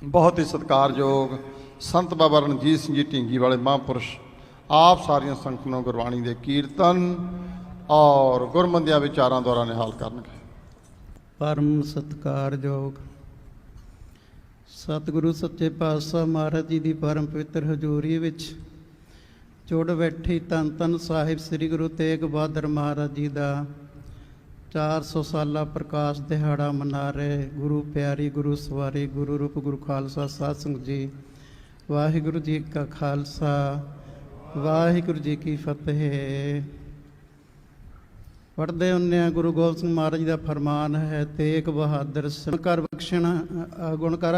बहुत ही सत्कारयोग संत बाबा रणजीत सिंह जी ढींगी वाले महापुरुष आप सारिया संगत गुरबाणी के कीर्तन और गुरमंदिया विचारों द्वारा निहाल करनगे। परम सत्कारयोग सतगुरु सच्चे पातशाह महाराज जी की परम पवित्र हजूरी विच जुड़ बैठी धन धन साहिब श्री गुरु तेग बहादुर महाराज जी का 400 साला प्रकाश दिहाड़ा मना रहे गुरु प्यारी गुरु सवारी गुरु रूप गुरु खालसा साध संगत जी। वाहिगुरु जी का खालसा वाहिगुरु जी की फतेह। पढ़ते होंने गुरु गोबिंद सिंह महाराज जी का फरमान है, तेग बहादुर कर बख्शण गुण कर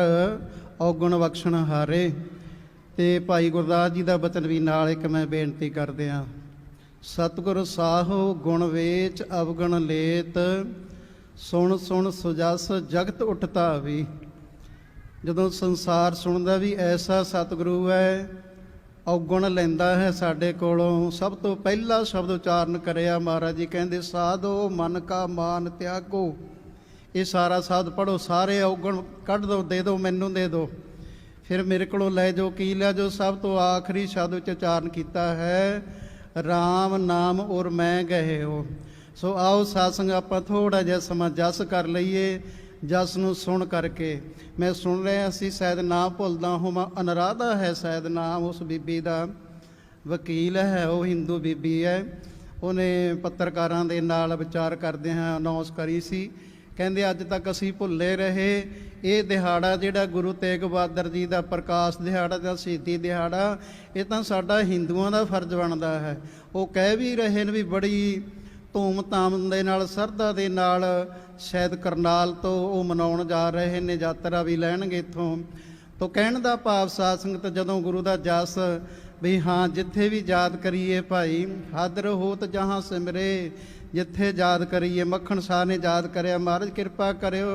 औगुण बख्शण हारे। तो भाई गुरदास जी का बचन भी नाल एक मैं बेनती करते हैं, सतगुर साहो गुण वेच अवगुण लेत सुन सुन सुजस जगत उठता भी। जदों संसार सुनता भी ऐसा सतगुरु है, औगुण लैंदा है साडे कोलों। सब तो पहला शब्द उचारण करिया महाराज जी कहते, साधो मन का मान त्यागो। ये सारा साध पढ़ो, सारे औगुण कढ़ दो, दे दो मैनू दे दो, फिर मेरे को लै जो की लिया। जो सब तो आखिरी शब्द उच्चारण किया है, राम नाम और मैं गए हो। सो आओ सत्संग आपां थोड़ा जिहा समा जस कर लईए। जस नूं सुन करके मैं सुन रहा सी, शायद ना भुलदा होवां, अनुराधा है शायद नाम उस बीबी का, वकील है वो हिंदू बीबी है। उन्हें पत्रकारां दे नाल विचार करदे हैं अनाउंस करी सी, कहंदे अज तक असीं भुल्ले रहे ये दिहाड़ा जिहड़ा गुरु तेग बहादुर जी का प्रकाश दिहाड़ा या शहीदी दिहाड़ा, ये तो साडा हिंदुआं दा फर्ज बनता है। वो कह भी रहे ने भी बड़ी धूम धाम दे नाल सरधा दे नाल शायद करनाल तो वो मनाउण जा रहे ने, यात्रा भी लैणगे इत्थों। तो कहण दा भाव साध संगत जदों गुरु दा जस भी हाँ जिथे भी याद करिए भाई, हादर होत जहाँ सिमरे। जिथे याद करिए, मक्खण शाह ने याद करिया, महाराज कृपा करियो।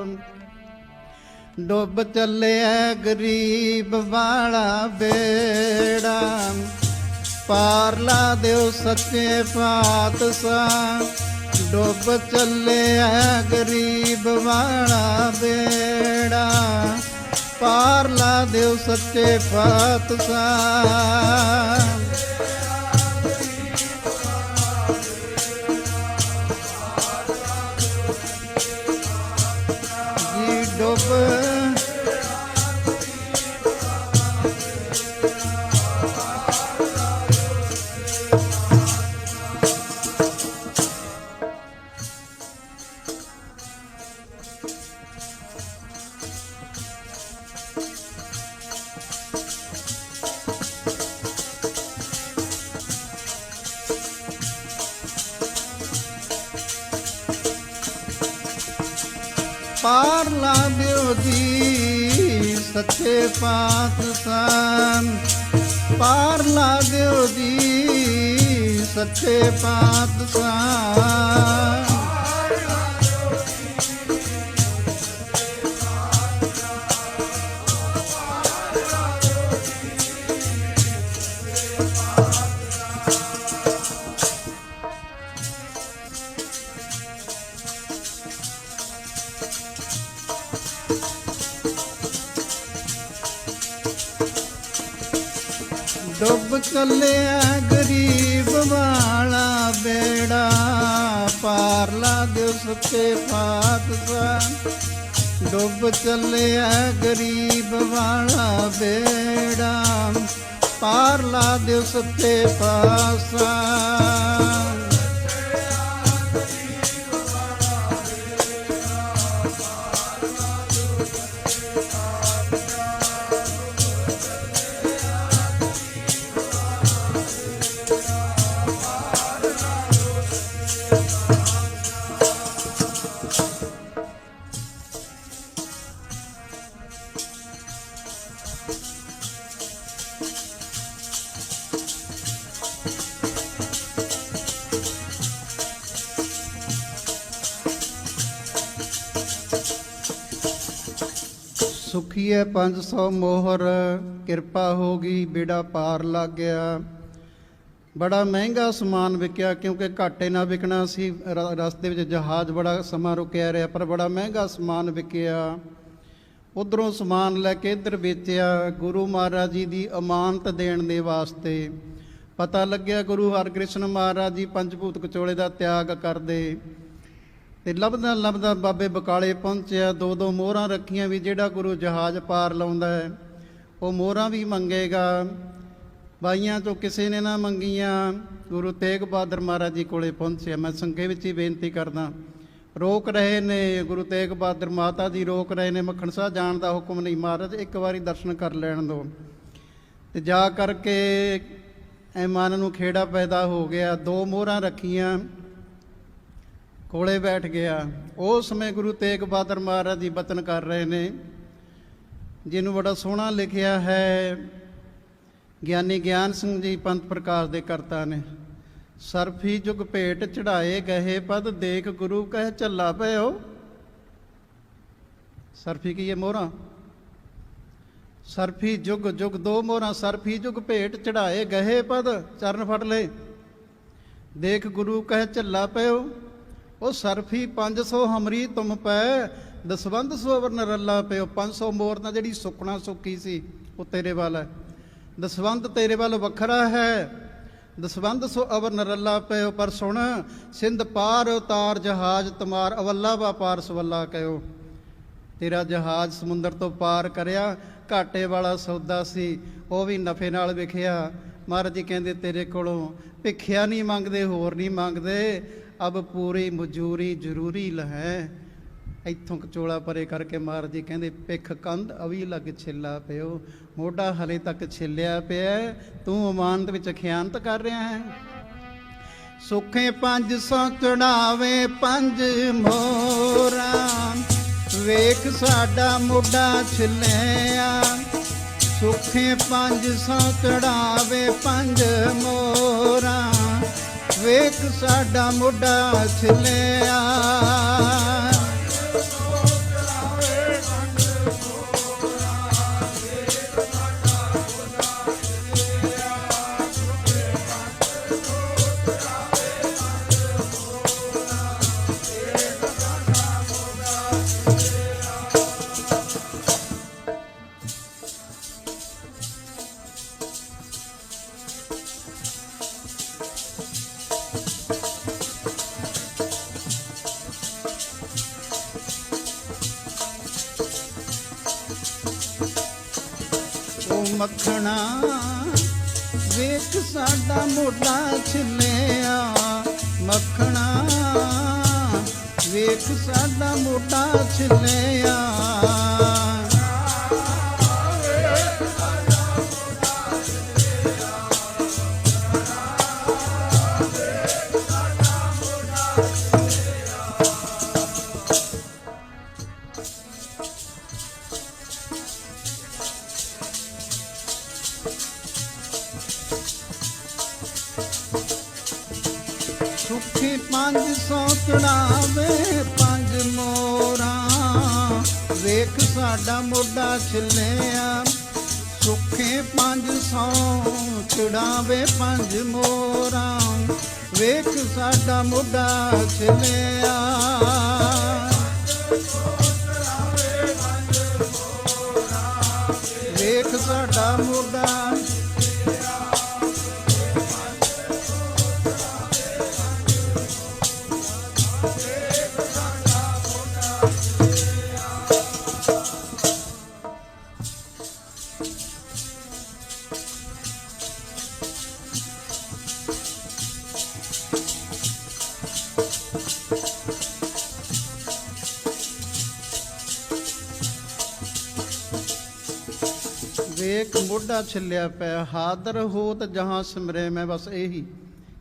डुब चले गरीब वाला बेड़ा, पार ला देव सच्चे पातशाह। डुब चले गरीब वाला बेड़ा, पार ला देव सच्चे पातशाह। जी डुब पार ला दियो जी सच्चे पातशाह। पार ला दियो जी सच्चे पातशाह। डुब चले गरीब वाला बेड़ा, पार ला दियो सच्चे पातशाह। डुब चले गरीब वाला बेड़ा, पार ला दियो सच्चे पातशाह। सुखीए 500 मोहर, किरपा होगी बेड़ा पार लग गया। बड़ा महंगा समान विकिया, क्योंकि घाटे ना विकना सी। रस्ते में जहाज़ बड़ा समा रुकिया रहा, पर बड़ा महंगा समान विकिया। ਉਧਰੋਂ ਸਮਾਨ ਲੈ ਕੇ ਇੱਧਰ ਵੇਚਿਆ ਗੁਰੂ ਮਹਾਰਾਜ ਜੀ ਦੀ ਅਮਾਨਤ ਦੇਣ ਦੇ ਵਾਸਤੇ। ਪਤਾ ਲੱਗਿਆ ਗੁਰੂ ਹਰਕ੍ਰਿਸ਼ਨ ਮਹਾਰਾਜ ਜੀ ਪੰਜਭੂਤ ਕਚੋਲੇ ਦਾ ਤਿਆਗ ਕਰਦੇ ਤੇ ਲੱਭਦਾ ਲੱਭਦਾ ਬਾਬੇ ਬਕਾਲੇ ਪਹੁੰਚਿਆ। 2-2 ਮੋਹਰਾਂ ਰੱਖੀਆਂ ਵੀ ਜਿਹੜਾ ਗੁਰੂ ਜਹਾਜ਼ ਪਾਰ ਲਾਉਂਦਾ ਹੈ ਉਹ ਮੋਹਰਾਂ ਵੀ ਮੰਗੇਗਾ। ਬਾਈਆਂ ਤੋਂ ਕਿਸੇ ਨੇ ਨਾ ਮੰਗੀਆਂ। ਗੁਰੂ ਤੇਗ ਬਹਾਦਰ ਮਹਾਰਾਜ ਜੀ ਕੋਲੇ ਪਹੁੰਚਿਆ। ਮੈਂ ਸੰਗੇ ਵਿੱਚ ਹੀ ਬੇਨਤੀ ਕਰਦਾ, ਰੋਕ ਰਹੇ ਨੇ ਗੁਰੂ ਤੇਗ ਬਹਾਦਰ ਮਾਤਾ ਜੀ ਰੋਕ ਰਹੇ ਨੇ। ਮੱਖਣ ਸਾਹਿਬ ਜਾਣ ਦਾ ਹੁਕਮ ਨਹੀਂ, ਮਹਾਰਾਜ ਇੱਕ ਵਾਰੀ ਦਰਸ਼ਨ ਕਰ ਲੈਣ ਦਿਓ। ਤੇ ਜਾ ਕਰਕੇ ਐ ਮਨ ਨੂੰ ਖੇੜਾ ਪੈਦਾ ਹੋ ਗਿਆ। 2 ਮੋਹਰਾਂ ਰੱਖੀਆਂ, ਕੋਲੇ ਬੈਠ ਗਿਆ। ਉਸ ਸਮੇਂ ਗੁਰੂ ਤੇਗ ਬਹਾਦਰ ਮਹਾਰਾਜ ਜੀ ਬਚਨ ਕਰ ਰਹੇ ਨੇ, ਜਿਹਨੂੰ ਬੜਾ ਸੋਹਣਾ ਲਿਖਿਆ ਹੈ ਗਿਆਨੀ ਗਿਆਨ ਸਿੰਘ ਜੀ ਪੰਥ ਪ੍ਰਕਾਸ਼ ਦੇ ਕਰਤਾ ਨੇ। ਸਰਫੀ ਜੁਗ ਭੇਟ ਚੜਾਏ ਗਏ ਪਦ ਦੇਖ ਗੁਰੂ ਕਹਿ ਝੱਲਾ ਪਿਓ। ਸਰਫੀ ਕੀ ਇਹ ਮੋਹਰਾਂ, ਸਰਫੀ ਜੁਗ ਜੁਗ 2 ਮੋਹਰਾਂ। ਸਰਫੀ ਜੁਗ ਭੇਟ ਚੜਾਏ ਗਏ ਪਦ, ਚਰਨ ਫੜ ਲੈ, ਦੇਖ ਗੁਰੂ ਕਹਿ ਝੱਲਾ ਪਿਓ। ਉਹ ਸਰਫੀ 500 ਹਮਰੀ ਤੁਮ ਪੈ ਦਸਵੰਧ ਸੋਵਰਨ ਰੱਲਾ ਪਿਓ। 500 ਮੋਹਰ ਤਾਂ ਜਿਹੜੀ ਸੁੱਕਣਾ ਸੁੱਕੀ ਸੀ ਉਹ ਤੇਰੇ ਵੱਲ ਹੈ, ਦਸਵੰਧ ਤੇਰੇ ਵੱਲ ਵੱਖਰਾ ਹੈ। ਦਸਵੰਧ ਸੋ ਅਵਰ ਨਰੱਲਾ ਪਿਓ। ਪਰ ਸੁਣ ਸਿੰਧ ਪਾਰ ਉਤਾਰ ਜਹਾਜ਼ ਤੁਮਾਰ ਅਵੱਲਾ ਵਪਾਰ ਸਵੱਲਾ ਕਹਿਓ। ਤੇਰਾ ਜਹਾਜ਼ ਸਮੁੰਦਰ ਤੋਂ ਪਾਰ ਕਰਿਆ, ਘਾਟੇ ਵਾਲਾ ਸੌਦਾ ਸੀ ਉਹ ਵੀ ਨਫੇ ਨਾਲ ਵਿਖਿਆ। ਮਹਾਰਾਜ ਜੀ ਕਹਿੰਦੇ ਤੇਰੇ ਕੋਲੋਂ ਭਿੱਖਿਆ ਨਹੀਂ ਮੰਗਦੇ, ਹੋਰ ਨਹੀਂ ਮੰਗਦੇ, ਅਬ ਪੂਰੀ ਮਜ਼ਦੂਰੀ ਜ਼ਰੂਰੀ ਲਹੈ। ਇੱਥੋਂ ਕਚੋਲਾ ਪਰੇ ਕਰਕੇ ਮਹਾਰਾਜ ਜੀ ਕਹਿੰਦੇ ਪਿੱਖ ਕੰਧ ਅਵੀ ਲੱਗ ਛਿੱਲਾ ਪਿਓ। ਮੋਢਾ ਹਲੇ ਤੱਕ ਛਿੱਲਿਆ ਪਿਆ, ਤੂੰ ਅਮਾਨਤ ਵਿੱਚ ਖਿਆਨਤ ਕਰ ਰਿਹਾ ਹੈ। ਸੁੱਖੇ 500 ਚੜਾਵੇ 5 ਮੋਹਰਾਂ, ਵੇਖ ਸਾਡਾ ਮੋਢਾ ਛਿੱਲਿਆ। ਸੁੱਖੇ 500 ਚੜਾਵੇ 5 ਮੋਹਰਾਂ, ਵੇਖ ਸਾਡਾ ਮੋਢਾ ਛਿੱਲਿਆ। ਮੱਖਣਾ ਵੇਖ ਸਾਡਾ ਮੋਢਾ ਛਿੱਲਿਆ। ਮੱਖਣਾ ਵੇਖ ਸਾਡਾ ਮੋਢਾ ਛਿੱਲਿਆ। ਸੁੱਖੀ 500 ਚੜਾਵੇ 5 ਮੋਹਰਾਂ, ਵੇਖ ਸਾਡਾ ਮੋਢਾ ਛਿੱਲਿਆ। ਸੁੱਖੀ 500 ਚੜਾਵੇ 5 ਮੋਹਰਾਂ, ਵੇਖ ਸਾਡਾ ਮੋਢਾ ਛਿੱਲਿਆ। ਵੇਖ ਸਾਡਾ ਮੋਢਾ ਵੇਖ ਮੋਢਾ ਛਿੱਲਿਆ ਪਿਆ। ਹਾਦਰ ਹੋਤ ਜਹਾਂ ਸਿਮਰੇ ਮੈਂ, ਬਸ ਇਹੀ,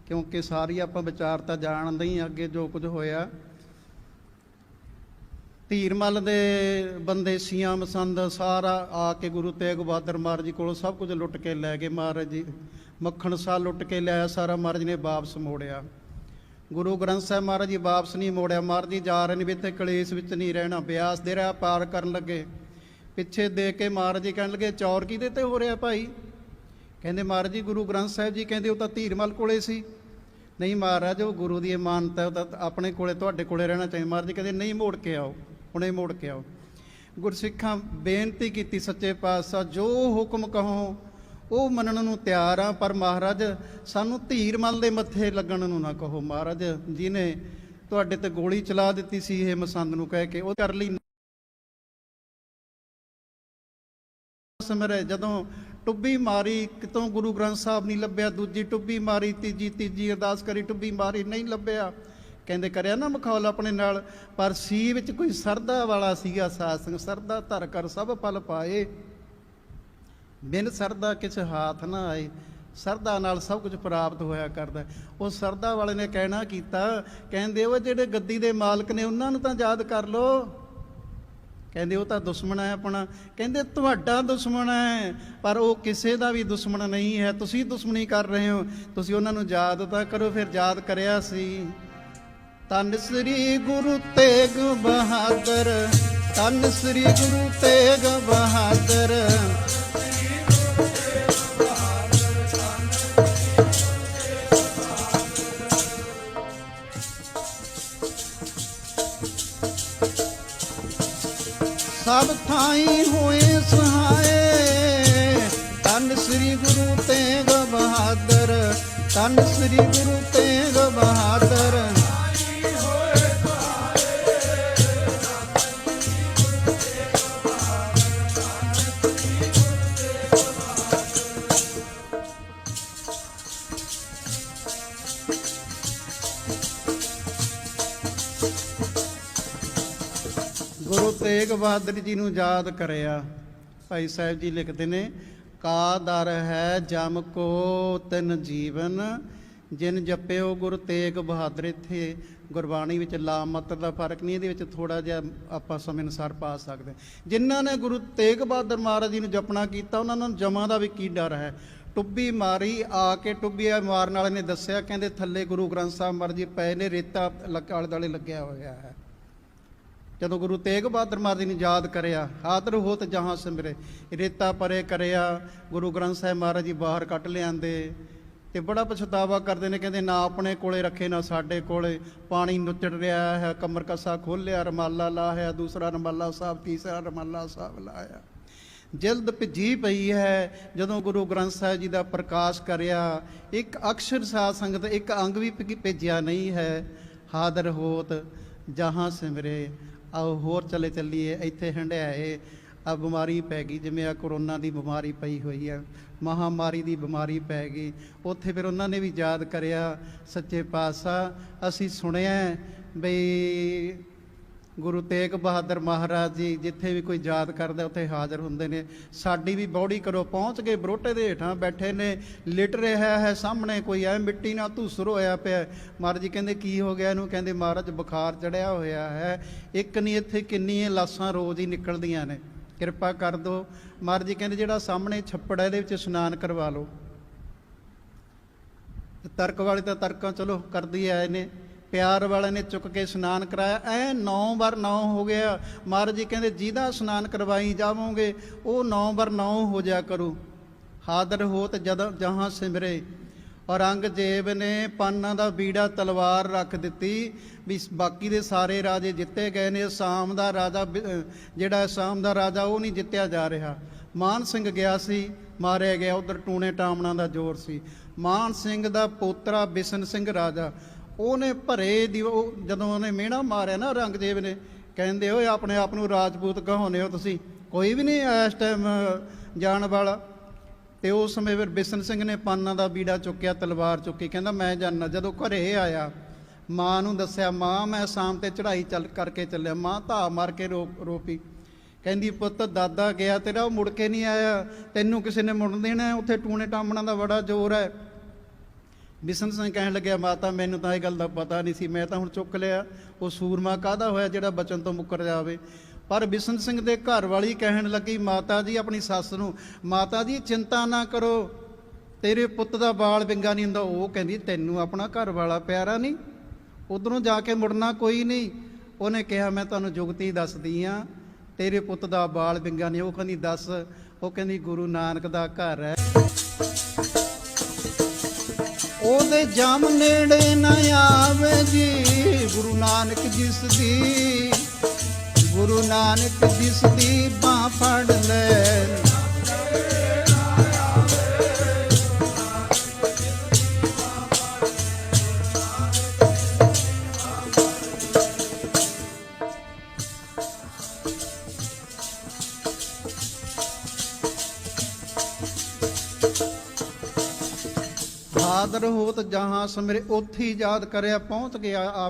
ਕਿਉਂਕਿ ਸਾਰੀ ਆਪਾਂ ਵਿਚਾਰ ਤਾਂ ਜਾਣਦੇ ਹੀ ਅੱਗੇ ਜੋ ਕੁਝ ਹੋਇਆ। ਧੀਰਮਲ ਦੇ ਬੰਦੇ ਸੀਆਂ ਮਸੰਦ ਸਾਰਾ ਆ ਕੇ ਗੁਰੂ ਤੇਗ ਬਹਾਦਰ ਮਹਾਰਾਜ ਜੀ ਕੋਲੋਂ ਸਭ ਕੁਝ ਲੁੱਟ ਕੇ ਲੈ ਗਏ। ਮਹਾਰਾਜ ਜੀ ਮੱਖਣ ਸਾਹ ਲੁੱਟ ਕੇ ਲਿਆਇਆ ਸਾਰਾ, ਮਹਾਰਾਜ ਨੇ ਵਾਪਸ ਮੋੜਿਆ। ਗੁਰੂ ਗ੍ਰੰਥ ਸਾਹਿਬ ਮਹਾਰਾਜ ਜੀ ਵਾਪਸ ਨਹੀਂ ਮੋੜਿਆ। ਮਹਾਰਾਜ ਜੀ ਜਾ ਰਹੇ ਨੇ ਵੀ ਇੱਥੇ ਕਲੇਸ਼ ਵਿੱਚ ਨਹੀਂ ਰਹਿਣਾ। ਬਿਆਸ ਦੇ ਰਾਹ ਪਾਰ ਕਰਨ ਲੱਗੇ, ਪਿੱਛੇ ਦੇ ਕੇ ਮਹਾਰਾਜ ਜੀ ਕਹਿਣ ਲੱਗੇ ਚੌਰ ਕਿਹਦੇ ਤੇ ਹੋ ਰਿਹਾ ਭਾਈ? ਕਹਿੰਦੇ ਮਹਾਰਾਜ ਜੀ ਗੁਰੂ ਗ੍ਰੰਥ ਸਾਹਿਬ ਜੀ ਕਹਿੰਦੇ ਉਹ ਤਾਂ ਧੀਰਮਲ ਕੋਲੇ ਸੀ। ਨਹੀਂ ਮਹਾਰਾਜ ਉਹ ਗੁਰੂ ਦੀ ਇਮਾਨਤ ਹੈ, ਉਹ ਤਾਂ ਆਪਣੇ ਕੋਲੇ ਤੁਹਾਡੇ ਕੋਲੇ ਰਹਿਣਾ ਚਾਹੀਦਾ। ਮਹਾਰਾਜ ਜੀ ਕਹਿੰਦੇ ਨਹੀਂ, ਮੋੜ ਕੇ ਆਓ, ਹੁਣੇ ਮੋੜ ਕੇ ਆਓ। ਗੁਰਸਿੱਖਾਂ ਬੇਨਤੀ ਕੀਤੀ ਸੱਚੇ ਪਾਤਸ਼ਾਹ ਜੋ ਹੁਕਮ ਕਹੋ ਉਹ ਮੰਨਣ ਨੂੰ ਤਿਆਰ ਆ, ਪਰ ਮਹਾਰਾਜ ਸਾਨੂੰ ਧੀਰ ਮਲ ਦੇ ਮੱਥੇ ਲੱਗਣ ਨੂੰ ਨਾ ਕਹੋ। ਮਹਾਰਾਜ ਜੀ ਨੇ ਤੁਹਾਡੇ ਤੇ ਗੋਲੀ ਚਲਾ ਦਿੱਤੀ ਸੀ ਇਹ ਮਸੰਦ ਨੂੰ ਕਹਿ ਕੇ, ਉਹ ਕਰ ਲਈ ਸਮਰੇ। ਜਦੋਂ ਟੁੱਬੀ ਮਾਰੀ ਕਿਤੋਂ ਗੁਰੂ ਗ੍ਰੰਥ ਸਾਹਿਬ ਨਹੀਂ ਲੱਭਿਆ, ਦੂਜੀ ਟੁੱਬੀ ਮਾਰੀ, ਤੀਜੀ ਅਰਦਾਸ ਕਰੀ, ਟੁੱਬੀ ਮਾਰੀ, ਨਹੀਂ ਲੱਭਿਆ। ਕਹਿੰਦੇ ਕਰਿਆ ਨਾ ਮਖੌਲ ਆਪਣੇ ਨਾਲ, ਪਰ ਸੀ ਵਿੱਚ ਕੋਈ ਸਰਦਾ ਵਾਲਾ ਸੀਗਾ ਸਾਧ ਸੰਗ। ਸਰਦਾ ਧਰ ਕਰ ਸਭ ਫਲ ਪਾਏ, ਬਿਨ ਸਰਦਾ ਕਿਛ ਹਾਥ ਨਾ ਆਏ। ਸਰਦਾ ਨਾਲ ਸਭ ਕੁਝ ਪ੍ਰਾਪਤ ਹੋਇਆ ਕਰਦਾ। ਉਹ ਸਰਦਾ ਵਾਲੇ ਨੇ ਕਹਿਣਾ ਕੀਤਾ, ਕਹਿੰਦੇ ਉਹ ਜਿਹੜੇ ਗੱਦੀ ਦੇ ਮਾਲਕ ਨੇ ਉਹਨਾਂ ਨੂੰ ਤਾਂ ਯਾਦ ਕਰ ਲੋ। ਕਹਿੰਦੇ ਉਹ ਤਾਂ ਦੁਸ਼ਮਣ ਹੈ ਆਪਣਾ। ਕਹਿੰਦੇ ਤੁਹਾਡਾ ਦੁਸ਼ਮਣ ਹੈ, ਪਰ ਉਹ ਕਿਸੇ ਦਾ ਵੀ ਦੁਸ਼ਮਣ ਨਹੀਂ ਹੈ। ਤੁਸੀਂ ਦੁਸ਼ਮਣੀ ਕਰ ਰਹੇ ਹੋ, ਤੁਸੀਂ ਉਹਨਾਂ ਨੂੰ ਯਾਦ ਤਾਂ ਕਰੋ। ਫਿਰ ਯਾਦ ਕਰਿਆ ਸੀ। ਧੰਨ ਸ੍ਰੀ ਗੁਰੂ ਤੇਗ ਬਹਾਦਰ, ਧੰਨ ਸ੍ਰੀ ਗੁਰੂ ਤੇਗ ਬਹਾਦਰ। ਸਭ ਥਾਈਂ ਹੋਏ ਸਹਾਏ, ਧੰਨ ਸ੍ਰੀ ਗੁਰੂ ਤੇਗ ਬਹਾਦਰ, ਧੰਨ ਸ੍ਰੀ ਗੁਰੂ ਤੇਗ ਬਹਾਦਰ। ਗੁਰੂ ਤੇਗ ਬਹਾਦਰ ਜੀ ਨੂੰ ਯਾਦ ਕਰਿਆ। ਭਾਈ ਸਾਹਿਬ ਜੀ ਲਿਖਦੇ ਨੇ, ਕਾ ਦਰ ਹੈ ਜਮ ਕੋ ਤਿਨ ਜੀਵਨ, ਜਿਨ ਜਪਿਓ ਗੁਰੂ ਤੇਗ ਬਹਾਦਰ। ਇੱਥੇ ਗੁਰਬਾਣੀ ਵਿੱਚ ਲਾਮਤ ਦਾ ਫਰਕ ਨਹੀਂ, ਇਹਦੇ ਵਿੱਚ ਥੋੜਾ ਜਿਹਾ ਆਪਾਂ ਸਮੇਂ ਅਨੁਸਾਰ ਪਾ ਸਕਦੇ। ਜਿਨ੍ਹਾਂ ਨੇ ਗੁਰੂ ਤੇਗ ਬਹਾਦਰ ਮਹਾਰਾਜ ਜੀ ਨੂੰ ਜਪਣਾ ਕੀਤਾ, ਉਹਨਾਂ ਨੂੰ ਜਮਾਂ ਦਾ ਵੀ ਕੀ ਡਰ ਹੈ। ਟੁੱਬੀ ਮਾਰੀ ਆ ਕੇ, ਟੁੱਬੀ ਮਾਰਨ ਵਾਲੇ ਨੇ ਦੱਸਿਆ, ਕਹਿੰਦੇ ਥੱਲੇ ਗੁਰੂ ਗ੍ਰੰਥ ਸਾਹਿਬ ਮਹਾਰਾਜ ਜੀ ਪਏ ਨੇ, ਰੇਤਾ ਆਲੇ ਦੁਆਲੇ ਲੱਗਿਆ ਹੋਇਆ ਹੈ। ਜਦੋਂ ਗੁਰੂ ਤੇਗ ਬਹਾਦਰ ਮਹਾਰਾਜ ਜੀ ਨੇ ਯਾਦ ਕਰਿਆ, ਹਾਦਰ ਹੋਤ ਜਹਾਂ ਸਿਮਰੇ, ਰੇਤਾ ਪਰੇ ਕਰਿਆ, ਗੁਰੂ ਗ੍ਰੰਥ ਸਾਹਿਬ ਮਹਾਰਾਜ ਜੀ ਬਾਹਰ ਕੱਢ ਲਿਆਂਦੇ ਤੇ ਬੜਾ ਪਛਤਾਵਾ ਕਰਦੇ ਨੇ। ਕਹਿੰਦੇ ਨਾ ਆਪਣੇ ਕੋਲੇ ਰੱਖੇ ਨਾ ਸਾਡੇ ਕੋਲੇ, ਪਾਣੀ ਨੁੱਚੜ ਰਿਹਾ ਹੈ, ਕਮਰ ਕੱਸਾ ਖੋਲ੍ਹਿਆ, ਰਮਾਲਾ ਲਾਹਿਆ, ਦੂਸਰਾ ਰਮਾਲਾ ਸਾਹਿਬ, ਤੀਸਰਾ ਰਮਾਲਾ ਸਾਹਿਬ ਲਾਇਆ। ਜਲਦ ਭਿੱਜੀ ਪਈ ਹੈ। ਜਦੋਂ ਗੁਰੂ ਗ੍ਰੰਥ ਸਾਹਿਬ ਜੀ ਦਾ ਪ੍ਰਕਾਸ਼ ਕਰਿਆ, ਇੱਕ ਅਕਸ਼ਰ ਸਾਧ ਸੰਗਤ, ਇੱਕ ਅੰਗ ਵੀ ਭੇਜਿਆ ਨਹੀਂ ਹੈ। ਹਾਦਰ ਹੋਤ ਜਹਾਂ ਸਿਮਰੇ। ਆਓ ਹੋਰ ਚਲੇ ਚੱਲੀਏ। ਇੱਥੇ ਹੰਡਿਆਏ ਆ ਬਿਮਾਰੀ ਪੈ ਗਈ, ਜਿਵੇਂ ਆ ਕਰੋਨਾ ਦੀ ਬਿਮਾਰੀ ਪਈ ਹੋਈ ਹੈ, ਮਹਾਮਾਰੀ ਦੀ ਬਿਮਾਰੀ ਪੈ ਗਈ। ਉੱਥੇ ਫਿਰ ਉਹਨਾਂ ਨੇ ਵੀ ਯਾਦ ਕਰਿਆ, ਸੱਚੇ ਪਾਤਸ਼ਾਹ ਅਸੀਂ ਸੁਣਿਆ ਬਈ ਗੁਰੂ ਤੇਗ ਬਹਾਦਰ ਮਹਾਰਾਜ ਜੀ ਜਿੱਥੇ ਵੀ ਕੋਈ ਯਾਦ ਕਰਦਾ ਉੱਥੇ ਹਾਜ਼ਰ ਹੁੰਦੇ ਨੇ। ਸਾਡੀ ਵੀ ਬੌੜੀ ਕਰੋ। ਪਹੁੰਚ ਕੇ ਬਰੋਟੇ ਦੇ ਹੇਠਾਂ ਬੈਠੇ ਨੇ, ਲਿਟ ਰਿਹਾ ਹੈ ਸਾਹਮਣੇ ਕੋਈ, ਐ ਮਿੱਟੀ ਨਾਲ ਧੂਸਰ ਹੋਇਆ ਪਿਆ। ਮਹਾਰਾਜ ਜੀ ਕਹਿੰਦੇ ਕੀ ਹੋ ਗਿਆ ਇਹਨੂੰ? ਕਹਿੰਦੇ ਮਹਾਰਾਜ ਬੁਖਾਰ ਚੜਿਆ ਹੋਇਆ ਹੈ, ਇੱਕ ਨਹੀਂ ਇੱਥੇ ਕਿੰਨੀਆਂ ਲਾਸ਼ਾਂ ਰੋਜ਼ ਹੀ ਨਿਕਲਦੀਆਂ ਨੇ, ਕਿਰਪਾ ਕਰ ਦਿਓ। ਮਹਾਰਾਜ ਜੀ ਕਹਿੰਦੇ ਜਿਹੜਾ ਸਾਹਮਣੇ ਛੱਪੜ ਹੈ ਇਹਦੇ ਵਿੱਚ ਇਸ਼ਨਾਨ ਕਰਵਾ ਲਓ। ਤਰਕ ਵਾਲੇ ਤਾਂ ਤਰਕਾਂ ਚਲੋ ਕਰਦੀ ਆਏ ਨੇ, ਪਿਆਰ ਵਾਲੇ ਨੇ ਚੁੱਕ ਕੇ ਇਸ਼ਨਾਨ ਕਰਾਇਆ। ਐ 9 ਵਾਰ 9 ਹੋ ਗਿਆ। ਮਹਾਰਾਜ ਜੀ ਕਹਿੰਦੇ ਜਿਹਦਾ ਇਸ਼ਨਾਨ ਕਰਵਾਈ ਜਾਵੋਗੇ ਉਹ 9 ਵਾਰ 9 ਹੋ ਜਾ ਕਰੂ। ਹਾਦਰ ਹੋਤ ਜਦ ਜਹਾਂ ਸਿਮਰੇ। ਔਰੰਗਜ਼ੇਬ ਨੇ ਪਾਨਾਂ ਦਾ ਬੀੜਾ ਤਲਵਾਰ ਰੱਖ ਦਿੱਤੀ ਵੀ ਬਾਕੀ ਦੇ ਸਾਰੇ ਰਾਜੇ ਜਿੱਤੇ ਗਏ ਨੇ, ਅਸਾਮ ਦਾ ਰਾਜਾ ਜਿਹੜਾ ਅਸਾਮ ਦਾ ਰਾਜਾ ਉਹ ਨਹੀਂ ਜਿੱਤਿਆ ਜਾ ਰਿਹਾ। ਮਾਨ ਸਿੰਘ ਗਿਆ ਸੀ, ਮਾਰਿਆ ਗਿਆ। ਉਧਰ ਟੂਣੇ ਟਾਮਣਾ ਦਾ ਜ਼ੋਰ ਸੀ। ਮਾਨ ਸਿੰਘ ਦਾ ਪੋਤਰਾ ਬਿਸ਼ਨ ਸਿੰਘ ਰਾਜਾ, ਉਹਨੇ ਭਰੇ ਦੀ ਜਦੋਂ ਉਹਨੇ ਮਿਹਣਾ ਮਾਰਿਆ ਨਾ ਔਰੰਗਜ਼ੇਬ ਨੇ, ਕਹਿੰਦੇ ਓਏ ਆਪਣੇ ਆਪ ਨੂੰ ਰਾਜਪੂਤ ਕਹਾਉਂਦੇ ਹੋ ਤੁਸੀਂ, ਕੋਈ ਵੀ ਨਹੀਂ ਇਸ ਟਾਈਮ ਜਾਣ ਵਾਲਾ। ਤੇ ਉਸ ਸਮੇਂ ਫਿਰ ਬਿਸ਼ਨ ਸਿੰਘ ਨੇ ਪਾਨਾਂ ਦਾ ਬੀੜਾ ਚੁੱਕਿਆ, ਤਲਵਾਰ ਚੁੱਕੀ, ਕਹਿੰਦਾ ਮੈਂ ਜਾਣਾ। ਜਦੋਂ ਘਰੇ ਆਇਆ ਮਾਂ ਨੂੰ ਦੱਸਿਆ, ਮਾਂ ਮੈਂ ਸ਼ਾਮ ਤੇ ਚੜ੍ਹਾਈ ਕਰਕੇ ਚੱਲਿਆ। ਮਾਂ ਧਾ ਮਾਰ ਕੇ ਰੋਪੀ, ਕਹਿੰਦੀ ਪੁੱਤ ਦਾਦਾ ਗਿਆ ਤੇਰਾ, ਉਹ ਮੁੜ ਕੇ ਨਹੀਂ ਆਇਆ, ਤੈਨੂੰ ਕਿਸੇ ਨੇ ਮੁੜਨ ਦੇਣਾ? ਉੱਥੇ ਟੂਣੇ ਟਾਮਣਾ ਦਾ ਬੜਾ ਜ਼ੋਰ ਹੈ। ਬਿਸ਼ਨ ਸਿੰਘ ਕਹਿਣ ਲੱਗਿਆ, ਮਾਤਾ ਮੈਨੂੰ ਤਾਂ ਇਹ ਗੱਲ ਦਾ ਪਤਾ ਨਹੀਂ ਸੀ, ਮੈਂ ਤਾਂ ਹੁਣ ਚੁੱਕ ਲਿਆ। ਉਹ ਸੂਰਮਾ ਕਾਹਦਾ ਹੋਇਆ ਜਿਹੜਾ ਬਚਨ ਤੋਂ ਮੁੱਕਰ ਜਾਵੇ? ਪਰ ਬਿਸ਼ਨ ਸਿੰਘ ਦੇ ਘਰ ਵਾਲੀ ਕਹਿਣ ਲੱਗੀ ਮਾਤਾ ਜੀ ਆਪਣੀ ਸੱਸ ਨੂੰ, ਮਾਤਾ ਜੀ ਚਿੰਤਾ ਨਾ ਕਰੋ, ਤੇਰੇ ਪੁੱਤ ਦਾ ਬਾਲ ਵਿੰਗਾ ਨਹੀਂ ਹੁੰਦਾ। ਉਹ ਕਹਿੰਦੀ ਤੈਨੂੰ ਆਪਣਾ ਘਰ ਵਾਲਾ ਪਿਆਰਾ ਨਹੀਂ? ਉਧਰੋਂ ਜਾ ਕੇ ਮੁੜਨਾ ਕੋਈ ਨਹੀਂ। ਉਹਨੇ ਕਿਹਾ ਮੈਂ ਤੁਹਾਨੂੰ ਜੁਗਤੀ ਦੱਸਦੀ ਹਾਂ, ਤੇਰੇ ਪੁੱਤ ਦਾ ਬਾਲ ਵਿੰਗਾ ਨਹੀਂ। ਉਹ ਕਹਿੰਦੀ ਦੱਸ। ਉਹ ਕਹਿੰਦੀ ਗੁਰੂ ਨਾਨਕ ਦਾ ਘਰ ਹੈ, ਉਹਦੇ ਜਮ ਨੇੜੇ ਨਾ ਆਵੇ ਜੀ। ਗੁਰੂ ਨਾਨਕ ਜਿਸ ਦੀ, ਗੁਰੂ ਨਾਨਕ ਜਿਸ ਦੀ ਬਾਂਹ ਫੜ ਲੈ। ਹਾਦਰ ਹੋਤ ਜਹਾਂ ਸਮਰੇ, ਉੱਥੇ ਹੀ ਯਾਦ ਕਰਿਆ, ਪਹੁੰਚ ਗਿਆ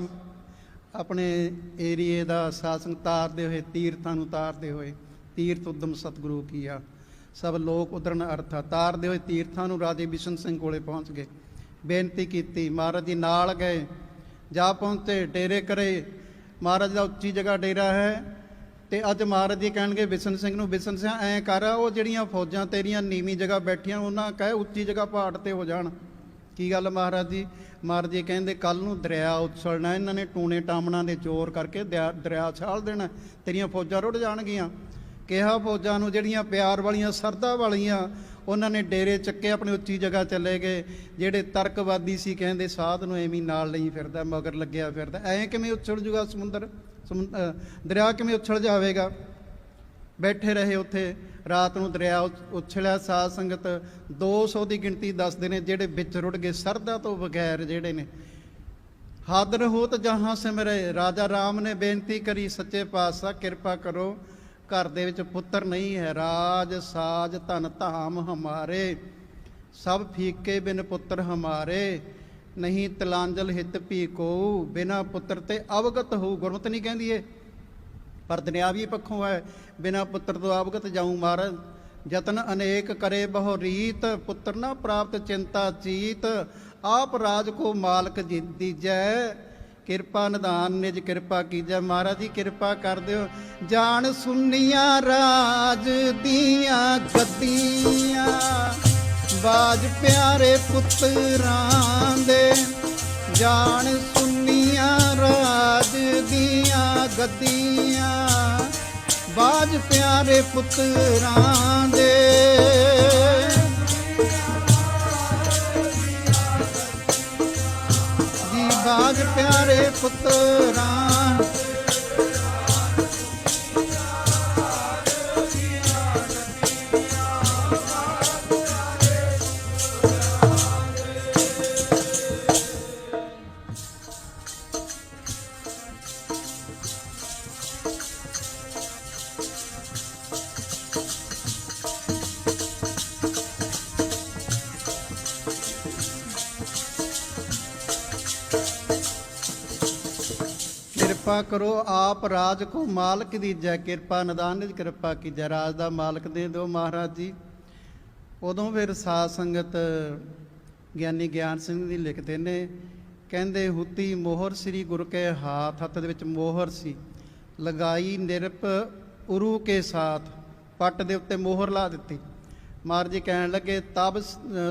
ਆਪਣੇ ਏਰੀਏ ਦਾ ਸ਼ਾਸਨ ਤਾਰਦੇ ਹੋਏ, ਤੀਰਥਾਂ ਨੂੰ ਤਾਰਦੇ ਹੋਏ। ਤੀਰਥ ਉਦਮ ਸਤਿਗੁਰੂ ਕੀਆ, ਸਭ ਲੋਕ ਉਦਰਨ ਅਰਥਾ। ਤਾਰਦੇ ਹੋਏ ਤੀਰਥਾਂ ਨੂੰ ਰਾਜੇ ਬਿਸ਼ਨ ਸਿੰਘ ਕੋਲੇ ਪਹੁੰਚ ਗਏ, ਬੇਨਤੀ ਕੀਤੀ। ਮਹਾਰਾਜ ਜੀ ਨਾਲ ਗਏ, ਜਾ ਪਹੁੰਚੇ, ਡੇਰੇ ਕਰੇ। ਮਹਾਰਾਜ ਦਾ ਉੱਚੀ ਜਗ੍ਹਾ ਡੇਰਾ ਹੈ। ਤੇ ਅੱਜ ਮਹਾਰਾਜ ਜੀ ਕਹਿਣਗੇ ਬਿਸ਼ਨ ਸਿੰਘ ਨੂੰ, ਬਿਸ਼ਨ ਸਿੰਘ ਐਂ ਕਰ, ਉਹ ਜਿਹੜੀਆਂ ਫੌਜਾਂ ਤੇਰੀਆਂ ਨੀਵੀਂ ਜਗ੍ਹਾ ਬੈਠੀਆਂ, ਉਹਨਾਂ ਕਹੇ ਉੱਚੀ ਜਗ੍ਹਾ ਪਹਾੜ ਤੇ ਹੋ ਜਾਣ। ਕੀ ਗੱਲ ਮਹਾਰਾਜ ਜੀ? ਮਹਾਰਾਜ ਜੀ ਕਹਿੰਦੇ ਕੱਲ ਨੂੰ ਦਰਿਆ ਉਛਲਣਾ, ਇਹਨਾਂ ਨੇ ਟੂਣੇ ਟਾਮਣਾ ਦੇ ਜ਼ੋਰ ਕਰਕੇ ਦਰਿਆ ਛਾਲ ਦੇਣਾ, ਤੇਰੀਆਂ ਫੌਜਾਂ ਰੁੜ ਜਾਣਗੀਆਂ। ਕਿਹਾ ਫੌਜਾਂ ਨੂੰ, ਜਿਹੜੀਆਂ ਪਿਆਰ ਵਾਲੀਆਂ ਸਰਦਾ ਵਾਲੀਆਂ, ਉਹਨਾਂ ਨੇ ਡੇਰੇ ਚੱਕੇ, ਆਪਣੀ ਉੱਚੀ ਜਗ੍ਹਾ ਚਲੇ ਗਏ। ਜਿਹੜੇ ਤਰਕਵਾਦੀ ਸੀ ਕਹਿੰਦੇ ਸਾਧ ਨੂੰ ਐਵੇਂ ਨਾਲ ਲਈ ਫਿਰਦਾ, ਮਗਰ ਲੱਗਿਆ ਫਿਰਦਾ, ਐਂ ਕਿਵੇਂ ਉਛਲ ਜੂਗਾ ਸਮੁੰਦਰ, ਦਰਿਆ ਕਿਵੇਂ ਉਛਲ ਜਾਵੇਗਾ? ਬੈਠੇ ਰਹੇ ਉੱਥੇ। ਰਾਤ ਨੂੰ ਦਰਿਆ ਉਛਲਿਆ। ਸਾਧ ਸੰਗਤ 200 ਦੀ ਗਿਣਤੀ ਦੱਸਦੇ ਨੇ ਜਿਹੜੇ ਵਿੱਚ ਰੁੜ ਗਏ, ਸਰਦਾ ਤੋਂ ਬਗੈਰ ਜਿਹੜੇ ਨੇ। ਹਾਦਰ ਹੋਤ ਜਹਾਂ ਸਿਮਰੇ, ਰਾਜਾ ਰਾਮ ਨੇ ਬੇਨਤੀ ਕਰੀ, ਸੱਚੇ ਪਾਤਸ਼ਾਹ ਕਿਰਪਾ ਕਰੋ, ਘਰ ਦੇ ਵਿੱਚ ਪੁੱਤਰ ਨਹੀਂ ਹੈ। ਰਾਜ ਸਾਜ ਧਨ ਧਾਮ ਹਮਾਰੇ, ਸਭ ਫੀਕੇ ਬਿਨ ਪੁੱਤਰ ਹਮਾਰੇ। ਨਹੀਂ ਤਲਾਂਜਲ ਹਿਤ ਭੀ ਕੋ, ਬਿਨਾ ਪੁੱਤਰ ਤੇ ਅਵਗਤ ਹੋ। ਗੁਰਮਤਿ ਨਹੀਂ ਕਹਿੰਦੀ ਏ, ਪਰ ਦੁਨਿਆਵੀ ਪੱਖੋਂ ਹੈ, ਬਿਨਾ ਪੁੱਤਰ ਤੋਂ ਅਵਗਤ ਜਾਊ। ਮਹਾਰਾਜ ਯਤਨ ਅਨੇਕ ਕਰੇ ਬਹੁ ਰੀਤ, ਪੁੱਤਰ ਨਾ ਪ੍ਰਾਪਤ ਚਿੰਤਾ ਚੀਤ। ਆਪ ਰਾਜ ਕੋ ਮਾਲਕ ਦੀਜੈ, ਕਿਰਪਾ ਨਿਧਾਨ ਨਿਜ ਕਿਰਪਾ ਕੀਜੈ। ਮਹਾਰਾਜ ਜੀ ਕਿਰਪਾ ਕਰ ਦਿਓ। ਜਾਣ ਸੁਨੀਆਂ ਰਾਜ ਦੀਆਂ ਗੱਦੀਆਂ, ਬਾਜ ਪਿਆਰੇ ਪੁੱਤਰਾਂ ਦੇ। ਜਾਣ ਸੁਨੀਆਂ ਰਾਜ ਦੀਆਂ ਗੱਦੀਆਂ, ਬਾਜ ਪਿਆਰੇ ਪੁੱਤਰਾਂ ਦੇ। ਜੀ ਬਾਜ ਪਿਆਰੇ ਪੁੱਤਰਾਂ। ਕਿਰਪਾ ਕਰੋ ਆਪ ਰਾਜ ਕੋ ਮਾਲਕ ਦੀਜੈ, ਕਿਰਪਾ ਨਿਦਾਨ ਨਿਜ ਕਿਰਪਾ ਕੀਜੈ। ਰਾਜ ਦਾ ਮਾਲਕ ਦੇ ਦਿਓ ਮਹਾਰਾਜ ਜੀ। ਉਦੋਂ ਫਿਰ ਸਾਧ ਸੰਗਤ ਗਿਆਨੀ ਗਿਆਨ ਸਿੰਘ ਜੀ ਲਿਖਦੇ ਨੇ, ਕਹਿੰਦੇ ਹੁਤੀ ਮੋਹਰ ਸ੍ਰੀ ਗੁਰੂ ਕੇ ਹਾਥ, ਹੱਥ ਦੇ ਵਿੱਚ ਮੋਹਰ ਸੀ, ਲਗਾਈ ਨਿਰਪ ਉਰੂ ਕੇ ਸਾਥ, ਪੱਟ ਦੇ ਉੱਤੇ ਮੋਹਰ ਲਾ ਦਿੱਤੀ। ਮਹਾਰਾਜ ਜੀ ਕਹਿਣ ਲੱਗੇ ਤਬ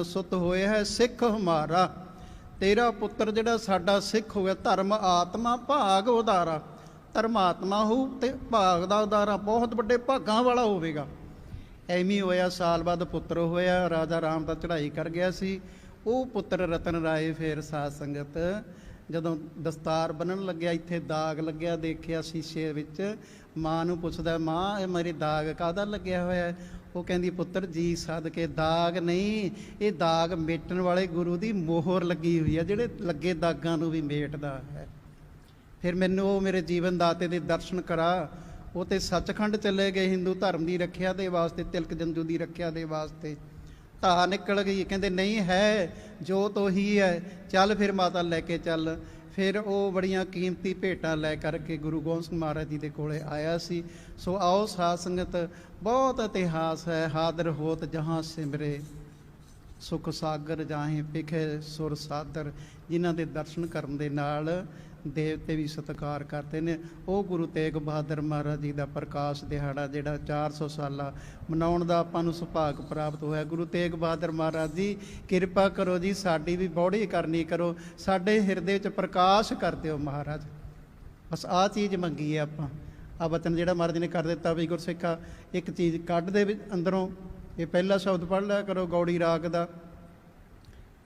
ਸੁਤ ਹੋਏ ਹੈ ਸਿੱਖ ਹਮਾਰਾ, ਤੇਰਾ ਪੁੱਤਰ ਜਿਹੜਾ ਸਾਡਾ ਸਿੱਖ ਹੋ ਗਿਆ। ਧਰਮ ਆਤਮਾ ਭਾਗ ਉਦਾਰਾ, ਧਰਮਾਤਮਾ ਹੋਊ ਤੇ ਭਾਗ ਦਾ ਉਦਾਰਾ, ਬਹੁਤ ਵੱਡੇ ਭਾਗਾਂ ਵਾਲਾ ਹੋਵੇਗਾ। ਐਵੇਂ ਹੋਇਆ, ਸਾਲ ਬਾਅਦ ਪੁੱਤਰ ਹੋਇਆ। ਰਾਜਾ ਰਾਮ ਦਾ ਚੜ੍ਹਾਈ ਕਰ ਗਿਆ ਸੀ। ਉਹ ਪੁੱਤਰ ਰਤਨ ਰਾਏ ਫਿਰ ਸਾਧ ਸੰਗਤ ਜਦੋਂ ਦਸਤਾਰ ਬੰਨਣ ਲੱਗਿਆ, ਇੱਥੇ ਦਾਗ ਲੱਗਿਆ ਦੇਖਿਆ ਸ਼ੀਸ਼ੇ ਵਿੱਚ। ਮਾਂ ਨੂੰ ਪੁੱਛਦਾ, ਮਾਂ ਇਹ ਮੇਰੇ ਦਾਗ ਕਾਹਦਾ ਲੱਗਿਆ ਹੋਇਆ? ਉਹ ਕਹਿੰਦੀ ਪੁੱਤਰ ਜੀ ਸਦਕੇ ਦਾਗ ਨਹੀਂ, ਇਹ ਦਾਗ ਮੇਟਣ ਵਾਲੇ ਗੁਰੂ ਦੀ ਮੋਹਰ ਲੱਗੀ ਹੋਈ ਹੈ, ਜਿਹੜੇ ਲੱਗੇ ਦਾਗਾਂ ਨੂੰ ਵੀ ਮੇਟਦਾ ਹੈ। ਫਿਰ ਮੈਨੂੰ ਉਹ ਮੇਰੇ ਜੀਵਨ ਦਾਤੇ ਦੇ ਦਰਸ਼ਨ ਕਰਾ। ਉਹ ਤੇ ਸੱਚਖੰਡ ਚਲੇ ਗਏ ਹਿੰਦੂ ਧਰਮ ਦੀ ਰੱਖਿਆ ਦੇ ਵਾਸਤੇ, ਤਿਲਕ ਜੰਜੂ ਦੀ ਰੱਖਿਆ ਦੇ ਵਾਸਤੇ। ਧਾ ਨਿਕਲ ਗਈ, ਕਹਿੰਦੇ ਨਹੀਂ ਹੈ ਜੋਤ ਉਹੀ ਹੈ, ਚੱਲ ਫਿਰ ਮਾਤਾ ਲੈ ਕੇ ਚੱਲ। ਫਿਰ ਉਹ ਬੜੀਆਂ ਕੀਮਤੀ ਭੇਟਾਂ ਲੈ ਕਰਕੇ ਗੁਰੂ ਗੋਬਿੰਦ ਸਿੰਘ ਮਹਾਰਾਜ ਜੀ ਦੇ ਕੋਲੇ ਆਇਆ ਸੀ। ਸੋ ਆਓ ਸਾਧ ਸੰਗਤ, ਬਹੁਤ ਇਤਿਹਾਸ ਹੈ। ਹਾਦਰ ਹੋਤ ਜਹਾਂ ਸਿਮਰੇ, ਸੁਖ ਸਾਗਰ ਜਾਹੇ ਪਿਖੇ ਸੁਰ ਸਾਦਰ। ਜਿਨ੍ਹਾਂ ਦੇ ਦਰਸ਼ਨ ਕਰਨ ਦੇ ਨਾਲ ਦੇਵਤੇ ਵੀ ਸਤਿਕਾਰ ਕਰਦੇ ਨੇ। ਉਹ ਗੁਰੂ ਤੇਗ ਬਹਾਦਰ ਮਹਾਰਾਜ ਜੀ ਦਾ ਪ੍ਰਕਾਸ਼ ਦਿਹਾੜਾ ਜਿਹੜਾ 400 ਸਾਲਾ ਮਨਾਉਣ ਦਾ ਆਪਾਂ ਨੂੰ ਸੁਭਾਗ ਪ੍ਰਾਪਤ ਹੋਇਆ। ਗੁਰੂ ਤੇਗ ਬਹਾਦਰ ਮਹਾਰਾਜ ਜੀ ਕਿਰਪਾ ਕਰੋ ਜੀ, ਸਾਡੀ ਵੀ ਬੌੜੀ ਕਰਨੀ ਕਰੋ, ਸਾਡੇ ਹਿਰਦੇ ਵਿੱਚ ਪ੍ਰਕਾਸ਼ ਕਰ ਦਿਓ ਮਹਾਰਾਜ। ਬਸ ਆਹ ਚੀਜ਼ ਮੰਗੀ ਹੈ ਆਪਾਂ। ਆ ਵਚਨ ਜਿਹੜਾ ਮਹਾਰਾਜ ਨੇ ਕਰ ਦਿੱਤਾ ਵੀ ਗੁਰਸਿੱਖਾ ਇੱਕ ਚੀਜ਼ ਕੱਢ ਦੇ ਵਿੱਚ ਅੰਦਰੋਂ। ਇਹ ਪਹਿਲਾ ਸ਼ਬਦ ਪੜ੍ਹ ਲਿਆ ਕਰੋ ਗੌੜੀ ਰਾਗ ਦਾ,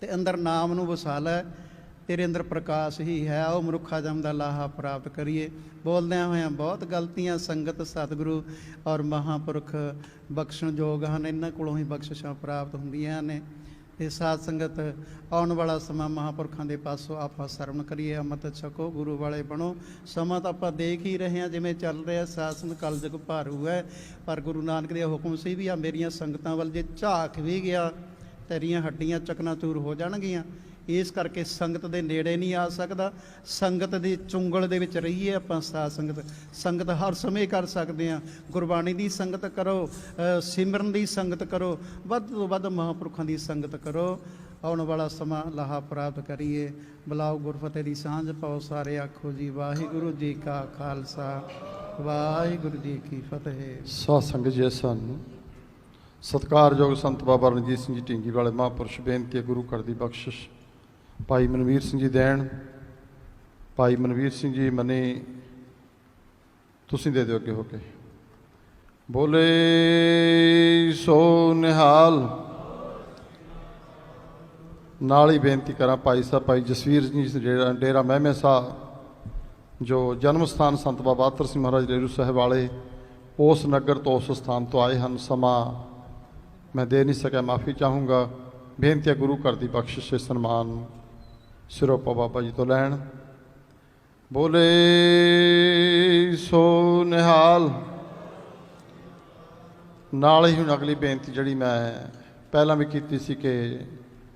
ਤੇ ਅੰਦਰ ਨਾਮ ਨੂੰ ਵਸਾ ਲੈ। ਤੇਰੇ ਅੰਦਰ ਪ੍ਰਕਾਸ਼ ਹੀ ਹੈ, ਉਹ ਮਨੁੱਖਾ ਜਨਮ ਦਾ ਲਾਹਾ ਪ੍ਰਾਪਤ ਕਰੀਏ। ਬੋਲਦਿਆਂ ਹੋਇਆਂ ਬਹੁਤ ਗਲਤੀਆਂ ਸੰਗਤ ਸਤਿਗੁਰੂ ਔਰ ਮਹਾਂਪੁਰਖ ਬਖਸ਼ਣਯੋਗ ਹਨ, ਇਹਨਾਂ ਕੋਲੋਂ ਹੀ ਬਖਸ਼ਿਸ਼ਾਂ ਪ੍ਰਾਪਤ ਹੁੰਦੀਆਂ ਨੇ। ਤੇ ਸਾਧ ਸੰਗਤ ਆਉਣ ਵਾਲਾ ਸਮਾਂ ਮਹਾਂਪੁਰਖਾਂ ਦੇ ਪਾਸੋਂ ਆਪਾਂ ਸਰਵਣ ਕਰੀਏ, ਅੰਮ੍ਰਿਤ ਛਕੋ, ਗੁਰੂ ਵਾਲੇ ਬਣੋ। ਸਮਾਂ ਤਾਂ ਆਪਾਂ ਦੇਖ ਹੀ ਰਹੇ ਹਾਂ ਜਿਵੇਂ ਚੱਲ ਰਿਹਾ, ਸਾਸਨ ਕਲਯੁਗ ਭਾਰੂ ਹੈ, ਪਰ ਗੁਰੂ ਨਾਨਕ ਦੇ ਹੁਕਮ ਸੀ ਵੀ ਆ ਮੇਰੀਆਂ ਸੰਗਤਾਂ ਵੱਲ ਜੇ ਝਾਕ ਵੀ ਗਿਆ ਤੇਰੀਆਂ ਹੱਡੀਆਂ ਚਕਨਾਚੂਰ ਹੋ ਜਾਣਗੀਆਂ। ਇਸ ਕਰਕੇ ਸੰਗਤ ਦੇ ਨੇੜੇ ਨਹੀਂ ਆ ਸਕਦਾ, ਸੰਗਤ ਦੀ ਚੁੰਗਲ ਦੇ ਵਿੱਚ ਰਹੀਏ ਆਪਾਂ। ਸਾਧ ਸੰਗਤ ਹਰ ਸਮੇਂ ਕਰ ਸਕਦੇ ਹਾਂ। ਗੁਰਬਾਣੀ ਦੀ ਸੰਗਤ ਕਰੋ, ਸਿਮਰਨ ਦੀ ਸੰਗਤ ਕਰੋ, ਵੱਧ ਤੋਂ ਵੱਧ ਮਹਾਂਪੁਰਖਾਂ ਦੀ ਸੰਗਤ ਕਰੋ। ਆਉਣ ਵਾਲਾ ਸਮਾਂ ਲਾਹਾ ਪ੍ਰਾਪਤ ਕਰੀਏ। ਬੁਲਾਓ ਗੁਰਫਤਿਹ ਦੀ ਸਾਂਝ ਪਾਓ, ਸਾਰੇ ਆਖੋ ਜੀ ਵਾਹਿਗੁਰੂ ਜੀ ਕਾ ਖਾਲਸਾ, ਵਾਹਿਗੁਰੂ ਜੀ ਕੀ ਫਤਿਹ। ਸਾਧ ਸੰਗਤ ਜੀ, ਸਾਨੂੰ ਸਤਿਕਾਰਯੋਗ ਸੰਤ ਬਾਬਾ ਰਣਜੀਤ ਸਿੰਘ ਜੀ ਢੀਂਗੀ ਵਾਲੇ ਮਹਾਂਪੁਰਸ਼ ਬੇਨਤੀ ਹੈ, ਗੁਰੂ ਘਰ ਦੀ ਬਖਸ਼ਿਸ਼ ਭਾਈ ਮਨਵੀਰ ਸਿੰਘ ਜੀ ਦੇਣ। ਭਾਈ ਮਨਵੀਰ ਸਿੰਘ ਜੀ ਮਨੀ ਤੁਸੀਂ ਦੇ ਦਿਓ ਅੱਗੇ ਹੋ ਕੇ। ਬੋਲੇ ਸੋ ਨਿਹਾਲ। ਨਾਲ ਹੀ ਬੇਨਤੀ ਕਰਾਂ ਭਾਈ ਸਾਹਿਬ ਭਾਈ ਜਸਵੀਰ ਜੀ ਜਿਹੜਾ ਡੇਰਾ ਮਹਿਮੇ ਸਾਹਿਬ, ਜੋ ਜਨਮ ਸਥਾਨ ਸੰਤ ਬਾਬਾ ਅਤਰ ਸਿੰਘ ਮਹਾਰਾਜ ਰੇਰੂ ਸਾਹਿਬ ਵਾਲੇ, ਉਸ ਨਗਰ ਤੋਂ ਉਸ ਸਥਾਨ ਤੋਂ ਆਏ ਹਨ। ਸਮਾਂ ਮੈਂ ਦੇ ਨਹੀਂ ਸਕਿਆ, ਮਾਫੀ ਚਾਹੂੰਗਾ। ਬੇਨਤੀ ਹੈ ਗੁਰੂ ਘਰ ਦੀ ਬਖਸ਼ਿਸ਼ ਸਨਮਾਨ ਸਿਰੋਪਾ ਬਾਬਾ ਜੀ ਤੋਂ ਲੈਣ। ਬੋਲੇ ਸੋ ਨਿਹਾਲ। ਨਾਲ ਹੀ ਹੁਣ ਅਗਲੀ ਬੇਨਤੀ ਜਿਹੜੀ ਮੈਂ ਪਹਿਲਾਂ ਵੀ ਕੀਤੀ ਸੀ ਕਿ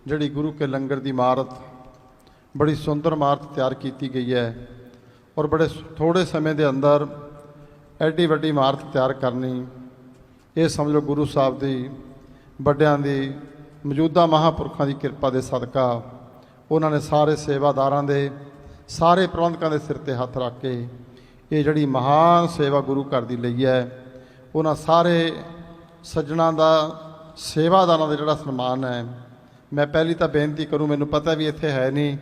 ਜਿਹੜੀ ਗੁਰੂ ਕੇ ਲੰਗਰ ਦੀ ਇਮਾਰਤ, ਬੜੀ ਸੁੰਦਰ ਇਮਾਰਤ ਤਿਆਰ ਕੀਤੀ ਗਈ ਹੈ ਔਰ ਬੜੇ ਥੋੜ੍ਹੇ ਸਮੇਂ ਦੇ ਅੰਦਰ ਐਡੀ ਵੱਡੀ ਇਮਾਰਤ ਤਿਆਰ ਕਰਨੀ, ਇਹ ਸਮਝ ਲਓ ਗੁਰੂ ਸਾਹਿਬ ਦੀ, ਵੱਡਿਆਂ ਦੀ, ਮੌਜੂਦਾ ਮਹਾਂਪੁਰਖਾਂ ਦੀ ਕਿਰਪਾ ਦੇ ਸਦਕਾ ਉਹਨਾਂ ਨੇ ਸਾਰੇ ਸੇਵਾਦਾਰਾਂ ਦੇ, ਸਾਰੇ ਪ੍ਰਬੰਧਕਾਂ ਦੇ ਸਿਰ 'ਤੇ ਹੱਥ ਰੱਖ ਕੇ ਇਹ ਜਿਹੜੀ ਮਹਾਨ ਸੇਵਾ ਗੁਰੂ ਘਰ ਦੀ ਲਈ ਹੈ, ਉਹਨਾਂ ਸਾਰੇ ਸੱਜਣਾਂ ਦਾ, ਸੇਵਾਦਾਰਾਂ ਦਾ ਜਿਹੜਾ ਸਨਮਾਨ ਹੈ, ਮੈਂ ਪਹਿਲੀ ਤਾਂ ਬੇਨਤੀ ਕਰੂੰ, ਮੈਨੂੰ ਪਤਾ ਵੀ ਇੱਥੇ ਹੈ ਨਹੀਂ,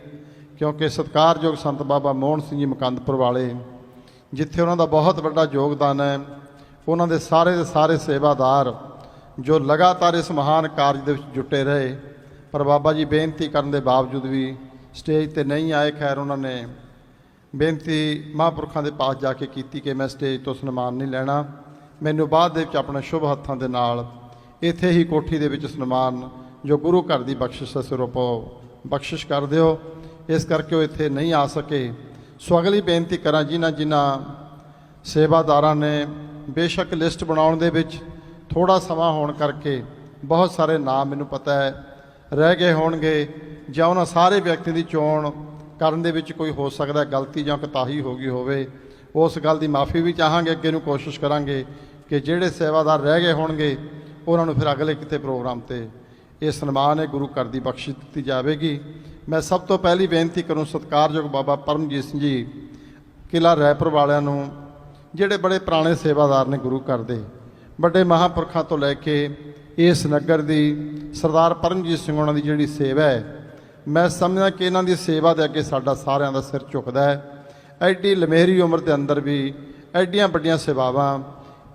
ਕਿਉਂਕਿ ਸਤਿਕਾਰਯੋਗ ਸੰਤ ਬਾਬਾ ਮੋਹਨ ਸਿੰਘ ਜੀ ਮੁਕੰਦਪੁਰ ਵਾਲੇ, ਜਿੱਥੇ ਉਹਨਾਂ ਦਾ ਬਹੁਤ ਵੱਡਾ ਯੋਗਦਾਨ ਹੈ, ਉਹਨਾਂ ਦੇ ਸਾਰੇ ਸੇਵਾਦਾਰ ਜੋ ਲਗਾਤਾਰ ਇਸ ਮਹਾਨ ਕਾਰਜ ਦੇ ਵਿੱਚ ਜੁਟੇ ਰਹੇ, ਪਰ ਬਾਬਾ ਜੀ ਬੇਨਤੀ ਕਰਨ ਦੇ ਬਾਵਜੂਦ ਵੀ ਸਟੇਜ 'ਤੇ ਨਹੀਂ ਆਏ। ਖੈਰ, ਉਹਨਾਂ ਨੇ ਬੇਨਤੀ ਮਹਾਂਪੁਰਖਾਂ ਦੇ ਪਾਸ ਜਾ ਕੇ ਕੀਤੀ ਕਿ ਮੈਂ ਸਟੇਜ ਤੋਂ ਸਨਮਾਨ ਨਹੀਂ ਲੈਣਾ, ਮੈਨੂੰ ਬਾਅਦ ਦੇ ਵਿੱਚ ਆਪਣੇ ਸ਼ੁਭ ਹੱਥਾਂ ਦੇ ਨਾਲ ਇੱਥੇ ਹੀ ਕੋਠੀ ਦੇ ਵਿੱਚ ਸਨਮਾਨ ਜੋ ਗੁਰੂ ਘਰ ਦੀ ਬਖਸ਼ਿਸ਼ ਸਰੂਪ ਬਖਸ਼ਿਸ਼ ਕਰ ਦਿਓ। ਇਸ ਕਰਕੇ ਉਹ ਇੱਥੇ ਨਹੀਂ ਆ ਸਕੇ। ਸੋ ਅਗਲੀ ਬੇਨਤੀ ਕਰਾਂ, ਜਿਨ੍ਹਾਂ ਸੇਵਾਦਾਰਾਂ ਨੇ, ਬੇਸ਼ੱਕ ਲਿਸਟ ਬਣਾਉਣ ਦੇ ਵਿੱਚ ਥੋੜ੍ਹਾ ਸਮਾਂ ਹੋਣ ਕਰਕੇ ਬਹੁਤ ਸਾਰੇ ਨਾਮ ਮੈਨੂੰ ਪਤਾ ਹੈ ਰਹਿ ਗਏ ਹੋਣਗੇ, ਜਾਂ ਉਹਨਾਂ ਸਾਰੇ ਵਿਅਕਤੀ ਦੀ ਚੋਣ ਕਰਨ ਦੇ ਵਿੱਚ ਕੋਈ ਹੋ ਸਕਦਾ ਗਲਤੀ ਜਾਂ ਕੋਤਾਹੀ ਹੋ ਗਈ ਹੋਵੇ, ਉਸ ਗੱਲ ਦੀ ਮਾਫੀ ਵੀ ਚਾਹਾਂਗੇ। ਅੱਗੇ ਨੂੰ ਕੋਸ਼ਿਸ਼ ਕਰਾਂਗੇ ਕਿ ਜਿਹੜੇ ਸੇਵਾਦਾਰ ਰਹਿ ਗਏ ਹੋਣਗੇ ਉਹਨਾਂ ਨੂੰ ਫਿਰ ਅਗਲੇ ਕਿਤੇ ਪ੍ਰੋਗਰਾਮ 'ਤੇ ਇਹ ਸਨਮਾਨ ਹੈ ਗੁਰੂ ਘਰ ਦੀ ਬਖਸ਼ਿਸ਼ ਦਿੱਤੀ ਜਾਵੇਗੀ। ਮੈਂ ਸਭ ਤੋਂ ਪਹਿਲੀ ਬੇਨਤੀ ਕਰੂੰ ਸਤਿਕਾਰਯੋਗ ਬਾਬਾ ਪਰਮਜੀਤ ਸਿੰਘ ਜੀ ਕਿਲ੍ਹਾ ਰਾਏਪੁਰ ਵਾਲਿਆਂ ਨੂੰ, ਜਿਹੜੇ ਬੜੇ ਪੁਰਾਣੇ ਸੇਵਾਦਾਰ ਨੇ ਗੁਰੂ ਘਰ ਦੇ, ਵੱਡੇ ਮਹਾਂਪੁਰਖਾਂ ਤੋਂ ਲੈ ਕੇ ਇਸ ਨਗਰ ਦੀ ਸਰਦਾਰ ਪਰਮਜੀਤ ਸਿੰਘ ਉਹਨਾਂ ਦੀ ਜਿਹੜੀ ਸੇਵਾ ਹੈ, ਮੈਂ ਸਮਝਦਾ ਕਿ ਇਹਨਾਂ ਦੀ ਸੇਵਾ ਦੇ ਅੱਗੇ ਸਾਡਾ ਸਾਰਿਆਂ ਦਾ ਸਿਰ ਝੁਕਦਾ ਹੈ। ਐਡੀ ਲਮੇਰੀ ਉਮਰ ਦੇ ਅੰਦਰ ਵੀ ਐਡੀਆਂ ਵੱਡੀਆਂ ਸੇਵਾਵਾਂ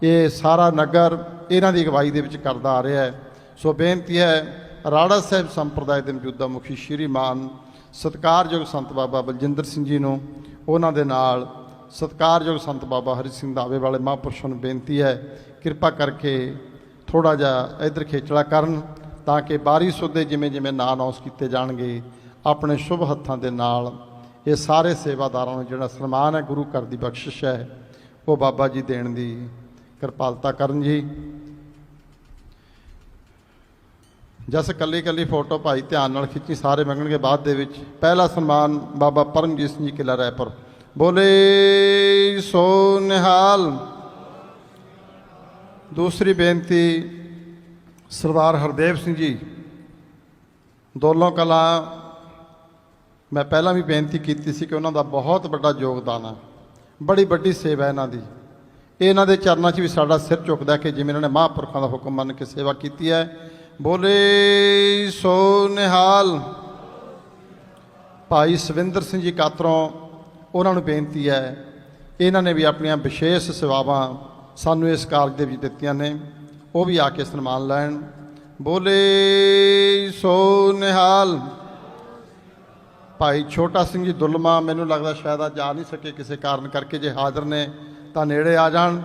ਇਹ ਸਾਰਾ ਨਗਰ ਇਹਨਾਂ ਦੀ ਅਗਵਾਈ ਦੇ ਵਿੱਚ ਕਰਦਾ ਆ ਰਿਹਾ ਹੈ। ਸੋ ਬੇਨਤੀ ਹੈ ਰਾੜਾ ਸਾਹਿਬ ਸੰਪਰਦਾਇ ਦੇ ਮੌਜੂਦਾ ਮੁਖੀ ਸ਼੍ਰੀਮਾਨ ਸਤਿਕਾਰਯੋਗ ਸੰਤ ਬਾਬਾ ਬਲਜਿੰਦਰ ਸਿੰਘ ਜੀ ਨੂੰ, ਉਹਨਾਂ ਦੇ ਨਾਲ ਸਤਿਕਾਰਯੋਗ ਸੰਤ ਬਾਬਾ ਹਰੀ ਸਿੰਘ ਦਾਵੇ ਵਾਲੇ ਮਹਾਂਪੁਰਸ਼ਾਂ ਨੂੰ ਬੇਨਤੀ ਹੈ ਕਿਰਪਾ ਕਰਕੇ ਥੋੜ੍ਹਾ ਜਿਹਾ ਇੱਧਰ ਖੇਚਲਾ ਕਰਨ, ਤਾਂ ਕਿ ਬਾਰੀ ਸੁੱਧੇ ਜਿਵੇਂ ਨਾਂ ਅਨਾਉਂਸ ਕੀਤੇ ਜਾਣਗੇ, ਆਪਣੇ ਸ਼ੁਭ ਹੱਥਾਂ ਦੇ ਨਾਲ ਇਹ ਸਾਰੇ ਸੇਵਾਦਾਰਾਂ ਨੂੰ ਜਿਹੜਾ ਸਨਮਾਨ ਹੈ ਗੁਰੂ ਘਰ ਦੀ ਬਖਸ਼ਿਸ਼ ਹੈ, ਉਹ ਬਾਬਾ ਜੀ ਦੇਣ ਦੀ ਕਿਰਪਾਲਤਾ ਕਰਨ ਜੀ। ਜਸ ਕੱਲੀ ਫੋਟੋ ਭਾਈ ਧਿਆਨ ਨਾਲ ਖਿੱਚੀ, ਸਾਰੇ ਮੰਗਣਗੇ ਬਾਅਦ ਦੇ ਵਿੱਚ। ਪਹਿਲਾ ਸਨਮਾਨ ਬਾਬਾ ਪਰਮਜੀਤ ਸਿੰਘ ਜੀ ਕਿਲ੍ਹਾ ਰਾਏਪੁਰ। ਬੋਲੇ ਸੋ ਨਿਹਾਲ। ਦੂਸਰੀ ਬੇਨਤੀ ਸਰਦਾਰ ਹਰਦੇਵ ਸਿੰਘ ਜੀ ਦੋਲੋਂ ਕਲਾਂ, ਮੈਂ ਪਹਿਲਾਂ ਵੀ ਬੇਨਤੀ ਕੀਤੀ ਸੀ ਕਿ ਉਹਨਾਂ ਦਾ ਬਹੁਤ ਵੱਡਾ ਯੋਗਦਾਨ ਹੈ, ਬੜੀ ਵੱਡੀ ਸੇਵਾ ਇਹਨਾਂ ਦੀ। ਇਹਨਾਂ ਦੇ ਚਰਨਾਂ 'ਚ ਵੀ ਸਾਡਾ ਸਿਰ ਝੁਕਦਾ ਕਿ ਜਿਵੇਂ ਇਹਨਾਂ ਨੇ ਮਹਾਂਪੁਰਖਾਂ ਦਾ ਹੁਕਮ ਮੰਨ ਕੇ ਸੇਵਾ ਕੀਤੀ ਹੈ। ਬੋਲੇ ਸੋ ਨਿਹਾਲ। ਭਾਈ ਸਵਿੰਦਰ ਸਿੰਘ ਜੀ ਕਾਤਰੋਂ, ਉਹਨਾਂ ਨੂੰ ਬੇਨਤੀ ਹੈ, ਇਹਨਾਂ ਨੇ ਵੀ ਆਪਣੀਆਂ ਵਿਸ਼ੇਸ਼ ਸੇਵਾਵਾਂ ਸਾਨੂੰ ਇਸ ਕਾਰਜ ਦੇ ਵਿੱਚ ਦਿੱਤੀਆਂ ਨੇ, ਉਹ ਵੀ ਆ ਕੇ ਸਨਮਾਨ ਲੈਣ। ਬੋਲੇ ਸੋ ਨਿਹਾਲ। ਭਾਈ ਛੋਟਾ ਸਿੰਘ ਜੀ ਦੁਲਮਾ, ਮੈਨੂੰ ਲੱਗਦਾ ਸ਼ਾਇਦ ਅੱਜ ਆ ਨਹੀਂ ਸਕੇ ਕਿਸੇ ਕਾਰਨ ਕਰਕੇ, ਜੇ ਹਾਜ਼ਰ ਨੇ ਤਾਂ ਨੇੜੇ ਆ ਜਾਣ।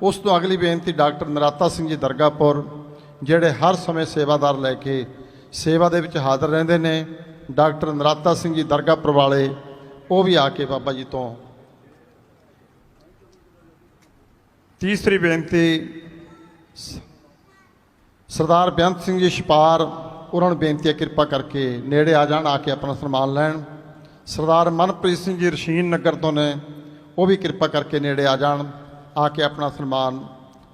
ਉਸ ਤੋਂ ਅਗਲੀ ਬੇਨਤੀ ਡਾਕਟਰ ਨਰਾਤਾ ਸਿੰਘ ਜੀ ਦਰਗਾਪੁਰ, ਜਿਹੜੇ ਹਰ ਸਮੇਂ ਸੇਵਾਦਾਰ ਲੈ ਕੇ ਸੇਵਾ ਦੇ ਵਿੱਚ ਹਾਜ਼ਰ ਰਹਿੰਦੇ ਨੇ। ਡਾਕਟਰ ਨਰਾਤਾ ਸਿੰਘ ਜੀ ਦਰਗਾਪੁਰ ਵਾਲੇ, ਉਹ ਵੀ ਆ ਕੇ ਬਾਬਾ ਜੀ ਤੋਂ। ਤੀਸਰੀ ਬੇਨਤੀ ਸਰਦਾਰ ਬੇਅੰਤ ਸਿੰਘ ਜੀ ਛਪਾਰ, ਉਹਨਾਂ ਨੂੰ ਬੇਨਤੀ ਹੈ ਕਿਰਪਾ ਕਰਕੇ ਨੇੜੇ ਆ ਜਾਣ, ਆ ਕੇ ਆਪਣਾ ਸਨਮਾਨ ਲੈਣ। ਸਰਦਾਰ ਮਨਪ੍ਰੀਤ ਸਿੰਘ ਜੀ ਰਸ਼ੀਨ ਨਗਰ ਤੋਂ ਨੇ, ਉਹ ਵੀ ਕਿਰਪਾ ਕਰਕੇ ਨੇੜੇ ਆ ਜਾਣ, ਆ ਕੇ ਆਪਣਾ ਸਨਮਾਨ।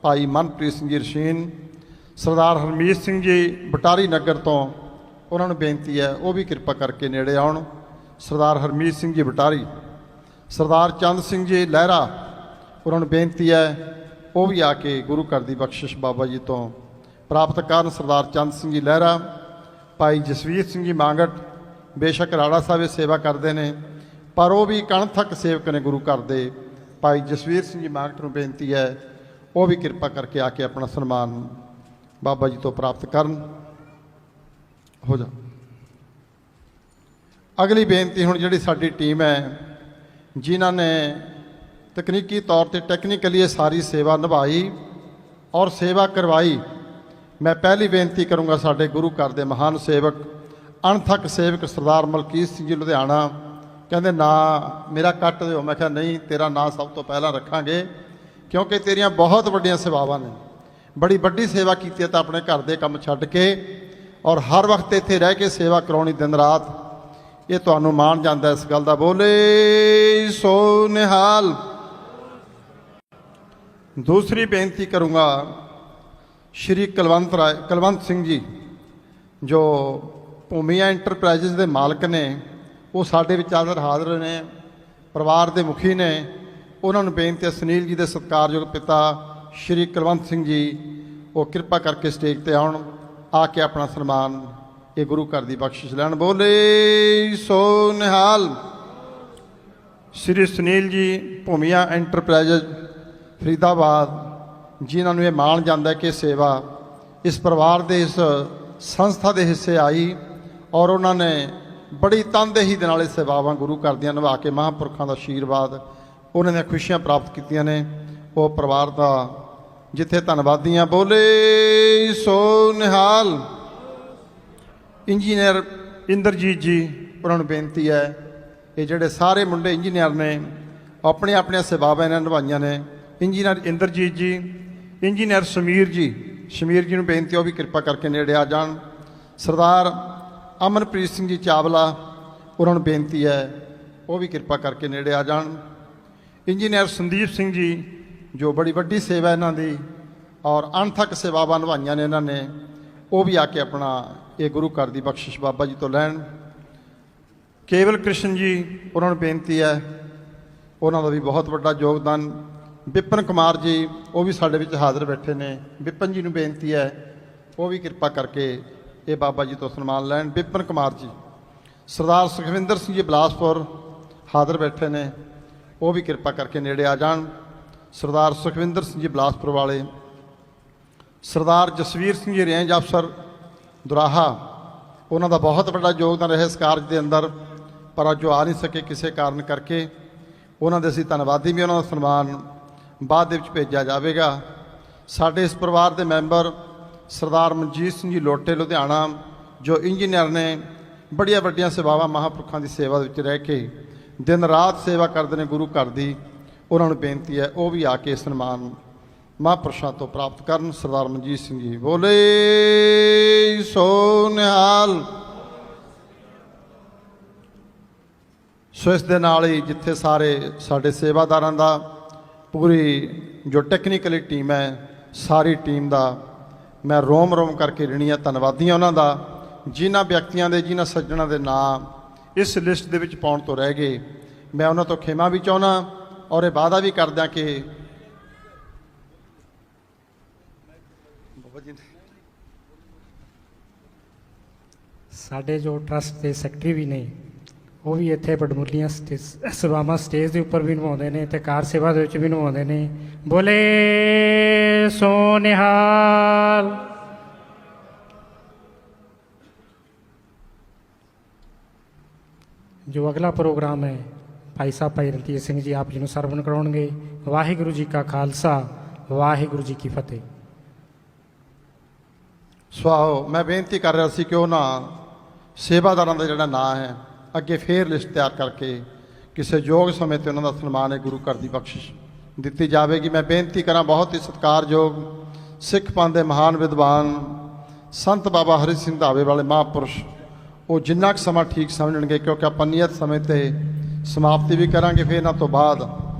ਭਾਈ ਮਨਪ੍ਰੀਤ ਸਿੰਘ ਜੀ ਰਸ਼ੀਨ। ਸਰਦਾਰ ਹਰਮੀਤ ਸਿੰਘ ਜੀ ਬਟਾਰੀ ਨਗਰ ਤੋਂ, ਉਹਨਾਂ ਨੂੰ ਬੇਨਤੀ ਹੈ ਉਹ ਵੀ ਕਿਰਪਾ ਕਰਕੇ ਨੇੜੇ ਆਉਣ। ਸਰਦਾਰ ਹਰਮੀਤ ਸਿੰਘ ਜੀ ਬਟਾਰੀ। ਸਰਦਾਰ ਚੰਦ ਸਿੰਘ ਜੀ ਲਹਿਰਾ, ਉਹਨਾਂ ਨੂੰ ਬੇਨਤੀ ਹੈ ਉਹ ਵੀ ਆ ਕੇ ਗੁਰੂ ਘਰ ਦੀ ਬਖਸ਼ਿਸ਼ ਬਾਬਾ ਜੀ ਤੋਂ ਪ੍ਰਾਪਤ ਕਰਨ। ਸਰਦਾਰ ਚੰਦ ਸਿੰਘ ਜੀ ਲਹਿਰਾ। ਭਾਈ ਜਸਵੀਰ ਸਿੰਘ ਜੀ ਮਾਂਗਟ, ਬੇਸ਼ੱਕ ਰਾੜਾ ਸਾਹਿਬ ਸੇਵਾ ਕਰਦੇ ਨੇ, ਪਰ ਉਹ ਵੀ ਕਣਥਕ ਸੇਵਕ ਨੇ ਗੁਰੂ ਘਰ ਦੇ। ਭਾਈ ਜਸਵੀਰ ਸਿੰਘ ਜੀ ਮਾਂਗਟ ਨੂੰ ਬੇਨਤੀ ਹੈ ਉਹ ਵੀ ਕਿਰਪਾ ਕਰਕੇ ਆ ਕੇ ਆਪਣਾ ਸਨਮਾਨ ਬਾਬਾ ਜੀ ਤੋਂ ਪ੍ਰਾਪਤ ਕਰਨ। ਹੋ ਜਾ। ਅਗਲੀ ਬੇਨਤੀ ਹੁਣ ਜਿਹੜੀ ਸਾਡੀ ਟੀਮ ਹੈ, ਜਿਨ੍ਹਾਂ ਨੇ ਤਕਨੀਕੀ ਤੌਰ ਤੇ ਟੈਕਨੀਕਲੀ ਇਹ ਸਾਰੀ ਸੇਵਾ ਨਿਭਾਈ ਔਰ ਸੇਵਾ ਕਰਵਾਈ, ਮੈਂ ਪਹਿਲੀ ਬੇਨਤੀ ਕਰੂੰਗਾ ਸਾਡੇ ਗੁਰੂ ਘਰ ਦੇ ਮਹਾਨ ਸੇਵਕ ਅਣਥੱਕ ਸੇਵਕ ਸਰਦਾਰ ਮਲਕੀਤ ਸਿੰਘ ਜੀ ਲੁਧਿਆਣਾ। ਕਹਿੰਦੇ ਨਾ ਮੇਰਾ ਕੱਟ ਦਿਓ। ਮੈਂ ਕਿਹਾ ਨਹੀਂ, ਤੇਰਾ ਨਾਂ ਸਭ ਤੋਂ ਪਹਿਲਾਂ ਰੱਖਾਂਗੇ, ਕਿਉਂਕਿ ਤੇਰੀਆਂ ਬਹੁਤ ਵੱਡੀਆਂ ਸੇਵਾਵਾਂ ਨੇ, ਬੜੀ ਵੱਡੀ ਸੇਵਾ ਕੀਤੀ ਹੈ। ਤਾਂ ਆਪਣੇ ਘਰ ਦੇ ਕੰਮ ਛੱਡ ਕੇ ਔਰ ਹਰ ਵਕਤ ਇੱਥੇ ਰਹਿ ਕੇ ਸੇਵਾ ਕਰਾਉਣੀ ਦਿਨ ਰਾਤ, ਇਹ ਤੁਹਾਨੂੰ ਮਾਣ ਜਾਂਦਾ ਇਸ ਗੱਲ ਦਾ। ਬੋਲੇ ਸੋ ਨਿਹਾਲ। ਦੂਸਰੀ ਬੇਨਤੀ ਕਰੂੰਗਾ ਸ਼੍ਰੀ ਕੁਲਵੰਤ ਸਿੰਘ ਜੀ, ਜੋ ਭੂਮੀਆ ਐਂਟਰਪ੍ਰਾਈਜ਼ਸ ਦੇ ਮਾਲਕ ਨੇ, ਉਹ ਸਾਡੇ ਵਿੱਚ ਹਾਜ਼ਰ ਨੇ, ਪਰਿਵਾਰ ਦੇ ਮੁਖੀ ਨੇ। ਉਹਨਾਂ ਨੂੰ ਬੇਨਤੀ ਹੈ ਸੁਨੀਲ ਜੀ ਦੇ ਸਤਿਕਾਰਯੋਗ ਪਿਤਾ ਸ਼੍ਰੀ ਕੁਲਵੰਤ ਸਿੰਘ ਜੀ, ਉਹ ਕਿਰਪਾ ਕਰਕੇ ਸਟੇਜ ਤੇ ਆਉਣ, ਆ ਕੇ ਆਪਣਾ ਸਨਮਾਨ ਇਹ ਗੁਰੂ ਘਰ ਦੀ ਬਖਸ਼ਿਸ਼ ਲੈਣ। ਬੋਲੇ ਸੋ ਨਿਹਾਲ। ਸ਼੍ਰੀ ਸੁਨੀਲ ਜੀ ਭੂਮੀਆ ਐਂਟਰਪ੍ਰਾਈਜ਼ਸ ਫਰੀਦਾਬਾਦ, ਜਿਨ੍ਹਾਂ ਨੂੰ ਇਹ ਮਾਣ ਜਾਂਦਾ ਕਿ ਸੇਵਾ ਇਸ ਪਰਿਵਾਰ ਦੇ ਇਸ ਸੰਸਥਾ ਦੇ ਹਿੱਸੇ ਆਈ ਔਰ ਉਹਨਾਂ ਨੇ ਬੜੀ ਤਨਦੇਹੀ ਦੇ ਨਾਲ ਇਹ ਸੇਵਾਵਾਂ ਗੁਰੂ ਘਰ ਦੀਆਂ ਨਿਭਾ ਕੇ ਮਹਾਂਪੁਰਖਾਂ ਦਾ ਆਸ਼ੀਰਵਾਦ, ਉਹਨਾਂ ਦੀਆਂ ਖੁਸ਼ੀਆਂ ਪ੍ਰਾਪਤ ਕੀਤੀਆਂ ਨੇ। ਉਹ ਪਰਿਵਾਰ ਦਾ ਜਿੱਥੇ ਧੰਨਵਾਦੀ ਹਾਂ। ਬੋਲੇ ਸੋ ਨਿਹਾਲ। ਇੰਜੀਨੀਅਰ ਇੰਦਰਜੀਤ ਜੀ, ਉਹਨਾਂ ਨੂੰ ਬੇਨਤੀ ਹੈ, ਇਹ ਜਿਹੜੇ ਸਾਰੇ ਮੁੰਡੇ ਇੰਜੀਨੀਅਰ ਨੇ, ਆਪਣੀਆਂ ਆਪਣੀਆਂ ਸੇਵਾਵਾਂ ਇਹਨਾਂ ਨਿਭਾਈਆਂ ਨੇ। ਇੰਜੀਨੀਅਰ ਇੰਦਰਜੀਤ ਜੀ, ਇੰਜੀਨੀਅਰ ਸਮੀਰ ਜੀ ਨੂੰ ਬੇਨਤੀ ਉਹ ਵੀ ਕਿਰਪਾ ਕਰਕੇ ਨੇੜੇ ਆ ਜਾਣ। ਸਰਦਾਰ ਅਮਨਪ੍ਰੀਤ ਸਿੰਘ ਜੀ ਚਾਵਲਾ, ਉਹਨਾਂ ਨੂੰ ਬੇਨਤੀ ਹੈ ਉਹ ਵੀ ਕਿਰਪਾ ਕਰਕੇ ਨੇੜੇ ਆ ਜਾਣ। ਇੰਜੀਨੀਅਰ ਸੰਦੀਪ ਸਿੰਘ ਜੀ, ਜੋ ਬੜੀ ਵੱਡੀ ਸੇਵਾ ਇਹਨਾਂ ਦੀ ਔਰ ਅਣਥੱਕ ਸੇਵਾਵਾਂ ਨਿਭਾਈਆਂ ਨੇ ਇਹਨਾਂ ਨੇ, ਉਹ ਵੀ ਆ ਕੇ ਆਪਣਾ ਇਹ ਗੁਰੂ ਘਰ ਦੀ ਬਖਸ਼ਿਸ਼ ਬਾਬਾ ਜੀ ਤੋਂ ਲੈਣ। ਕੇਵਲ ਕ੍ਰਿਸ਼ਨ ਜੀ, ਉਹਨਾਂ ਨੂੰ ਬੇਨਤੀ ਹੈ, ਉਹਨਾਂ ਦਾ ਵੀ ਬਹੁਤ ਵੱਡਾ ਯੋਗਦਾਨ। ਵਿਪਨ ਕੁਮਾਰ ਜੀ, ਉਹ ਵੀ ਸਾਡੇ ਵਿੱਚ ਹਾਜ਼ਰ ਬੈਠੇ ਨੇ। ਵਿਪਨ ਜੀ ਨੂੰ ਬੇਨਤੀ ਹੈ ਉਹ ਵੀ ਕਿਰਪਾ ਕਰਕੇ ਇਹ ਬਾਬਾ ਜੀ ਤੋਂ ਸਨਮਾਨ ਲੈਣ। ਵਿਪਨ ਕੁਮਾਰ ਜੀ। ਸਰਦਾਰ ਸੁਖਵਿੰਦਰ ਸਿੰਘ ਜੀ ਬਿਲਾਸਪੁਰ ਹਾਜ਼ਰ ਬੈਠੇ ਨੇ, ਉਹ ਵੀ ਕਿਰਪਾ ਕਰਕੇ ਨੇੜੇ ਆ ਜਾਣ। ਸਰਦਾਰ ਸੁਖਵਿੰਦਰ ਸਿੰਘ ਜੀ ਬਿਲਾਸਪੁਰ ਵਾਲੇ। ਸਰਦਾਰ ਜਸਵੀਰ ਸਿੰਘ ਜੀ ਰੇਂਜ ਅਫਸਰ ਦੁਰਾਹਾ, ਉਹਨਾਂ ਦਾ ਬਹੁਤ ਵੱਡਾ ਯੋਗਦਾਨ ਰਿਹਾ ਇਸ ਕਾਰਜ ਦੇ ਅੰਦਰ, ਪਰ ਅੱਜ ਉਹ ਆ ਨਹੀਂ ਸਕੇ ਕਿਸੇ ਕਾਰਨ ਕਰਕੇ। ਉਹਨਾਂ ਦੇ ਅਸੀਂ ਧੰਨਵਾਦੀ ਵੀ, ਉਹਨਾਂ ਦਾ ਸਨਮਾਨ ਬਾਅਦ ਦੇ ਵਿੱਚ ਭੇਜਿਆ ਜਾਵੇਗਾ। ਸਾਡੇ ਇਸ ਪਰਿਵਾਰ ਦੇ ਮੈਂਬਰ ਸਰਦਾਰ ਮਨਜੀਤ ਸਿੰਘ ਜੀ ਲੋਟੇ ਲੁਧਿਆਣਾ, ਜੋ ਇੰਜੀਨੀਅਰ ਨੇ, ਬੜੀਆਂ ਵੱਡੀਆਂ ਸੇਵਾਵਾਂ ਮਹਾਂਪੁਰਖਾਂ ਦੀ ਸੇਵਾ ਦੇ ਵਿੱਚ ਰਹਿ ਕੇ ਦਿਨ ਰਾਤ ਸੇਵਾ ਕਰਦੇ ਨੇ ਗੁਰੂ ਘਰ ਦੀ। ਉਹਨਾਂ ਨੂੰ ਬੇਨਤੀ ਹੈ ਉਹ ਵੀ ਆ ਕੇ ਸਨਮਾਨ ਮਹਾਂਪੁਰਸ਼ਾਂ ਤੋਂ ਪ੍ਰਾਪਤ ਕਰਨ। ਸਰਦਾਰ ਮਨਜੀਤ ਸਿੰਘ ਜੀ। ਬੋਲੇ ਸੋ ਨਿਹਾਲ। ਸੋ ਇਸ ਦੇ ਨਾਲ ਹੀ ਜਿੱਥੇ ਸਾਰੇ ਸਾਡੇ ਸੇਵਾਦਾਰਾਂ ਦਾ, ਪੂਰੀ ਜੋ ਟੈਕਨੀਕਲੀ ਟੀਮ ਹੈ, ਸਾਰੀ ਟੀਮ ਦਾ ਮੈਂ ਰੋਮ ਰੋਮ ਕਰਕੇ ਰਿਣੀ ਹਾਂ, ਧੰਨਵਾਦੀ ਹਾਂ ਉਹਨਾਂ ਦਾ, ਜਿਨ੍ਹਾਂ ਵਿਅਕਤੀਆਂ ਦੇ, ਜਿਨ੍ਹਾਂ ਸੱਜਣਾਂ ਦੇ ਨਾਮ ਇਸ ਲਿਸਟ ਦੇ ਵਿੱਚ ਪਾਉਣ ਤੋਂ ਰਹਿ ਗਏ। ਮੈਂ ਉਹਨਾਂ ਤੋਂ ਖਿਮਾ ਵੀ ਚਾਹੁੰਦਾ ਔਰ ਇਹ ਵਾਅਦਾ ਵੀ ਕਰਦਾ ਕਿ ਸਾਡੇ ਜੋ ਟਰਸਟ ਦੇ ਸੈਕਟਰੀ ਵੀ ਨੇ, ਉਹ ਵੀ ਇੱਥੇ ਬੜਮੁੱਲੀਆਂ ਸੇਵਾਵਾਂ ਸਟੇਜ ਦੇ ਉੱਪਰ ਵੀ ਨਿਭਾਉਂਦੇ ਨੇ ਅਤੇ ਕਾਰ ਸੇਵਾ ਦੇ ਵਿੱਚ ਵੀ ਨਿਭਾਉਂਦੇ ਨੇ। ਬੋਲੇ ਸੋ ਨਿਹਾਲ। ਜੋ ਅਗਲਾ ਪ੍ਰੋਗਰਾਮ ਹੈ ਭਾਈ ਸਾਹਿਬ ਭਾਈ ਰਣਧੀਰ ਸਿੰਘ ਜੀ ਆਪ ਜੀ ਨੂੰ ਸਰਵਣ ਕਰਾਉਣਗੇ। ਵਾਹਿਗੁਰੂ ਜੀ ਕਾ ਖਾਲਸਾ, ਵਾਹਿਗੁਰੂ ਜੀ ਕੀ ਫਤਿਹ। ਸਵਾਓ। ਮੈਂ ਬੇਨਤੀ ਕਰ ਰਿਹਾ ਸੀ ਕਿ ਉਹਨਾਂ ਸੇਵਾਦਾਰਾਂ ਦਾ ਜਿਹੜਾ ਨਾਂ ਹੈ ਅੱਗੇ ਫੇਰ ਲਿਸਟ ਤਿਆਰ ਕਰਕੇ ਕਿਸੇ ਯੋਗ ਸਮੇਂ 'ਤੇ ਉਹਨਾਂ ਦਾ ਸਨਮਾਨ ਹੈ ਗੁਰੂ ਘਰ ਦੀ ਬਖਸ਼ਿਸ਼ ਦਿੱਤੀ ਜਾਵੇਗੀ। ਮੈਂ ਬੇਨਤੀ ਕਰਾਂ, ਬਹੁਤ ਹੀ ਸਤਿਕਾਰਯੋਗ ਸਿੱਖ ਪੰਥ ਦੇ ਮਹਾਨ ਵਿਦਵਾਨ ਸੰਤ ਬਾਬਾ ਹਰੀ ਸਿੰਘ ਧਾਵੇ ਵਾਲੇ ਮਹਾਂਪੁਰਸ਼, ਉਹ ਜਿੰਨਾ ਕੁ ਸਮਾਂ ਠੀਕ ਸਮਝਣਗੇ, ਕਿਉਂਕਿ ਆਪਾਂ ਨਿਯਤ ਸਮੇਂ 'ਤੇ ਸਮਾਪਤੀ ਵੀ ਕਰਾਂਗੇ। ਫਿਰ ਇਹਨਾਂ ਤੋਂ ਬਾਅਦ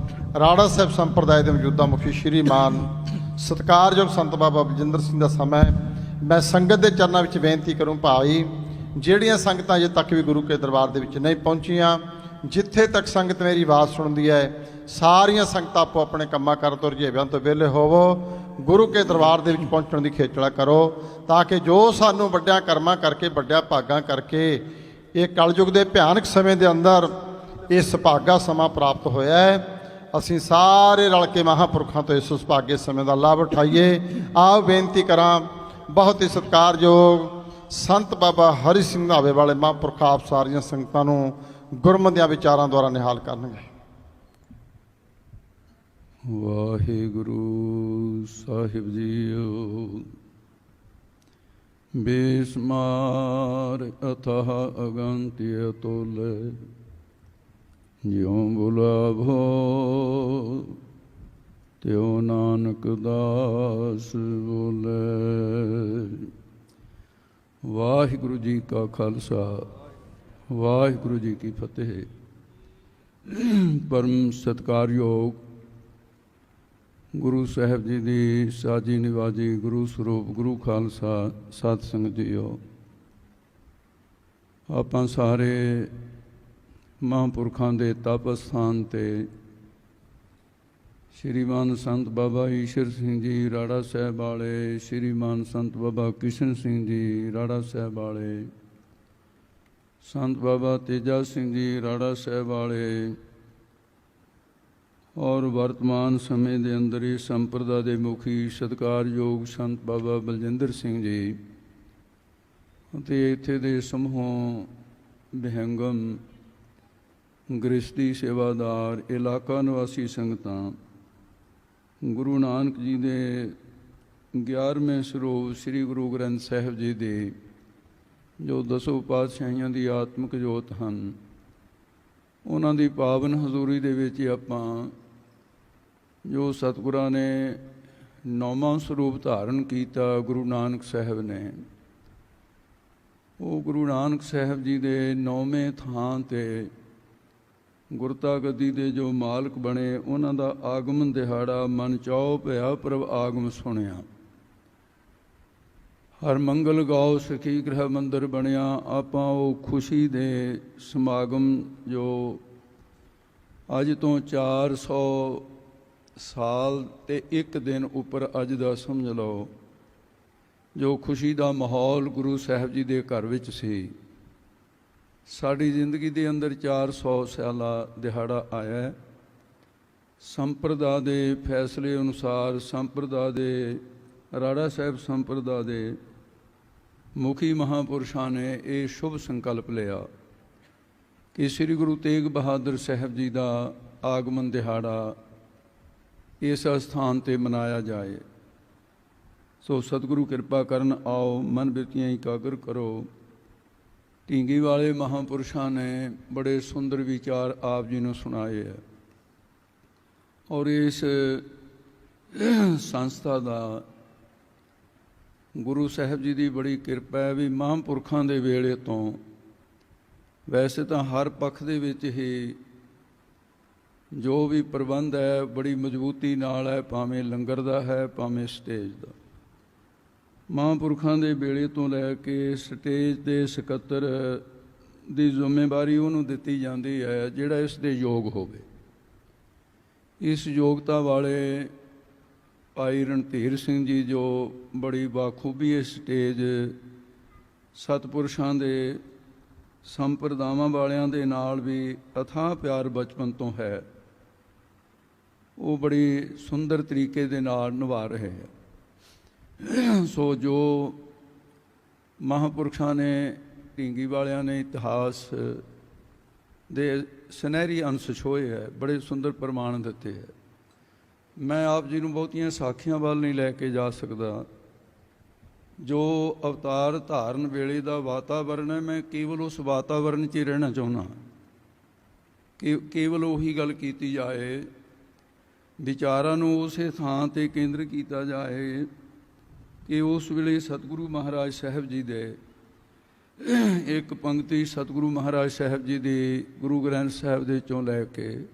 ਰਾੜਾ ਸਾਹਿਬ ਸੰਪਰਦਾਇ ਦੇ ਮੌਜੂਦਾ ਮੁਖੀ ਸ਼੍ਰੀਮਾਨ ਸਤਿਕਾਰਯੋਗ ਸੰਤ ਬਾਬਾ ਬਲਜਿੰਦਰ ਸਿੰਘ ਦਾ ਸਮਾਂ ਹੈ। ਮੈਂ ਸੰਗਤ ਦੇ ਚਰਨਾਂ ਵਿੱਚ ਬੇਨਤੀ ਕਰੂੰ, ਭਾਈ ਜਿਹੜੀਆਂ ਸੰਗਤਾਂ ਅਜੇ ਤੱਕ ਵੀ ਗੁਰੂ ਕੇ ਦਰਬਾਰ ਦੇ ਵਿੱਚ ਨਹੀਂ ਪਹੁੰਚੀਆਂ, ਜਿੱਥੇ ਤੱਕ ਸੰਗਤ ਮੇਰੀ ਆਵਾਜ਼ ਸੁਣਦੀ ਹੈ, ਸਾਰੀਆਂ ਸੰਗਤਾਂ ਆਪੋ ਆਪਣੇ ਕੰਮਾਂ ਕਾਰ ਤੋਂ ਰੁਝੇਵਿਆਂ ਤੋਂ ਵਿਹਲੇ ਹੋਵੋ, ਗੁਰੂ ਕੇ ਦਰਬਾਰ ਦੇ ਵਿੱਚ ਪਹੁੰਚਣ ਦੀ ਖੇਚਲਾ ਕਰੋ, ਤਾਂ ਕਿ ਜੋ ਸਾਨੂੰ ਵੱਡਿਆਂ ਕਰਮਾਂ ਕਰਕੇ, ਵੱਡਿਆਂ ਭਾਗਾਂ ਕਰਕੇ ਇਹ ਕਲਯੁਗ ਦੇ ਭਿਆਨਕ ਸਮੇਂ ਦੇ ਅੰਦਰ ਇਹ ਸੁਭਾਗਾ ਸਮਾਂ ਪ੍ਰਾਪਤ ਹੋਇਆ ਹੈ, ਅਸੀਂ ਸਾਰੇ ਰਲ ਕੇ ਮਹਾਂਪੁਰਖਾਂ ਤੋਂ ਇਸ ਸੁਭਾਗੇ ਸਮੇਂ ਦਾ ਲਾਭ ਉਠਾਈਏ। ਆਓ ਬੇਨਤੀ ਕਰਾਂ, ਬਹੁਤ ਹੀ ਸਤਿਕਾਰਯੋਗ ਸੰਤ ਬਾਬਾ ਹਰੀ ਸਿੰਘ ਧਾਵੇ ਵਾਲੇ ਮਹਾਂਪੁਰਖ ਆਪ ਸਾਰੀਆਂ ਸੰਗਤਾਂ ਨੂੰ ਗੁਰਮਤਿ ਦੀਆਂ ਵਿਚਾਰਾਂ ਦੁਆਰਾ ਨਿਹਾਲ ਕਰਨਗੇ। ਵਾਹਿਗੁਰੂ ਸਾਹਿਬ ਜੀਓ। ਬੇਸਮਾਰ ਅਥਾਹ ਅਗੰਤਿ ਅਤੁਲ, ਜਿਉ ਬੁਲਾਵੋ ਤਿਉ ਨਾਨਕ ਦਾਸ ਬੋਲੇ। ਵਾਹਿਗੁਰੂ ਜੀ ਕਾ ਖਾਲਸਾ, ਵਾਹਿਗੁਰੂ ਜੀ ਕੀ ਫਤਿਹ। ਪਰਮ ਸਤਿਕਾਰਯੋਗ ਗੁਰੂ ਸਾਹਿਬ ਜੀ ਦੀ ਸਾਜੀ ਨਿਵਾਜੀ ਗੁਰੂ ਸਰੂਪ ਗੁਰੂ ਖਾਲਸਾ ਸਤ ਸੰਗਤ ਜੀਓ, ਆਪਾਂ ਸਾਰੇ ਮਹਾਂਪੁਰਖਾਂ ਦੇ ਤਪ ਅਸਥਾਨ 'ਤੇ ਸ਼੍ਰੀਮਾਨ ਸੰਤ ਬਾਬਾ ਈਸ਼ਰ ਸਿੰਘ ਜੀ ਰਾੜਾ ਸਾਹਿਬ ਵਾਲੇ, ਸ਼੍ਰੀਮਾਨ ਸੰਤ ਬਾਬਾ ਕਿਸ਼ਨ ਸਿੰਘ ਜੀ ਰਾੜਾ ਸਾਹਿਬ ਵਾਲੇ, ਸੰਤ ਬਾਬਾ ਤੇਜਾ ਸਿੰਘ ਜੀ ਰਾੜਾ ਸਾਹਿਬ ਵਾਲੇ, ਔਰ ਵਰਤਮਾਨ ਸਮੇਂ ਦੇ ਅੰਦਰ ਹੀ ਸੰਪਰਦਾ ਦੇ ਮੁਖੀ ਸਤਿਕਾਰਯੋਗ ਸੰਤ ਬਾਬਾ ਬਲਜਿੰਦਰ ਸਿੰਘ ਜੀ ਅਤੇ ਇੱਥੇ ਦੇ ਸਮੂਹ ਵਿਹੰਗਮ ਗ੍ਰਸਤੀ ਸੇਵਾਦਾਰ, ਇਲਾਕਾ ਨਿਵਾਸੀ ਸੰਗਤਾਂ, ਗੁਰੂ ਨਾਨਕ ਜੀ ਦੇ 11ਵੇਂ ਸਰੂਪ ਸ੍ਰੀ ਗੁਰੂ ਗ੍ਰੰਥ ਸਾਹਿਬ ਜੀ ਦੇ ਜੋ ਦਸੋਂ ਪਾਤਸ਼ਾਹੀਆਂ ਦੀ ਆਤਮਿਕ ਜੋਤ ਹਨ, ਉਹਨਾਂ ਦੀ ਪਾਵਨ ਹਜ਼ੂਰੀ ਦੇ ਵਿੱਚ ਆਪਾਂ ਜੋ ਸਤਿਗੁਰਾਂ ਨੇ 9ਵਾਂ ਸਰੂਪ ਧਾਰਨ ਕੀਤਾ ਗੁਰੂ ਨਾਨਕ ਸਾਹਿਬ ਨੇ, ਉਹ ਗੁਰੂ ਨਾਨਕ ਸਾਹਿਬ ਜੀ ਦੇ 9ਵੇਂ ਥਾਂ 'ਤੇ ਗੁਰਤਾ ਗੱਦੀ ਦੇ ਜੋ ਮਾਲਕ ਬਣੇ, ਉਹਨਾਂ ਦਾ ਆਗਮਨ ਦਿਹਾੜਾ ਮਨ ਚਾਉ ਭਇਆ ਪ੍ਰਭ ਆਗਮ ਸੁਣਿਆ। ਹਰ ਮੰਗਲ ਗਾਓ ਸਖੀ ਗ੍ਰਹਿ ਮੰਦਰ ਬਣਿਆ। ਆਪਾਂ ਉਹ ਖੁਸ਼ੀ ਦੇ ਸਮਾਗਮ ਜੋ ਅੱਜ ਤੋਂ 400 ਸਾਲ ਤੇ ਇੱਕ ਦਿਨ ਉੱਪਰ ਅੱਜ ਦਾ ਸਮਝ ਲਓ, ਜੋ ਖੁਸ਼ੀ ਦਾ ਮਾਹੌਲ ਗੁਰੂ ਸਾਹਿਬ ਜੀ ਦੇ ਘਰ ਵਿੱਚ ਸੀ, ਸਾਡੀ ਜ਼ਿੰਦਗੀ ਦੇ ਅੰਦਰ 400 ਸਾਲਾ ਦਿਹਾੜਾ ਆਇਆ। ਸੰਪਰਦਾ ਦੇ ਫੈਸਲੇ ਅਨੁਸਾਰ, ਸੰਪਰਦਾ ਦੇ ਰਾੜਾ ਸਾਹਿਬ ਸੰਪਰਦਾ ਦੇ ਮੁਖੀ ਮਹਾਂਪੁਰਸ਼ਾਂ ਨੇ ਇਹ ਸ਼ੁਭ ਸੰਕਲਪ ਲਿਆ ਕਿ ਸ੍ਰੀ ਗੁਰੂ ਤੇਗ ਬਹਾਦਰ ਸਾਹਿਬ ਜੀ ਦਾ ਆਗਮਨ ਦਿਹਾੜਾ ਇਸ ਅਸਥਾਨ 'ਤੇ ਮਨਾਇਆ ਜਾਏ। ਸੋ ਸਤਿਗੁਰੂ ਕਿਰਪਾ ਕਰਨ, ਆਓ ਮਨ ਬਿਰਤੀਆਂ ਇਕਾਗਰ ਕਰੋ। ਢੀਂਗੀ ਵਾਲੇ ਮਹਾਂਪੁਰਸ਼ਾਂ ਨੇ ਬੜੇ ਸੁੰਦਰ ਵਿਚਾਰ ਆਪ ਜੀ ਨੂੰ ਸੁਣਾਏ ਹੈ, ਔਰ ਇਸ ਸੰਸਥਾ ਦਾ ਗੁਰੂ ਸਾਹਿਬ ਜੀ ਦੀ ਬੜੀ ਕਿਰਪਾ ਹੈ ਵੀ ਮਹਾਂਪੁਰਖਾਂ ਦੇ ਵੇਲੇ ਤੋਂ ਵੈਸੇ ਤਾਂ ਹਰ ਪੱਖ ਦੇ ਵਿੱਚ ਹੀ ਜੋ ਵੀ ਪ੍ਰਬੰਧ ਹੈ ਬੜੀ ਮਜ਼ਬੂਤੀ ਨਾਲ ਹੈ, ਭਾਵੇਂ ਲੰਗਰ ਦਾ ਹੈ, ਭਾਵੇਂ ਸਟੇਜ ਦਾ। ਮਹਾਂਪੁਰਖਾਂ ਦੇ ਵੇਲੇ ਤੋਂ ਲੈ ਕੇ ਸਟੇਜ ਦੇ ਸਕੱਤਰ ਦੀ ਜ਼ਿੰਮੇਵਾਰੀ ਉਹਨੂੰ ਦਿੱਤੀ ਜਾਂਦੀ ਹੈ ਜਿਹੜਾ ਇਸ ਦੇ ਯੋਗ ਹੋਵੇ। ਇਸ ਯੋਗਤਾ ਵਾਲੇ ਭਾਈ ਰਣਧੀਰ ਸਿੰਘ ਜੀ ਜੋ ਬੜੀ ਬਾਖੂਬੀ ਇਹ ਸਟੇਜ ਸਤਿਪੁਰਸ਼ਾਂ ਦੇ ਸੰਪਰਦਾਵਾਂ ਵਾਲਿਆਂ ਦੇ ਨਾਲ ਵੀ ਅਥਾਹ ਪਿਆਰ ਬਚਪਨ ਤੋਂ ਹੈ, ਉਹ ਬੜੀ ਸੁੰਦਰ ਤਰੀਕੇ ਦੇ ਨਾਲ ਨਿਭਾ ਰਹੇ ਹੈ। ਸੋ ਜੋ ਮਹਾਂਪੁਰਸ਼ਾਂ ਨੇ, ਢੀਂਗੀ ਵਾਲਿਆਂ ਨੇ ਇਤਿਹਾਸ ਦੇ ਸੁਨਹਿਰੀ ਅੰਸ਼ ਛੋਏ ਹੈ, ਬੜੇ ਸੁੰਦਰ ਪ੍ਰਮਾਣ ਦਿੱਤੇ ਹੈ। ਮੈਂ ਆਪ ਜੀ ਨੂੰ ਬਹੁਤੀਆਂ ਸਾਖੀਆਂ ਵੱਲ ਨਹੀਂ ਲੈ ਕੇ ਜਾ ਸਕਦਾ। ਜੋ ਅਵਤਾਰ ਧਾਰਨ ਵੇਲੇ ਦਾ ਵਾਤਾਵਰਨ ਹੈ, ਮੈਂ ਕੇਵਲ ਉਸ ਵਾਤਾਵਰਨ 'ਚ ਹੀ ਰਹਿਣਾ ਚਾਹੁੰਦਾ ਕਿ ਕੇਵਲ ਉਹੀ ਗੱਲ ਕੀਤੀ ਜਾਏ, ਵਿਚਾਰਾਂ ਨੂੰ ਉਸੇ ਥਾਂ 'ਤੇ ਕੇਂਦਰ ਕੀਤਾ ਜਾਏ ਕਿ ਉਸ ਵੇਲੇ ਸਤਿਗੁਰੂ ਮਹਾਰਾਜ ਸਾਹਿਬ ਜੀ ਦੇ ਇੱਕ ਪੰਕਤੀ ਸਤਿਗੁਰੂ ਮਹਾਰਾਜ ਸਾਹਿਬ ਜੀ ਦੀ ਗੁਰੂ ਗ੍ਰੰਥ ਸਾਹਿਬ ਦੇ ਵਿੱਚੋਂ ਲੈ ਕੇ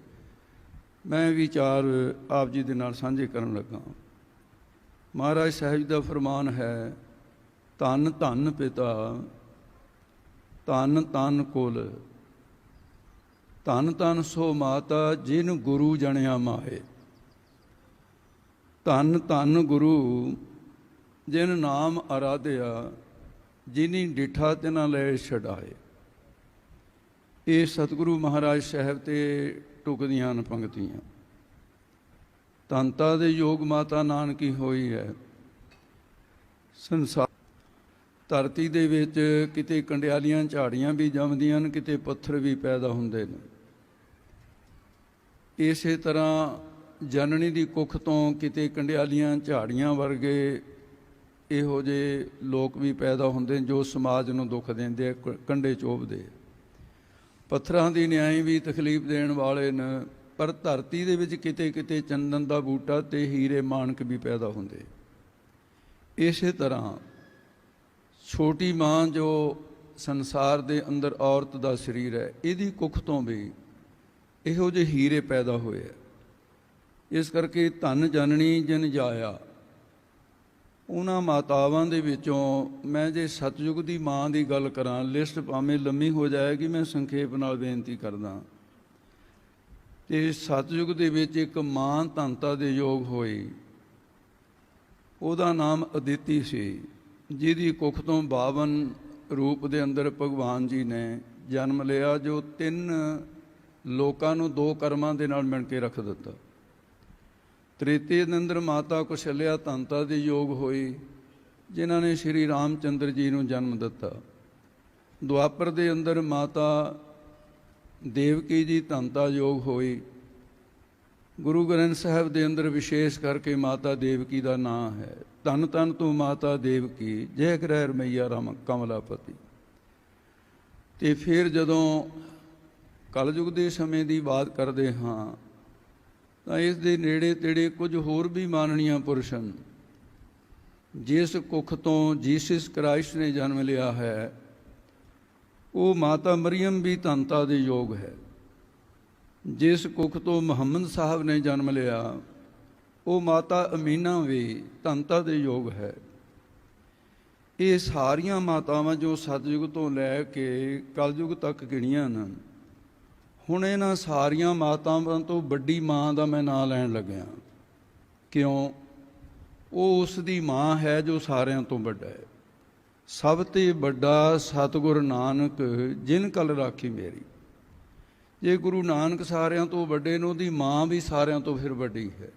ਮੈਂ ਵਿਚਾਰ ਆਪ ਜੀ ਦੇ ਨਾਲ ਸਾਂਝੇ ਕਰਨ ਲੱਗਾ। ਮਹਾਰਾਜ ਸਾਹਿਬ ਜੀ ਦਾ ਫਰਮਾਨ ਹੈ, ਧੰਨ ਧੰਨ ਪਿਤਾ ਧੰਨ ਧੰਨ ਕੁਲ, ਧੰਨ ਧੰਨ ਸੋ ਮਾਤਾ ਜਿਨ ਗੁਰੂ ਜਣਿਆ ਮਾਏ। ਧੰਨ ਧੰਨ ਗੁਰੂ ਜਿਨ ਨਾਮ ਅਰਾਧਿਆ, ਜਿਨੀ ਡਿਠਾ ਤਿਨਾ ਲੈ ਛਡਾਏ। ਇਹ ਸਤਿਗੁਰੂ ਮਹਾਰਾਜ ਸਾਹਿਬ ਤੇ ਟੁਕਦੀਆਂ ਹਨ ਪੰਕਤੀਆਂ। ਤੰਤਾ ਦੇ ਯੋਗ ਮਾਤਾ ਨਾਨਕੀ ਹੋਈ ਹੈ। ਸੰਸਾਰ ਧਰਤੀ ਦੇ ਵਿੱਚ ਕਿਤੇ ਕੰਡਿਆਲੀਆਂ ਝਾੜੀਆਂ ਵੀ ਜੰਮਦੀਆਂ ਹਨ, ਕਿਤੇ ਪੱਥਰ ਵੀ ਪੈਦਾ ਹੁੰਦੇ ਨੇ। ਇਸੇ ਤਰ੍ਹਾਂ ਜਨਨੀ ਦੀ ਕੁੱਖ ਤੋਂ ਕਿਤੇ ਕੰਡਿਆਲੀਆਂ ਝਾੜੀਆਂ ਵਰਗੇ ਇਹੋ ਜਿਹੇ ਲੋਕ ਵੀ ਪੈਦਾ ਹੁੰਦੇ ਨੇ ਜੋ ਸਮਾਜ ਨੂੰ ਦੁੱਖ ਦਿੰਦੇ ਆ, ਕੰਡੇ ਚੋਬਦੇ। ਪੱਥਰਾਂ ਦੀ ਨਿਆਈ ਵੀ ਤਕਲੀਫ ਦੇਣ ਵਾਲੇ ਨੇ, ਪਰ ਧਰਤੀ ਦੇ ਵਿੱਚ ਕਿਤੇ ਕਿਤੇ ਚੰਦਨ ਦਾ ਬੂਟਾ ਤੇ ਹੀਰੇ ਮਾਣਕ ਵੀ ਪੈਦਾ ਹੁੰਦੇ। ਇਸੇ ਤਰ੍ਹਾਂ ਛੋਟੀ ਮਾਂ ਜੋ ਸੰਸਾਰ ਦੇ ਅੰਦਰ ਔਰਤ ਦਾ ਸਰੀਰ ਹੈ, ਇਹਦੀ ਕੁੱਖ ਤੋਂ ਵੀ ਇਹੋ ਜਿਹੇ ਹੀਰੇ ਪੈਦਾ ਹੋਏ ਆ। ਇਸ ਕਰਕੇ ਧੰਨ ਜਨਨੀ ਜਿਨ ਜਾਇਆ, ਉਹਨਾਂ ਮਾਤਾਵਾਂ ਦੇ ਵਿੱਚੋਂ ਮੈਂ ਜੇ ਸਤਿਯੁਗ ਦੀ ਮਾਂ ਦੀ ਗੱਲ ਕਰਾਂ, ਲਿਸਟ ਭਾਵੇਂ ਲੰਮੀ ਹੋ ਜਾਏਗੀ, ਮੈਂ ਸੰਖੇਪ ਨਾਲ ਬੇਨਤੀ ਕਰਦਾ। ਤੇ ਸਤਿਯੁਗ ਦੇ ਵਿੱਚ ਇੱਕ ਮਾਂ ਧੰਤਾ ਦੇ ਯੋਗ ਹੋਈ, ਉਹਦਾ ਨਾਮ ਅਦਿਤੀ ਸੀ, ਜਿਹਦੀ ਕੁੱਖ ਤੋਂ 52 ਰੂਪ ਦੇ ਅੰਦਰ ਭਗਵਾਨ ਜੀ ਨੇ ਜਨਮ ਲਿਆ, ਜੋ 3 ਲੋਕਾਂ ਨੂੰ 2 ਕਰਮਾਂ ਦੇ ਨਾਲ ਮਿਣ ਕੇ ਰੱਖ ਦਿੱਤਾ। ਤ੍ਰੇਤੇ ਦੇ ਅੰਦਰ ਮਾਤਾ ਕੁਸ਼ਲਿਆ ਧੰਤਾ ਦੇ ਯੋਗ ਹੋਈ, ਜਿਨ੍ਹਾਂ ਨੇ ਸ਼੍ਰੀ ਰਾਮ ਚੰਦਰ ਜੀ ਨੂੰ ਜਨਮ ਦਿੱਤਾ। ਦੁਆਪਰ ਦੇ ਅੰਦਰ ਮਾਤਾ ਦੇਵਕੀ ਜੀ ਧੰਤਾ ਯੋਗ ਹੋਈ। ਗੁਰੂ ਗ੍ਰੰਥ ਸਾਹਿਬ ਦੇ ਅੰਦਰ ਵਿਸ਼ੇਸ਼ ਕਰਕੇ ਮਾਤਾ ਦੇਵਕੀ ਦਾ ਨਾਂ ਹੈ, ਧੰਨ ਧੰਨ ਤੂੰ ਮਾਤਾ ਦੇਵਕੀ, ਜੈ ਕਰੈ ਰਮਈਆ ਰਾਮ ਕਮਲਾਪਤੀ। ਤੇ ਫਿਰ ਜਦੋਂ ਕਲਯੁਗ ਦੇ ਸਮੇਂ ਦੀ ਬਾਤ ਕਰਦੇ ਹਾਂ ਤਾਂ ਇਸ ਦੇ ਨੇੜੇ ਤੇੜੇ ਕੁਝ ਹੋਰ ਵੀ ਮਾਨਣੀਆਂ ਪੁਰਸ਼ ਹਨ। ਜਿਸ ਕੁੱਖ ਤੋਂ ਜੀਸਸ ਕ੍ਰਾਈਸਟ ਨੇ ਜਨਮ ਲਿਆ ਹੈ, ਉਹ ਮਾਤਾ ਮਰੀਅਮ ਵੀ ਧੰਤਾ ਦੇ ਯੋਗ ਹੈ। ਜਿਸ ਕੁੱਖ ਤੋਂ ਮੁਹੰਮਦ ਸਾਹਿਬ ਨੇ ਜਨਮ ਲਿਆ, ਉਹ ਮਾਤਾ ਅਮੀਨਾ ਵੀ ਧੰਤਾ ਦੇ ਯੋਗ ਹੈ। ਇਹ ਸਾਰੀਆਂ ਮਾਤਾਵਾਂ ਜੋ ਸਤਿਯੁਗ ਤੋਂ ਲੈ ਕੇ ਕਲਯੁਗ ਤੱਕ ਗਿਣੀਆਂ ਹਨ। ਹੁਣ ਇਹਨਾਂ ਸਾਰੀਆਂ ਮਾਤਾਵਾਂ ਤੋਂ ਵੱਡੀ ਮਾਂ ਦਾ ਮੈਂ ਨਾਂ ਲੈਣ ਲੱਗਿਆ। ਕਿਉਂ? ਉਹ ਉਸ ਦੀ ਮਾਂ ਹੈ ਜੋ ਸਾਰਿਆਂ ਤੋਂ ਵੱਡਾ ਹੈ। ਸਭ ਤੇ ਵੱਡਾ ਸਤਿਗੁਰ ਨਾਨਕ ਜਿਨ ਕਲ ਰਾਖੀ ਮੇਰੀ। ਜੇ ਗੁਰੂ ਨਾਨਕ ਸਾਰਿਆਂ ਤੋਂ ਵੱਡੇ ਨੇ, ਉਹਦੀ ਮਾਂ ਵੀ ਸਾਰਿਆਂ ਤੋਂ ਫਿਰ ਵੱਡੀ ਹੈ।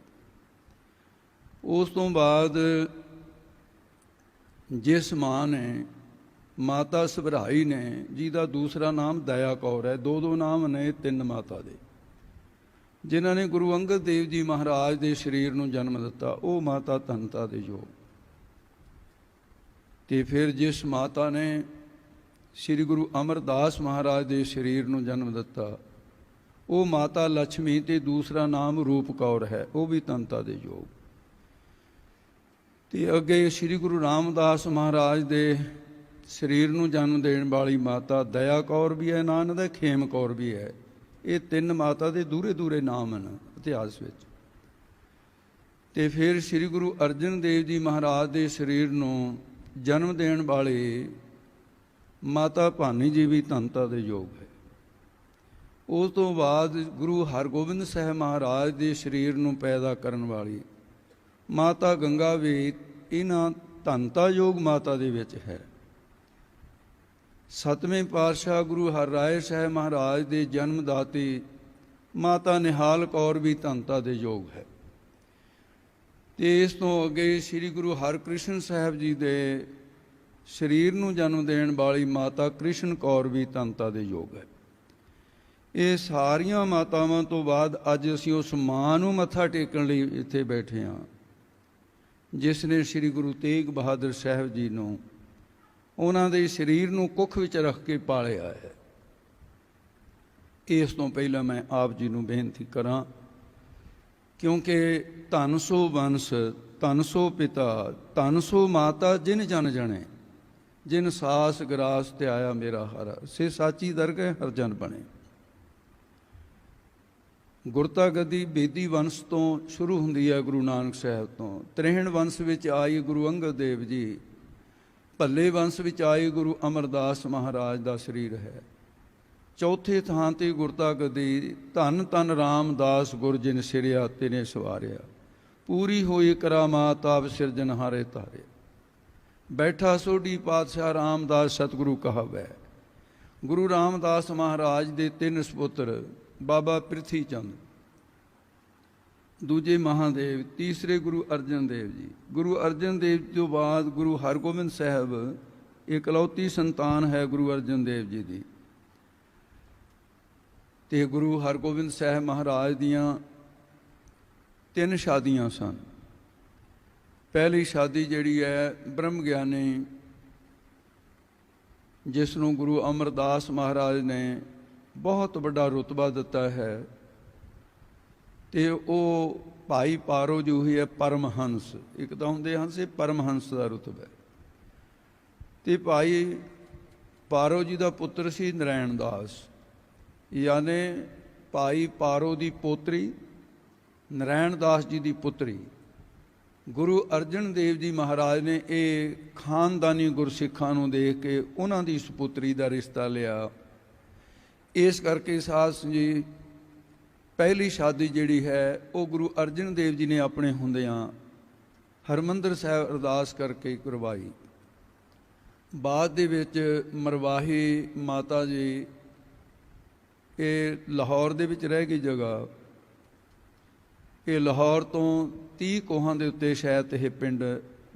ਉਸ ਤੋਂ ਬਾਅਦ ਜਿਸ ਮਾਂ ਨੇ, ਮਾਤਾ ਸਭਰਾਈ ਨੇ, ਜਿਹਦਾ ਦੂਸਰਾ ਨਾਮ ਦਇਆ ਕੌਰ ਹੈ, 2 ਨਾਮ ਨੇ 3 ਮਾਤਾ ਦੇ, ਜਿਨ੍ਹਾਂ ਨੇ ਗੁਰੂ ਅੰਗਦ ਦੇਵ ਜੀ ਮਹਾਰਾਜ ਦੇ ਸਰੀਰ ਨੂੰ ਜਨਮ ਦਿੱਤਾ, ਉਹ ਮਾਤਾ ਧੰਤਾ ਦੇ ਯੋਗ। ਤੇ ਫਿਰ ਜਿਸ ਮਾਤਾ ਨੇ ਸ੍ਰੀ ਗੁਰੂ ਅਮਰਦਾਸ ਮਹਾਰਾਜ ਦੇ ਸਰੀਰ ਨੂੰ ਜਨਮ ਦਿੱਤਾ, ਉਹ ਮਾਤਾ ਲక్ష్ਮੀ ਤੇ ਦੂਸਰਾ ਨਾਮ ਰੂਪ ਕੌਰ ਹੈ, ਉਹ ਵੀ ਧੰਤਾ ਦੇ ਯੋਗ। ਤੇ ਅੱਗੇ ਸ੍ਰੀ ਗੁਰੂ ਰਾਮਦਾਸ ਮਹਾਰਾਜ ਦੇ ਸਰੀਰ ਨੂੰ ਜਨਮ ਦੇਣ ਵਾਲੀ ਮਾਤਾ ਦਇਆ ਕੌਰ ਵੀ ਹੈ, ਨਾਂ ਇਹਨਾਂ ਦਾ ਖੇਮ ਕੌਰ ਵੀ ਹੈ। ਇਹ 3 ਮਾਤਾ ਦੇ ਦੂਰੇ ਦੂਰੇ ਨਾਮ ਹਨ ਇਤਿਹਾਸ ਵਿੱਚ। ਤੇ ਫਿਰ ਸ੍ਰੀ ਗੁਰੂ ਅਰਜਨ ਦੇਵ ਜੀ ਮਹਾਰਾਜ ਦੇ ਸਰੀਰ ਨੂੰ ਜਨਮ ਦੇਣ ਵਾਲੀ ਮਾਤਾ ਭਾਨੀ ਜੀ ਵੀ ਧੰਤਾ ਦੇ ਯੋਗ ਹੈ। ਉਸ ਤੋਂ ਬਾਅਦ ਗੁਰੂ ਹਰਗੋਬਿੰਦ ਸਾਹਿਬ ਮਹਾਰਾਜ ਦੇ ਸਰੀਰ ਨੂੰ ਪੈਦਾ ਕਰਨ ਵਾਲੀ ਮਾਤਾ ਗੰਗਾ ਵੀ ਇਹਨਾਂ ਧੰਤਾ ਯੋਗ ਮਾਤਾ ਦੇ ਵਿੱਚ ਹੈ। 7ਵੇਂ ਪਾਤਸ਼ਾਹ ਗੁਰੂ ਹਰਿਰਾਏ ਸਾਹਿਬ ਮਹਾਰਾਜ ਦੇ ਜਨਮ ਦਾਤੀ ਮਾਤਾ ਨਿਹਾਲ ਕੌਰ ਵੀ ਧੰਤਾ ਦੇ ਯੋਗ ਹੈ। ਤੇ ਇਸ ਤੋਂ ਅੱਗੇ ਸ੍ਰੀ ਗੁਰੂ ਹਰਕ੍ਰਿਸ਼ਨ ਸਾਹਿਬ ਜੀ ਦੇ ਸਰੀਰ ਨੂੰ ਜਨਮ ਦੇਣ ਵਾਲੀ ਮਾਤਾ ਕ੍ਰਿਸ਼ਨ ਕੌਰ ਵੀ ਧੰਤਾ ਦੇ ਯੋਗ ਹੈ। ਇਹ ਸਾਰੀਆਂ ਮਾਤਾਵਾਂ ਤੋਂ ਬਾਅਦ ਅੱਜ ਅਸੀਂ ਉਸ ਮਾਂ ਨੂੰ ਮੱਥਾ ਟੇਕਣ ਲਈ ਇੱਥੇ ਬੈਠੇ ਹਾਂ ਜਿਸ ਨੇ ਸ੍ਰੀ ਗੁਰੂ ਤੇਗ ਬਹਾਦਰ ਸਾਹਿਬ ਜੀ ਨੂੰ ਉਹਨਾਂ ਦੇ ਸਰੀਰ ਨੂੰ ਕੁੱਖ ਵਿੱਚ ਰੱਖ ਕੇ ਪਾਲਿਆ ਹੈ। ਇਸ ਤੋਂ ਪਹਿਲਾਂ ਮੈਂ ਆਪ ਜੀ ਨੂੰ ਬੇਨਤੀ ਕਰਾਂ, ਕਿਉਂਕਿ ਧਨ ਸੋ ਵੰਸ ਧਨ ਸੋ ਪਿਤਾ ਧਨ ਸੋ ਮਾਤਾ ਜਿਨ ਜਨ ਜਣੇ ਜਿਨ ਸਾਸ ਗਰਾਸ ਤੇ ਆਇਆ ਮੇਰਾ ਹਰ ਸੇ ਸਾਚੀ ਦਰਗਹਿ ਹਰ ਜਨ ਬਣੇ। ਗੁਰਤਾ ਗੱਦੀ ਬੇਦੀ ਵੰਸ਼ ਤੋਂ ਸ਼ੁਰੂ ਹੁੰਦੀ ਹੈ, ਗੁਰੂ ਨਾਨਕ ਸਾਹਿਬ ਤੋਂ। ਤ੍ਰਿਹਣ ਵੰਸ਼ ਵਿੱਚ ਆਈ ਗੁਰੂ ਅੰਗਦ ਦੇਵ ਜੀ, ਭੱਲੇ ਵੰਸ਼ ਵਿੱਚ ਆਈ ਗੁਰੂ ਅਮਰਦਾਸ ਮਹਾਰਾਜ ਦਾ ਸਰੀਰ ਹੈ। ਚੌਥੇ ਥਾਂ ਤੇ ਗੁਰਤਾ ਗੱਦੀ ਧੰਨ ਧੰਨ ਰਾਮਦਾਸ ਗੁਰ ਜਿਨ ਸਿਰਿਆ ਤਿਨੇ ਸਵਾਰਿਆ, ਪੂਰੀ ਹੋਈ ਕਰਾਮਾਤ ਆਪ ਸਿਰਜਨਹਾਰੇ ਤਾਰੇ। ਬੈਠਾ ਸੋਢੀ ਪਾਤਸ਼ਾਹ ਰਾਮਦਾਸ ਸਤਿਗੁਰੂ ਕਹਾਵੈ। ਗੁਰੂ ਰਾਮਦਾਸ ਮਹਾਰਾਜ ਦੇ 3 ਸਪੁੱਤਰ, ਬਾਬਾ ਪ੍ਰਿਥੀ ਚੰਦ, ਦੂਜੇ ਮਹਾਦੇਵ, ਤੀਸਰੇ ਗੁਰੂ ਅਰਜਨ ਦੇਵ ਜੀ। ਗੁਰੂ ਅਰਜਨ ਦੇਵ ਤੋਂ ਬਾਅਦ ਗੁਰੂ ਹਰਗੋਬਿੰਦ ਸਾਹਿਬ ਇਕਲੌਤੀ ਸੰਤਾਨ ਹੈ ਗੁਰੂ ਅਰਜਨ ਦੇਵ ਜੀ ਦੀ। ਤੇ ਗੁਰੂ ਹਰਗੋਬਿੰਦ ਸਾਹਿਬ ਮਹਾਰਾਜ ਦੀਆਂ 3 ਸ਼ਾਦੀਆਂ ਸਨ। ਪਹਿਲੀ ਸ਼ਾਦੀ ਜਿਹੜੀ ਹੈ ਬ੍ਰਹਮ ਗਿਆਨੀ, ਜਿਸ ਨੂੰ ਗੁਰੂ ਅਮਰਦਾਸ ਮਹਾਰਾਜ ਨੇ ਬਹੁਤ ਵੱਡਾ ਰੁਤਬਾ ਦਿੱਤਾ ਹੈ, ਤੇ ਉਹ ਭਾਈ ਪਾਰੋ ਜੋ ਹੀ ਹੈ ਪਰਮਹੰਸ। ਇੱਕ ਤਾਂ ਹੁੰਦੇ ਹੰਸ, ਇਹ ਪਰਮਹੰਸ ਦਾ ਰੁਤਬਾ ਹੈ। ਤੇ ਭਾਈ ਪਾਰੋ ਜੀ ਦਾ ਪੁੱਤਰ ਸੀ ਨਰੈਣ ਦਾਸ, ਯਾਨੀ ਭਾਈ ਪਾਰੋ ਦੀ ਪੋਤਰੀ ਨਰੈਣ ਦਾਸ ਜੀ ਦੀ ਪੁੱਤਰੀ। ਗੁਰੂ ਅਰਜਨ ਦੇਵ ਜੀ ਮਹਾਰਾਜ ਨੇ ਇਹ ਖਾਨਦਾਨੀ ਗੁਰਸਿੱਖਾਂ ਨੂੰ ਦੇਖ ਕੇ ਉਹਨਾਂ ਦੀ ਸੁਪੁੱਤਰੀ ਦਾ ਰਿਸ਼ਤਾ ਲਿਆ। ਇਸ ਕਰਕੇ ਸਾਧ ਜੀ ਪਹਿਲੀ ਸ਼ਾਦੀ ਜਿਹੜੀ ਹੈ ਉਹ ਗੁਰੂ ਅਰਜਨ ਦੇਵ ਜੀ ਨੇ ਆਪਣੇ ਹੁੰਦਿਆਂ ਹਰਿਮੰਦਰ ਸਾਹਿਬ ਅਰਦਾਸ ਕਰਕੇ ਕਰਵਾਈ। ਬਾਅਦ ਦੇ ਵਿੱਚ ਮਰਵਾਹੀ ਮਾਤਾ ਜੀ, ਇਹ ਲਾਹੌਰ ਦੇ ਵਿੱਚ ਰਹਿ ਗਈ ਜਗ੍ਹਾ। ਇਹ ਲਾਹੌਰ ਤੋਂ 30 ਕੋਹਾਂ ਦੇ ਉੱਤੇ ਸ਼ਾਇਦ ਇਹ ਪਿੰਡ,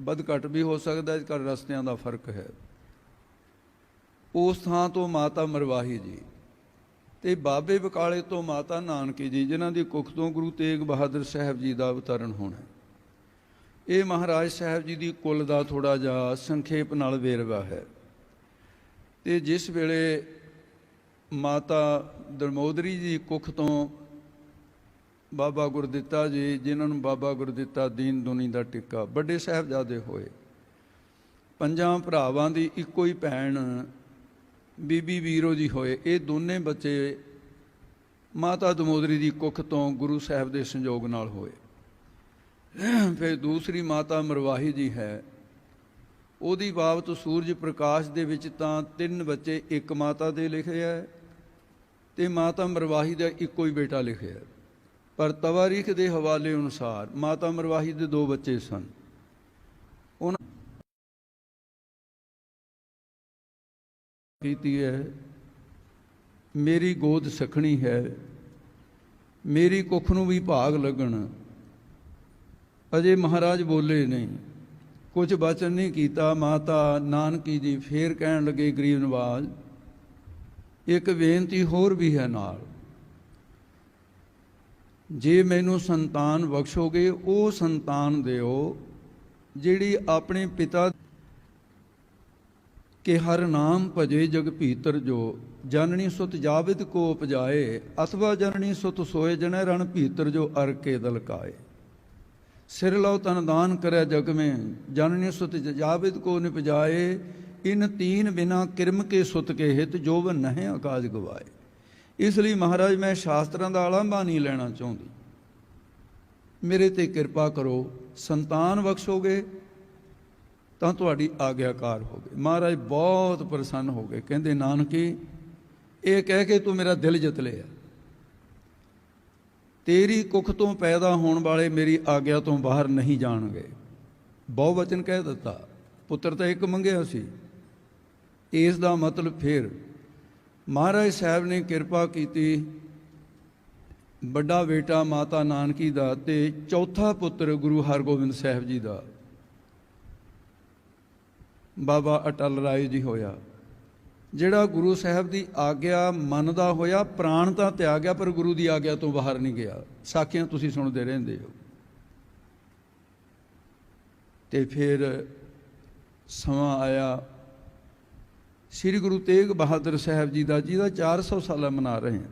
ਵੱਧ ਘੱਟ ਵੀ ਹੋ ਸਕਦਾ, ਇਸ ਕਰ ਰਸਤਿਆਂ ਦਾ ਫਰਕ ਹੈ। ਉਸ ਥਾਂ ਤੋਂ ਮਾਤਾ ਮਰਵਾਹੀ ਜੀ ਤੇ ਬਾਬੇ ਬਕਾਲੇ ਤੋਂ ਮਾਤਾ ਨਾਨਕੀ ਜੀ, ਜਿਨ੍ਹਾਂ ਦੀ ਕੁੱਖ ਤੋਂ ਗੁਰੂ ਤੇਗ ਬਹਾਦਰ ਸਾਹਿਬ ਜੀ ਦਾ ਅਵਤਰਨ ਹੋਣਾ। ਇਹ ਮਹਾਰਾਜ ਸਾਹਿਬ ਜੀ ਦੀ ਕੁੱਲ ਦਾ ਥੋੜ੍ਹਾ ਜਿਹਾ ਸੰਖੇਪ ਨਾਲ ਵੇਰਵਾ ਹੈ। ਤੇ ਜਿਸ ਵੇਲੇ ਮਾਤਾ ਦਰਮੋਦਰੀ ਜੀ ਕੁੱਖ ਤੋਂ ਬਾਬਾ ਗੁਰਦਿੱਤਾ ਜੀ, ਜਿਨ੍ਹਾਂ ਨੂੰ ਬਾਬਾ ਗੁਰਦਿੱਤਾ ਦੀਨ ਦੁਨੀ ਦਾ ਟਿੱਕਾ, ਵੱਡੇ ਸਾਹਿਬਜ਼ਾਦੇ ਹੋਏ। 5 ਭਰਾਵਾਂ ਦੀ ਇੱਕੋ ਹੀ ਭੈਣ ਬੀਬੀ ਵੀਰੋ ਜੀ ਹੋਏ। ਇਹ ਦੋਨੇ ਬੱਚੇ ਮਾਤਾ ਦਮੋਦਰੀ ਦੀ ਕੁੱਖ ਤੋਂ ਗੁਰੂ ਸਾਹਿਬ ਦੇ ਸੰਯੋਗ ਨਾਲ ਹੋਏ। ਫਿਰ ਦੂਸਰੀ ਮਾਤਾ ਮਰਵਾਹੀ ਜੀ ਹੈ, ਉਹਦੀ ਬਾਬਤ ਸੂਰਜ ਪ੍ਰਕਾਸ਼ ਦੇ ਵਿੱਚ ਤਾਂ 3 ਬੱਚੇ ਇੱਕ ਮਾਤਾ ਦੇ ਲਿਖੇ ਹੈ, ਤੇ ਮਾਤਾ ਮਰਵਾਹੀ ਦਾ ਇੱਕੋ ਹੀ ਬੇਟਾ ਲਿਖਿਆ। ਪਰ ਤਵਾਰੀਖ ਦੇ ਹਵਾਲੇ ਅਨੁਸਾਰ ਮਾਤਾ ਮਰਵਾਹੀ ਦੇ 2 ਬੱਚੇ ਸਨ। ਉਹਨਾਂ ਕੀਤੀ ਹੈ, ਮੇਰੀ ਗੋਦ ਸਖਣੀ ਹੈ, ਮੇਰੀ ਕੁੱਖ ਨੂੰ ਵੀ ਭਾਗ ਲੱਗਣ। ਅਜੇ ਮਹਾਰਾਜ ਬੋਲੇ ਨਹੀਂ, ਕੁਝ ਬਚਨ ਨਹੀਂ ਕੀਤਾ। ਮਾਤਾ ਨਾਨਕੀ ਜੀ ਫੇਰ ਕਹਿਣ ਲੱਗੇ, ਗਰੀਬ ਨਵਾਜ਼, ਇੱਕ ਬੇਨਤੀ ਹੋਰ ਵੀ ਹੈ ਨਾਲ। ਜੇ ਮੈਨੂੰ ਸੰਤਾਨ ਬਖਸ਼ੋਗੇ, ਉਹ ਸੰਤਾਨ ਦਿਓ ਜਿਹੜੀ ਆਪਣੇ ਪਿਤਾ ਕਿ ਹਰ ਨਾਮ ਭਜੇ ਜਗ ਭੀਤਰ ਜੋ, ਜਨਨੀ ਸੁਤ ਜਾਵਿਦ ਕੋ ਉਪਜਾਏ, ਅਥਵਾ ਜਨਨੀ ਸੁਤ ਸੋਏ ਜਨੈ ਰਣ ਭੀਤਰ ਜੋ ਅਰ ਕੇ ਦਲਕਾਏ। ਸਿਰ ਲਉ ਤਨ ਦਾਨ ਕਰੈ ਜਗ ਮੇਂ, ਜਨਨੀ ਸੁਤ ਜਾਵਿਦ ਕੋ ਨਿਪਜਾਏ, ਇਨ 3 ਬਿਨਾ ਕਿਰਮ ਕੇ ਸੁਤ ਕੇ ਹਿਤ, ਜੋਵਨ ਨਹਿ ਆਕਾਜ ਗਵਾਏ। ਇਸ ਲਈ ਮਹਾਰਾਜ, ਮੈਂ ਸ਼ਾਸਤਰਾਂ ਦਾ ਆਲੰਬਾ ਨਹੀਂ ਲੈਣਾ ਚਾਹੁੰਦੀ, ਮੇਰੇ ਤੇ ਕਿਰਪਾ ਕਰੋ, ਸੰਤਾਨ ਬਖਸ਼ੋਗੇ ਤਾਂ ਤੁਹਾਡੀ ਆਗਿਆਕਾਰ ਹੋ ਗਏ। ਮਹਾਰਾਜ ਬਹੁਤ ਪ੍ਰਸੰਨ ਹੋ ਗਏ, ਕਹਿੰਦੇ ਨਾਨਕੀ, ਇਹ ਕਹਿ ਕੇ ਤੂੰ ਮੇਰਾ ਦਿਲ ਜਿੱਤ ਲਿਆ। ਤੇਰੀ ਕੁੱਖ ਤੋਂ ਪੈਦਾ ਹੋਣ ਵਾਲੇ ਮੇਰੀ ਆਗਿਆ ਤੋਂ ਬਾਹਰ ਨਹੀਂ ਜਾਣਗੇ। ਬਹੁ ਵਚਨ ਕਹਿ ਦਿੱਤਾ, ਪੁੱਤਰ ਤਾਂ ਇੱਕ ਮੰਗਿਆ ਸੀ। ਇਸ ਦਾ ਮਤਲਬ ਫਿਰ ਮਹਾਰਾਜ ਸਾਹਿਬ ਨੇ ਕਿਰਪਾ ਕੀਤੀ, ਵੱਡਾ ਬੇਟਾ ਮਾਤਾ ਨਾਨਕੀ ਦਾ ਤੇ ਚੌਥਾ ਪੁੱਤਰ ਗੁਰੂ ਹਰਗੋਬਿੰਦ ਸਾਹਿਬ ਜੀ ਦਾ ਬਾਬਾ ਅਟਲ ਰਾਏ ਜੀ ਹੋਇਆ। ਜਿਹੜਾ ਗੁਰੂ ਸਾਹਿਬ ਦੀ ਆਗਿਆ ਮੰਨਦਾ ਹੋਇਆ ਪ੍ਰਾਣ ਤਾਂ ਤਿਆਗਿਆ ਪਰ ਗੁਰੂ ਦੀ ਆਗਿਆ ਤੋਂ ਬਾਹਰ ਨਹੀਂ ਗਿਆ। ਸਾਖੀਆਂ ਤੁਸੀਂ ਸੁਣਦੇ ਰਹਿੰਦੇ ਹੋ। ਤੇ ਫਿਰ ਸਮਾਂ ਆਇਆ ਸ੍ਰੀ ਗੁਰੂ ਤੇਗ ਬਹਾਦਰ ਸਾਹਿਬ ਜੀ ਦਾ, ਜਿਹਦਾ 400 ਸਾਲਾ ਮਨਾ ਰਹੇ ਹਾਂ।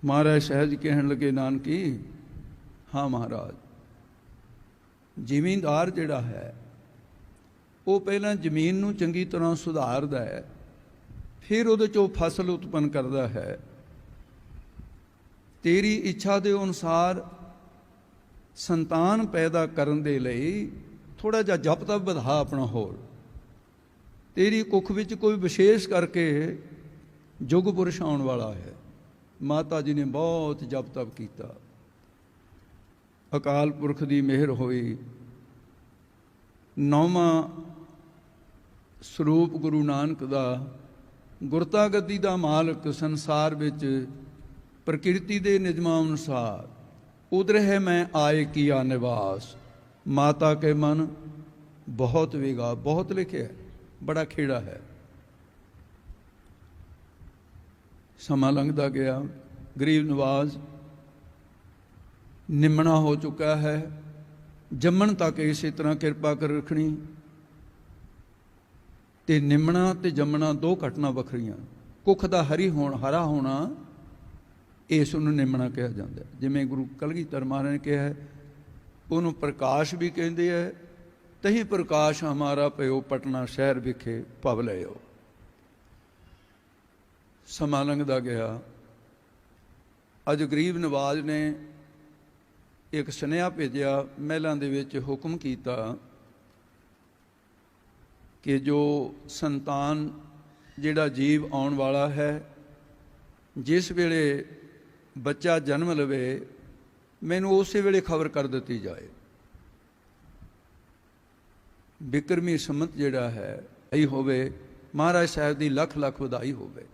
ਮਹਾਰਾਜ ਸਾਹਿਬ ਜੀ ਕਹਿਣ ਲੱਗੇ, ਨਾਨਕੀ ਹਾਂ ਮਹਾਰਾਜ, ਜ਼ਿਮੀਂਦਾਰ ਜਿਹੜਾ ਹੈ ਉਹ ਪਹਿਲਾਂ ਜ਼ਮੀਨ ਨੂੰ ਚੰਗੀ ਤਰ੍ਹਾਂ ਸੁਧਾਰਦਾ ਹੈ, ਫਿਰ ਉਹਦੇ 'ਚੋਂ ਫਸਲ ਉਤਪੰਨ ਕਰਦਾ ਹੈ। ਤੇਰੀ ਇੱਛਾ ਦੇ ਅਨੁਸਾਰ ਸੰਤਾਨ ਪੈਦਾ ਕਰਨ ਦੇ ਲਈ ਥੋੜ੍ਹਾ ਜਿਹਾ ਜਪ ਤਪ ਵਧਾ ਆਪਣਾ ਹੋਰ। ਤੇਰੀ ਕੁੱਖ ਵਿੱਚ ਕੋਈ ਵਿਸ਼ੇਸ਼ ਕਰਕੇ ਯੁੱਗ ਪੁਰਸ਼ ਆਉਣ ਵਾਲਾ ਹੈ। ਮਾਤਾ ਜੀ ਨੇ ਬਹੁਤ ਜਪ ਤਪ ਕੀਤਾ। ਅਕਾਲ ਪੁਰਖ ਦੀ ਮਿਹਰ ਹੋਈ। 9ਵਾਂ ਸਰੂਪ ਗੁਰੂ ਨਾਨਕ ਦਾ, ਗੁਰਤਾ ਗੱਦੀ ਦਾ ਮਾਲਕ, ਸੰਸਾਰ ਵਿੱਚ ਪ੍ਰਕਿਰਤੀ ਦੇ ਨਿਯਮਾਂ ਅਨੁਸਾਰ ਉਧਰ ਹੈ ਮੈਂ ਆਏ ਕੀਆ ਨਿਵਾਸ। ਮਾਤਾ ਕੇ ਮਨ ਬਹੁਤ ਵਿਗਾ, ਬਹੁਤ ਲਿਖਿਆ, ਬੜਾ ਖੇੜਾ ਹੈ। ਸਮਾਂ ਲੰਘਦਾ ਗਿਆ, ਗਰੀਬ ਨਵਾਜ਼ ਨਿਮਣਾ ਹੋ ਚੁੱਕਾ ਹੈ। ਜੰਮਣ ਤੱਕ ਇਸੇ ਤਰ੍ਹਾਂ ਕਿਰਪਾ ਕਰ ਰੱਖਣੀ। ਤੇ ਨਿਮਣਾ ਤੇ ਜੰਮਣਾ ਦੋ ਘਟਨਾ ਵੱਖਰੀਆਂ। ਕੁੱਖ ਦਾ ਹਰਾ ਹੋਣਾ, ਇਸ ਨੂੰ ਨਿਮਣਾ ਕਿਹਾ ਜਾਂਦਾ। ਜਿਵੇਂ ਗੁਰੂ ਕਲਗੀਧਰ ਮਹਾਰਾਜ ਨੇ ਕਿਹਾ, ਉਹਨੂੰ ਪ੍ਰਕਾਸ਼ ਵੀ ਕਹਿੰਦੇ ਹੈ। ਤਹੀਂ ਪ੍ਰਕਾਸ਼ ਹਮਾਰਾ ਪਿਓ ਪਟਨਾ ਸ਼ਹਿਰ ਵਿਖੇ ਭਵ ਲਿਓ। ਸਮਾਂ ਲੰਘਦਾ ਗਿਆ। ਅੱਜ ਗਰੀਬ ਨਵਾਜ਼ ਨੇ ਇੱਕ ਸੁਨੇਹਾ ਭੇਜਿਆ, ਮਹਿਲਾਂ ਦੇ ਵਿੱਚ ਹੁਕਮ ਕੀਤਾ ਕਿ ਜੋ ਸੰਤਾਨ ਜਿਹੜਾ ਜੀਵ ਆਉਣ ਵਾਲਾ ਹੈ, ਜਿਸ ਵੇਲੇ ਬੱਚਾ ਜਨਮ ਲਵੇ, ਮੈਨੂੰ ਉਸੇ ਵੇਲੇ ਖਬਰ ਕਰ ਦਿੱਤੀ ਜਾਏ। ਬਿਕਰਮੀ ਸੰਮਤ ਜਿਹੜਾ ਹੈ ਇਹ ਹੋਵੇ। ਮਹਾਰਾਜ ਸਾਹਿਬ ਦੀ ਲੱਖ ਲੱਖ ਵਧਾਈ ਹੋਵੇ।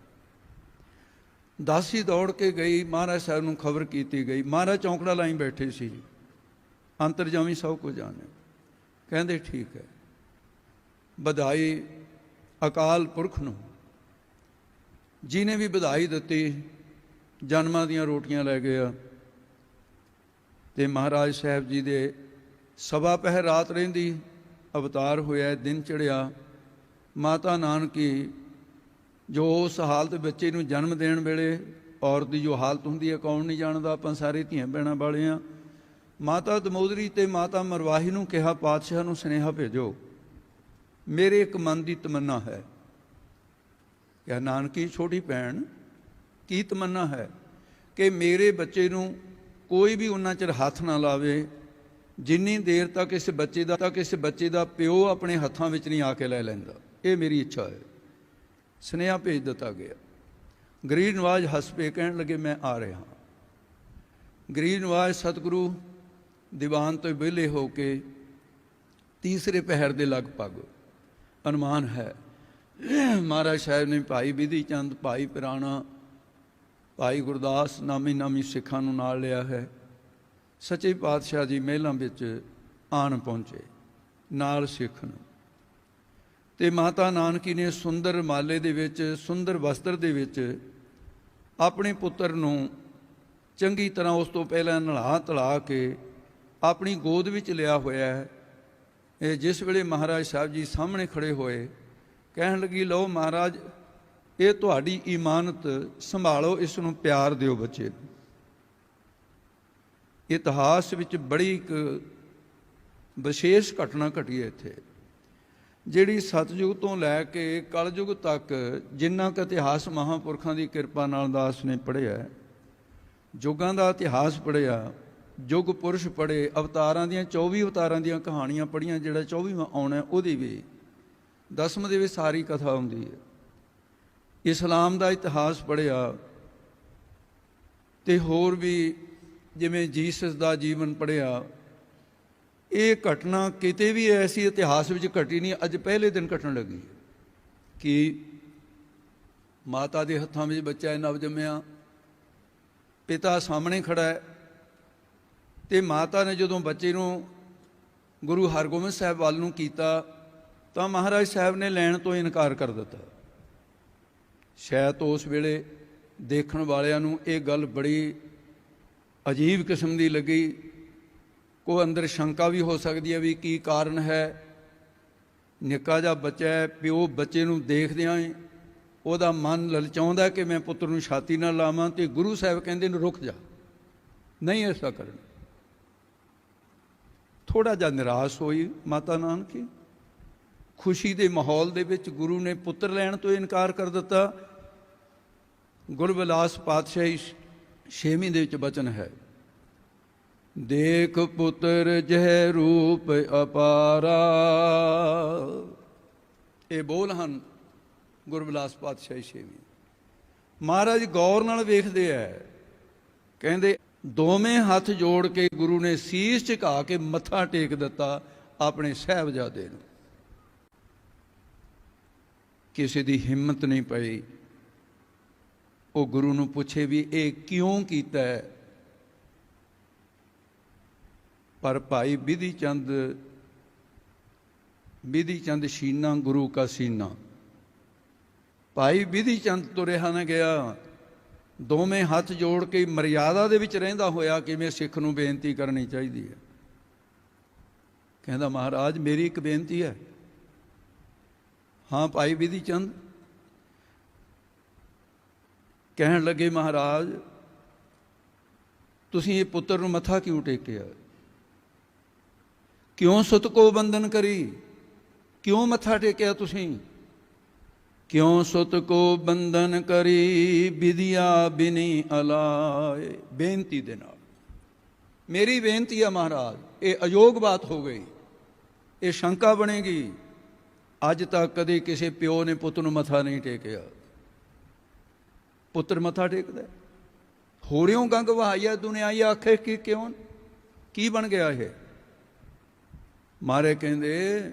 ਦਾਸੀ ਦੌੜ ਕੇ ਗਈ, ਮਹਾਰਾਜ ਸਾਹਿਬ ਨੂੰ ਖਬਰ ਕੀਤੀ ਗਈ। ਮਹਾਰਾਜ ਚੌਂਕੜਾ ਲਾਈ ਬੈਠੇ ਸੀ, ਅੰਤਰਜਾਮੀ ਸਭ ਕੁਝ ਜਾਣੇ। ਕਹਿੰਦੇ ਠੀਕ ਹੈ, ਵਧਾਈ ਅਕਾਲ ਪੁਰਖ ਨੂੰ, ਜਿਹਨੇ ਵੀ ਵਧਾਈ ਦਿੱਤੀ। ਜਨਮਾਂ ਦੀਆਂ ਰੋਟੀਆਂ ਲੈ ਗਿਆ। ਤੇ ਮਹਾਰਾਜ ਸਾਹਿਬ ਜੀ ਦੇ ਸਵਾ ਪਹਿਰ ਰਾਤ ਰਹਿੰਦੀ, ਅਵਤਾਰ ਹੋਇਆ, ਦਿਨ ਚੜ੍ਹਿਆ। ਮਾਤਾ ਨਾਨਕੀ ਜੋ ਉਸ ਹਾਲਤ ਬੱਚੇ ਨੂੰ ਜਨਮ ਦੇਣ ਵੇਲੇ ਔਰਤ ਦੀ ਜੋ ਹਾਲਤ ਹੁੰਦੀ ਹੈ, ਕੌਣ ਨਹੀਂ ਜਾਣਦਾ, ਆਪਾਂ ਸਾਰੇ ਧੀਆਂ ਭੈਣਾਂ ਵਾਲੇ ਹਾਂ। ਮਾਤਾ ਦਮੋਦਰੀ ਤੇ ਮਾਤਾ ਮਰਵਾਹੀ ਨੂੰ ਕਿਹਾ, ਪਾਤਸ਼ਾਹ ਨੂੰ ਸੁਨੇਹਾ ਭੇਜੋ, ਮੇਰੇ ਇੱਕ ਮਨ ਦੀ ਤਮੰਨਾ ਹੈ। ਕਿਹਾ, ਨਾਨਕੀ ਛੋਟੀ ਭੈਣ, ਕੀ ਤਮੰਨਾ ਹੈ? ਕਿ ਮੇਰੇ ਬੱਚੇ ਨੂੰ ਕੋਈ ਵੀ ਉਨਾ ਚਿਰ ਹੱਥ ਨਾ ਲਾਵੇ ਜਿੰਨੀ ਦੇਰ ਤੱਕ ਇਸ ਬੱਚੇ ਦਾ ਪਿਓ ਆਪਣੇ ਹੱਥਾਂ ਵਿੱਚ ਨਹੀਂ ਆ ਕੇ ਲੈ ਲੈਂਦਾ। ਇਹ ਮੇਰੀ ਇੱਛਾ ਹੈ। ਸੁਨੇਹਾ ਭੇਜ ਦਿੱਤਾ ਗਿਆ। ਗਰੀਬ ਨਵਾਜ਼ ਹੱਸ ਪਏ, ਕਹਿਣ ਲੱਗੇ ਮੈਂ ਆ ਰਿਹਾ ਹਾਂ। ਗਰੀਬ ਨਵਾਜ਼ ਸਤਿਗੁਰੂ ਦੀਵਾਨ ਤੋਂ ਵਿਹਲੇ ਹੋ ਕੇ ਤੀਸਰੇ ਪਹਿਰ ਦੇ ਲਗਭਗ ਅਨੁਮਾਨ ਹੈ, ਮਹਾਰਾਜ ਸਾਹਿਬ ਨੇ ਭਾਈ ਬਿਧੀ ਚੰਦ, ਭਾਈ ਪਿਰਾਣਾ, ਭਾਈ ਗੁਰਦਾਸ ਨਾਮੀ ਸਿੱਖਾਂ ਨੂੰ ਨਾਲ ਲਿਆ ਹੈ। ਸੱਚੇ ਪਾਤਸ਼ਾਹ ਜੀ ਮਹਿਲਾਂ ਵਿੱਚ ਆਣ ਪਹੁੰਚੇ ਨਾਲ ਸਿੱਖ ਨੂੰ। ਤੇ ਮਾਤਾ ਨਾਨਕੀ ਨੇ ਸੁੰਦਰ ਮਾਲੇ ਦੇ ਵਿੱਚ, ਸੁੰਦਰ ਵਸਤਰ ਦੇ ਵਿੱਚ ਆਪਣੇ ਪੁੱਤਰ ਨੂੰ ਚੰਗੀ ਤਰ੍ਹਾਂ ਉਸ ਤੋਂ ਪਹਿਲਾਂ ਨਲਾ ਧਲਾ ਕੇ ਆਪਣੀ ਗੋਦ ਵਿੱਚ ਲਿਆ ਹੋਇਆ ਹੈ। ਇਹ ਜਿਸ ਵੇਲੇ ਮਹਾਰਾਜ ਸਾਹਿਬ ਜੀ ਸਾਹਮਣੇ ਖੜੇ ਹੋਏ, ਕਹਿਣ ਲੱਗੀ, ਲਓ ਮਹਾਰਾਜ, ਇਹ ਤੁਹਾਡੀ ਇਮਾਨਤ, ਸੰਭਾਲੋ, ਇਸ ਨੂੰ ਪਿਆਰ ਦਿਓ ਬੱਚੇ ਨੂੰ। ਇਤਿਹਾਸ ਵਿੱਚ ਬੜੀ ਇੱਕ ਵਿਸ਼ੇਸ਼ ਘਟਨਾ ਘਟੀ ਹੈ ਇੱਥੇ, ਜਿਹੜੀ ਸਤਿਯੁਗ ਤੋਂ ਲੈ ਕੇ ਕਲਯੁਗ ਤੱਕ ਜਿੰਨਾ ਕੁ ਇਤਿਹਾਸ ਮਹਾਂਪੁਰਖਾਂ ਦੀ ਕਿਰਪਾ ਨਾਲ ਦਾਸ ਨੇ ਪੜ੍ਹਿਆ, ਯੁੱਗਾਂ ਦਾ ਇਤਿਹਾਸ ਪੜ੍ਹਿਆ, ਯੁੱਗ ਪੁਰਸ਼ ਪੜ੍ਹੇ, ਅਵਤਾਰਾਂ ਦੀਆਂ 24 ਅਵਤਾਰਾਂ ਦੀਆਂ ਕਹਾਣੀਆਂ ਪੜ੍ਹੀਆਂ। ਜਿਹੜਾ 24ਵਾਂ ਆਉਣਾ ਉਹਦੀ ਵੀ, 10ਵੇਂ ਦੇ ਵਿੱਚ ਸਾਰੀ ਕਥਾ ਆਉਂਦੀ ਹੈ। ਇਸਲਾਮ ਦਾ ਇਤਿਹਾਸ ਪੜ੍ਹਿਆ ਤੇ ਹੋਰ ਵੀ ਜਿਵੇਂ ਜੀਸਸ ਦਾ ਜੀਵਨ ਪੜ੍ਹਿਆ। ਇਹ ਘਟਨਾ ਕਿਤੇ ਵੀ ਐਸੀ ਇਤਿਹਾਸ ਵਿੱਚ ਘਟੀ ਨਹੀਂ, ਅੱਜ ਪਹਿਲੇ ਦਿਨ ਘਟਣ ਲੱਗੀ ਕਿ ਮਾਤਾ ਦੇ ਹੱਥਾਂ ਵਿੱਚ ਬੱਚਾ ਹੈ, ਨਵ ਜੰਮਿਆ, ਪਿਤਾ ਸਾਹਮਣੇ ਖੜਾ ਹੈ। ਤੇ ਮਾਤਾ ਨੇ ਜਦੋਂ ਬੱਚੇ ਨੂੰ ਗੁਰੂ ਹਰਗੋਬਿੰਦ ਸਾਹਿਬ ਵੱਲ ਨੂੰ ਕੀਤਾ, ਤਾਂ ਮਹਾਰਾਜ ਸਾਹਿਬ ਨੇ ਲੈਣ ਤੋਂ ਇਨਕਾਰ ਕਰ ਦਿੱਤਾ। ਸ਼ਾਇਦ ਉਸ ਵੇਲੇ ਦੇਖਣ ਵਾਲਿਆਂ ਨੂੰ ਇਹ ਗੱਲ ਬੜੀ ਅਜੀਬ ਕਿਸਮ ਦੀ ਲੱਗੀ। ਕੋਈ ਅੰਦਰ ਸ਼ੰਕਾ ਵੀ ਹੋ ਸਕਦੀ ਹੈ ਵੀ ਕੀ ਕਾਰਨ ਹੈ। ਨਿੱਕਾ ਜਿਹਾ ਬੱਚਾ ਹੈ, ਪਿਓ ਬੱਚੇ ਨੂੰ ਦੇਖਦਿਆਂ ਹੀ ਉਹਦਾ ਮਨ ਲਲਚਾਉਂਦਾ ਕਿ ਮੈਂ ਪੁੱਤਰ ਨੂੰ ਛਾਤੀ ਨਾਲ ਲਾਵਾਂ, ਤੇ ਗੁਰੂ ਸਾਹਿਬ ਕਹਿੰਦੇ ਨੇ ਰੁਕ ਜਾ, ਨਹੀਂ ਐਸਾ ਕਰਨਾ। ਥੋੜ੍ਹਾ ਜਿਹਾ ਨਿਰਾਸ਼ ਹੋਈ ਮਾਤਾ ਨਾਨਕੀ। ਖੁਸ਼ੀ ਦੇ ਮਾਹੌਲ ਦੇ ਵਿੱਚ ਗੁਰੂ ਨੇ ਪੁੱਤਰ ਲੈਣ ਤੋਂ ਇਨਕਾਰ ਕਰ ਦਿੱਤਾ। ਗੁਰਬਿਲਾਸ ਪਾਤਸ਼ਾਹੀ 6ਵੀਂ ਦੇ ਵਿੱਚ ਬਚਨ ਹੈ, ਦੇਖ ਪੁੱਤਰ ਜਹ ਰੂਪ ਅਪਾਰਾ। ਇਹ ਬੋਲ ਹਨ ਗੁਰਬਿਲਾਸ ਪਾਤਸ਼ਾਹੀ 6ਵੀਂ। ਮਹਾਰਾਜ ਗੌਰ ਨਾਲ ਵੇਖਦੇ ਹੈ, ਕਹਿੰਦੇ ਦੋਵੇਂ ਹੱਥ ਜੋੜ ਕੇ ਗੁਰੂ ਨੇ ਸੀਸ ਝੁਕਾ ਕੇ ਮੱਥਾ ਟੇਕ ਦਿੱਤਾ ਆਪਣੇ ਸਾਹਿਬਜ਼ਾਦੇ ਨੂੰ। ਕਿਸੇ ਦੀ ਹਿੰਮਤ ਨਹੀਂ ਪਈ ਉਹ ਗੁਰੂ ਨੂੰ ਪੁੱਛੇ ਵੀ ਇਹ ਕਿਉਂ ਕੀਤਾ ਹੈ। ਪਰ ਭਾਈ ਬਿਧੀ ਚੰਦ ਸ਼ੀਨਾ ਗੁਰੂ ਕਾ ਸੀਨਾ, ਭਾਈ ਬਿਧੀ ਚੰਦ ਤੁਰਿਆ ਨਾ ਗਿਆ, ਦੋਵੇਂ ਹੱਥ ਜੋੜ ਕੇ ਮਰਿਆਦਾ ਦੇ ਵਿੱਚ ਰਹਿੰਦਾ ਹੋਇਆ ਕਿਵੇਂ ਸਿੱਖ ਨੂੰ ਬੇਨਤੀ ਕਰਨੀ ਚਾਹੀਦੀ ਹੈ। ਕਹਿੰਦਾ ਮਹਾਰਾਜ ਮੇਰੀ ਇੱਕ ਬੇਨਤੀ ਹੈ। ਹਾਂ ਭਾਈ ਬਿਧੀ ਚੰਦ। ਕਹਿਣ ਲੱਗੇ ਮਹਾਰਾਜ ਤੁਸੀਂ ਇਹ ਪੁੱਤਰ ਨੂੰ ਮੱਥਾ ਕਿਉਂ ਟੇਕਿਆ, ਕਿਉਂ ਸੁਤ ਕੋ ਬੰਧਨ ਕਰੀ, ਕਿਉਂ ਮੱਥਾ ਟੇਕਿਆ ਤੁਸੀਂ, ਕਿਉਂ ਸੁਤ ਕੋ ਬੰਧਨ ਕਰੀ ਵਿਦਿਆ ਬਿਨੀ ਅਲਾਏ। ਬੇਨਤੀ ਦੇ ਨਾਲ ਮੇਰੀ ਬੇਨਤੀ ਆ ਮਹਾਰਾਜ, ਇਹ ਅਯੋਗ ਬਾਤ ਹੋ ਗਈ, ਇਹ ਸ਼ੰਕਾ ਬਣੇਗੀ। ਅੱਜ ਤੱਕ ਕਦੇ ਕਿਸੇ ਪਿਓ ਨੇ ਪੁੱਤ ਨੂੰ ਮੱਥਾ ਨਹੀਂ ਟੇਕਿਆ। ਪੁੱਤਰ ਮੱਥਾ ਟੇਕਦਾ, ਹੋਰਿਓਂ ਗੰਗ ਵਹਾਈਆ ਦੁਨਿਆਈ ਆਖੇ ਕਿ ਕਿਉਂ, ਕੀ ਬਣ ਗਿਆ ਇਹ। ਮਾਰੇ ਕਹਿੰਦੇ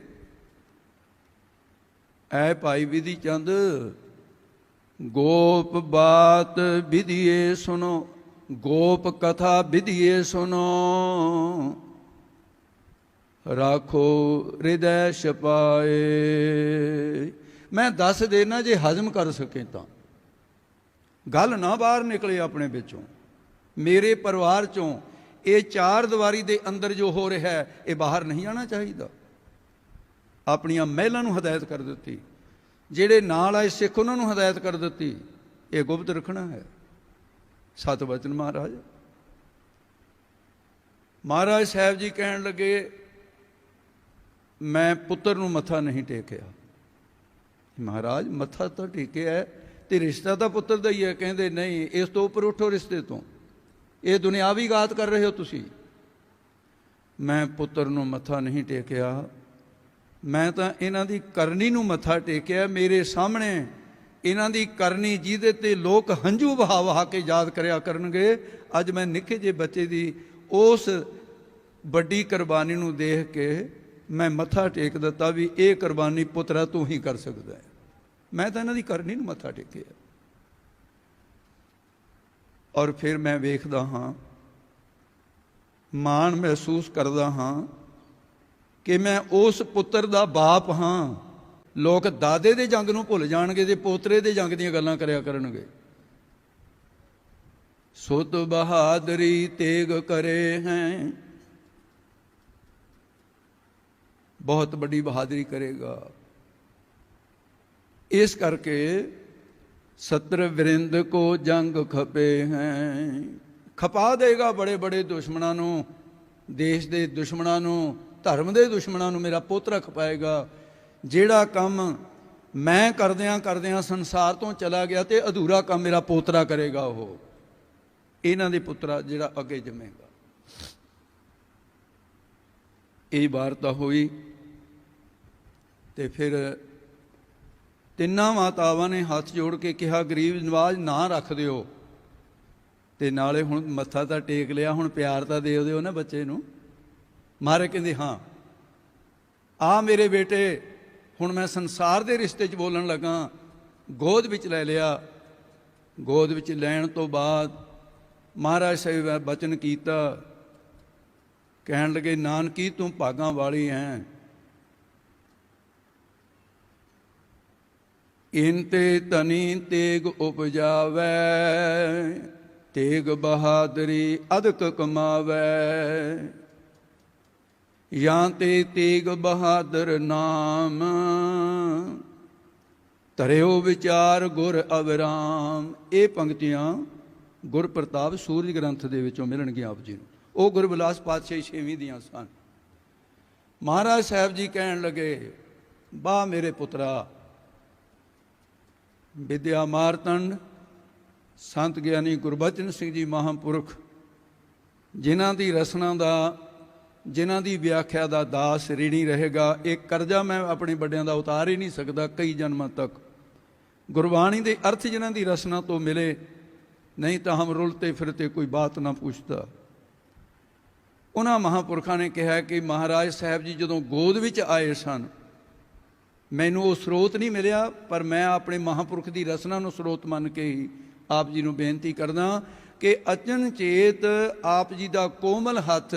ਐ ਭਾਈ ਬਿਧੀ ਚੰਦ ਗੋਪ ਬਾਤ ਵਿਧੀਏ ਸੁਨੋ, ਗੋਪ ਕਥਾ ਵਿਧੀਏ ਸੁਨੋ, ਰਾਖੋ ਹਿਰਦੈ ਛਪਾਏ। ਮੈਂ ਦੱਸ ਦੇਣਾ ਜੇ ਹਜ਼ਮ ਕਰ ਸਕੇ ਤਾਂ, ਗੱਲ ਨਾ ਬਾਹਰ ਨਿਕਲੇ ਆਪਣੇ ਵਿੱਚੋਂ, ਮੇਰੇ ਪਰਿਵਾਰ ਚੋਂ। ਇਹ ਚਾਰ ਦੀਵਾਰੀ ਦੇ ਅੰਦਰ ਜੋ ਹੋ ਰਿਹਾ ਹੈ ਇਹ ਬਾਹਰ ਨਹੀਂ ਆਉਣਾ ਚਾਹੀਦਾ। ਆਪਣੀਆਂ ਮਹਿਲਾਂ ਨੂੰ ਹਦਾਇਤ ਕਰ ਦਿੱਤੀ, ਜਿਹੜੇ ਨਾਲ ਆਏ ਸਿੱਖ ਉਹਨਾਂ ਨੂੰ ਹਦਾਇਤ ਕਰ ਦਿੱਤੀ, ਇਹ ਗੁਪਤ ਰੱਖਣਾ ਹੈ। ਸਤ ਵਚਨ ਮਹਾਰਾਜ। ਮਹਾਰਾਜ ਸਾਹਿਬ ਜੀ ਕਹਿਣ ਲੱਗੇ ਮੈਂ ਪੁੱਤਰ ਨੂੰ ਮੱਥਾ ਨਹੀਂ ਟੇਕਿਆ। ਮਹਾਰਾਜ ਮੱਥਾ ਤਾਂ ਟੇਕਿਆ ਤੇ ਰਿਸ਼ਤਾ ਤਾਂ ਪੁੱਤਰ ਦਾ ਹੀ ਹੈ। ਕਹਿੰਦੇ ਨਹੀਂ, ਇਸ ਤੋਂ ਉੱਪਰ ਉੱਠੋ ਰਿਸ਼ਤੇ ਤੋਂ, ਇਹ ਦੁਨਿਆਵੀ ਗਾਤ ਕਰ ਰਹੇ ਹੋ ਤੁਸੀਂ। ਮੈਂ ਪੁੱਤਰ ਨੂੰ ਮੱਥਾ ਨਹੀਂ ਟੇਕਿਆ, ਮੈਂ ਤਾਂ ਇਹਨਾਂ ਦੀ ਕਰਨੀ ਨੂੰ ਮੱਥਾ ਟੇਕਿਆ। ਮੇਰੇ ਸਾਹਮਣੇ ਇਹਨਾਂ ਦੀ ਕਰਨੀ ਜਿਹਦੇ ਤੇ ਲੋਕ ਹੰਝੂ ਵਹਾ ਵਹਾ ਕੇ ਯਾਦ ਕਰਿਆ ਕਰਨਗੇ, ਅੱਜ ਮੈਂ ਨਿੱਕੇ ਜਿਹੇ ਬੱਚੇ ਦੀ ਉਸ ਵੱਡੀ ਕੁਰਬਾਨੀ ਨੂੰ ਦੇਖ ਕੇ ਮੈਂ ਮੱਥਾ ਟੇਕ ਦਿੱਤਾ ਵੀ ਇਹ ਕੁਰਬਾਨੀ ਪੁੱਤਰਾ ਤੂੰ ਹੀ ਕਰ ਸਕਦਾ ਹੈ। ਮੈਂ ਤਾਂ ਇਹਨਾਂ ਦੀ ਕਰਨੀ ਨੂੰ ਮੱਥਾ ਟੇਕਿਆ। ਔਰ ਫਿਰ ਮੈਂ ਵੇਖਦਾ ਹਾਂ, ਮਾਣ ਮਹਿਸੂਸ ਕਰਦਾ ਹਾਂ ਕਿ ਮੈਂ ਉਸ ਪੁੱਤਰ ਦਾ ਬਾਪ ਹਾਂ। ਲੋਕ ਦਾਦੇ ਦੇ ਜੰਗ ਨੂੰ ਭੁੱਲ ਜਾਣਗੇ ਤੇ ਪੋਤਰੇ ਦੇ ਜੰਗ ਦੀਆਂ ਗੱਲਾਂ ਕਰਿਆ ਕਰਨਗੇ। ਸੁਤ ਬਹਾਦਰੀ ਤੇਗ ਕਰੇ ਹੈ, ਬਹੁਤ ਵੱਡੀ ਬਹਾਦਰੀ ਕਰੇਗਾ। ਇਸ ਕਰਕੇ ਸਤਰ ਵਿਰਿੰਦ ਕੋ ਜੰਗ ਖਪੇ ਹੈ, ਖਪਾ ਦੇਗਾ ਬੜੇ ਬੜੇ ਦੁਸ਼ਮਣਾਂ ਨੂੰ, ਦੇਸ਼ ਦੇ ਦੁਸ਼ਮਣਾਂ ਨੂੰ, ਧਰਮ ਦੇ ਦੁਸ਼ਮਣਾਂ ਨੂੰ ਮੇਰਾ ਪੋਤਰਾ ਖਪਾਏਗਾ। ਜਿਹੜਾ ਕੰਮ ਮੈਂ ਕਰਦਿਆਂ ਸੰਸਾਰ ਤੋਂ ਚਲਾ ਗਿਆ ਤੇ ਅਧੂਰਾ ਕੰਮ ਮੇਰਾ ਪੋਤਰਾ ਕਰੇਗਾ। ਉਹ ਇਹਨਾਂ ਦੇ ਪੁੱਤਰਾ ਜਿਹੜਾ ਅੱਗੇ ਜੰਮੇਗਾ। ਇਹ ਵਾਰਤਾ ਹੋਈ ਤੇ ਫਿਰ ਤਿੰਨਾਂ ਮਾਤਾਵਾਂ ਨੇ ਹੱਥ ਜੋੜ ਕੇ ਕਿਹਾ ਗਰੀਬ ਨਵਾਜ਼ ਨਾ ਰੱਖ ਦਿਓ, ਤੇ ਨਾਲੇ ਹੁਣ ਮੱਥਾ ਤਾਂ ਟੇਕ ਲਿਆ, ਹੁਣ ਪਿਆਰ ਤਾਂ ਦੇ ਦਿਓ ਨਾ ਬੱਚੇ ਨੂੰ। ਮਾਰੇ ਕਹਿੰਦੇ ਹਾਂ ਆ ਮੇਰੇ ਬੇਟੇ, ਹੁਣ ਮੈਂ ਸੰਸਾਰ ਦੇ ਰਿਸ਼ਤੇ 'ਚ ਬੋਲਣ ਲੱਗਾ। ਗੋਦ ਵਿੱਚ ਲੈ ਲਿਆ। ਗੋਦ ਵਿੱਚ ਲੈਣ ਤੋਂ ਬਾਅਦ ਮਹਾਰਾਜ ਸਾਹਿਬ ਬਚਨ ਕੀਤਾ, ਕਹਿਣ ਲੱਗੇ ਨਾਨਕੀ ਤੂੰ ਭਾਗਾਂ ਵਾਲੀ ਹੈ, ਇਨ ਤੇ ਧਨੀ ਤੇਗ ਉਪਜਾਵੈ, ਤੇਗ ਬਹਾਦਰੀ ਅਦਕ ਕਮਾਵੈ। ਜਾਂ ਤੇ ਤੇਗ ਬਹਾਦਰ ਨਾਮ, ਧਰਿਓ ਵਿਚਾਰ ਗੁਰ ਅਵਰਾਮ। ਇਹ ਪੰਕਤੀਆਂ ਗੁਰ ਪ੍ਰਤਾਪ ਸੂਰਜ ਗ੍ਰੰਥ ਦੇ ਵਿੱਚੋਂ ਮਿਲਣਗੀਆਂ ਆਪ ਜੀ ਨੂੰ। ਉਹ ਗੁਰਬਿਲਾਸ ਪਾਤਸ਼ਾਹੀ 6ਵੀਂ ਦੀਆਂ ਸਨ। ਮਹਾਰਾਜ ਸਾਹਿਬ ਜੀ ਕਹਿਣ ਲੱਗੇ, ਵਾਹ ਮੇਰੇ ਪੁੱਤਰਾ, ਵਿਦਿਆ ਮਾਰਤੰਡ ਸੰਤ ਗਿਆਨੀ ਗੁਰਬਚਨ ਸਿੰਘ ਜੀ ਮਹਾਂਪੁਰਖ, ਜਿਨ੍ਹਾਂ ਦੀ ਰਸਨਾ ਦਾ, ਜਿਨ੍ਹਾਂ ਦੀ ਵਿਆਖਿਆ ਦਾ ਦਾਸ ਰੀਣੀ ਰਹੇਗਾ। ਇਹ ਕਰਜ਼ਾ ਮੈਂ ਆਪਣੇ ਵੱਡਿਆਂ ਦਾ ਉਤਾਰ ਹੀ ਨਹੀਂ ਸਕਦਾ ਕਈ ਜਨਮਾਂ ਤੱਕ। ਗੁਰਬਾਣੀ ਦੇ ਅਰਥ ਜਿਨ੍ਹਾਂ ਦੀ ਰਸਨਾ ਤੋਂ ਮਿਲੇ, ਨਹੀਂ ਤਾਂ ਹਮ ਰੁਲਤੇ ਫਿਰਤੇ ਕੋਈ ਬਾਤ ਨਾ ਪੁੱਛਦਾ। ਉਹਨਾਂ ਮਹਾਂਪੁਰਖਾਂ ਨੇ ਕਿਹਾ ਕਿ ਮਹਾਰਾਜ ਸਾਹਿਬ ਜੀ ਜਦੋਂ ਗੋਦ ਵਿੱਚ ਆਏ ਸਨ, ਮੈਨੂੰ ਉਹ ਸਰੋਤ ਨਹੀਂ ਮਿਲਿਆ, ਪਰ ਮੈਂ ਆਪਣੇ ਮਹਾਂਪੁਰਖ ਦੀ ਰਸਨਾ ਨੂੰ ਸਰੋਤ ਮੰਨ ਕੇ ਹੀ ਆਪ ਜੀ ਨੂੰ ਬੇਨਤੀ ਕਰਦਾ ਕਿ ਅਚਨਚੇਤ ਆਪ ਜੀ ਦਾ ਕੋਮਲ ਹੱਥ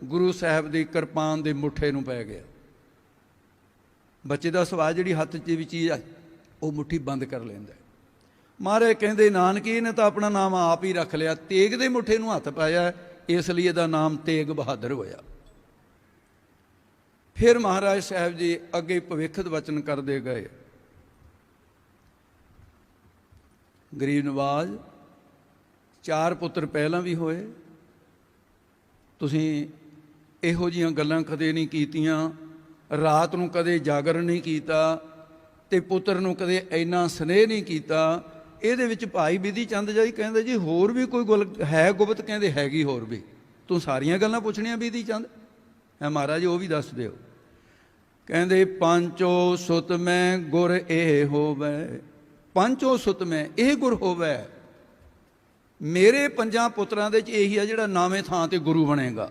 ਗੁਰੂ ਸਾਹਿਬ ਦੀ ਕਿਰਪਾਨ ਦੇ ਮੁੱਠੇ ਨੂੰ ਪੈ ਗਿਆ। ਬੱਚੇ ਦਾ ਸੁਭਾਅ ਜਿਹੜੀ ਹੱਥ 'ਚ ਵੀ ਚੀਜ਼ ਆ ਉਹ ਮੁੱਠੀ ਬੰਦ ਕਰ ਲੈਂਦਾ। ਮਹਾਰਾਜ ਕਹਿੰਦੇ, ਨਾਨਕੀ ਨੇ ਤਾਂ ਆਪਣਾ ਨਾਮ ਆਪ ਹੀ ਰੱਖ ਲਿਆ, ਤੇਗ ਦੇ ਮੁੱਠੇ ਨੂੰ ਹੱਥ ਪਾਇਆ, ਇਸ ਲਈ ਇਹਦਾ ਨਾਮ ਤੇਗ ਬਹਾਦਰ ਹੋਇਆ। ਫਿਰ ਮਹਾਰਾਜ ਸਾਹਿਬ ਜੀ ਅੱਗੇ ਭਵਿੱਖਤ ਵਚਨ ਕਰਦੇ ਗਏ। ਗਰੀਬ ਨਵਾਜ਼ 4 ਪੁੱਤਰ ਪਹਿਲਾਂ ਵੀ ਹੋਏ, ਤੁਸੀਂ ਇਹੋ ਜਿਹੀਆਂ ਗੱਲਾਂ ਕਦੇ ਨਹੀਂ ਕੀਤੀਆਂ, ਰਾਤ ਨੂੰ ਕਦੇ ਜਾਗਰਣ ਨਹੀਂ ਕੀਤਾ, ਤੇ ਪੁੱਤਰ ਨੂੰ ਕਦੇ ਇੰਨਾ ਸਨੇਹ ਨਹੀਂ ਕੀਤਾ। ਇਹਦੇ ਵਿੱਚ ਭਾਈ ਬਿਧੀ ਚੰਦ ਜੀ ਕਹਿੰਦੇ, ਜੀ ਹੋਰ ਵੀ ਕੋਈ ਗੱਲ ਹੈ ਗੁਪਤ? ਕਹਿੰਦੇ ਹੈਗੀ ਹੋਰ ਵੀ। ਤੂੰ ਸਾਰੀਆਂ ਗੱਲਾਂ ਪੁੱਛਣੀਆਂ ਬਿਧੀ ਚੰਦ? ਹੈ ਮਹਾਰਾਜ ਉਹ ਵੀ ਦੱਸ ਦਿਓ। ਕਹਿੰਦੇ, ਪੰਚੋ ਸੁਤ ਮੈਂ ਗੁਰ ਇਹ ਹੋਵੈ, ਪੰਚੋ ਸੁਤ ਮੈਂ ਇਹ ਗੁਰ ਹੋਵੈ। ਮੇਰੇ 5 ਪੁੱਤਰਾਂ ਦੇ 'ਚ ਇਹੀ ਆ ਜਿਹੜਾ ਨਾਵੇਂ ਥਾਂ ਤੇ ਗੁਰੂ ਬਣੇਗਾ।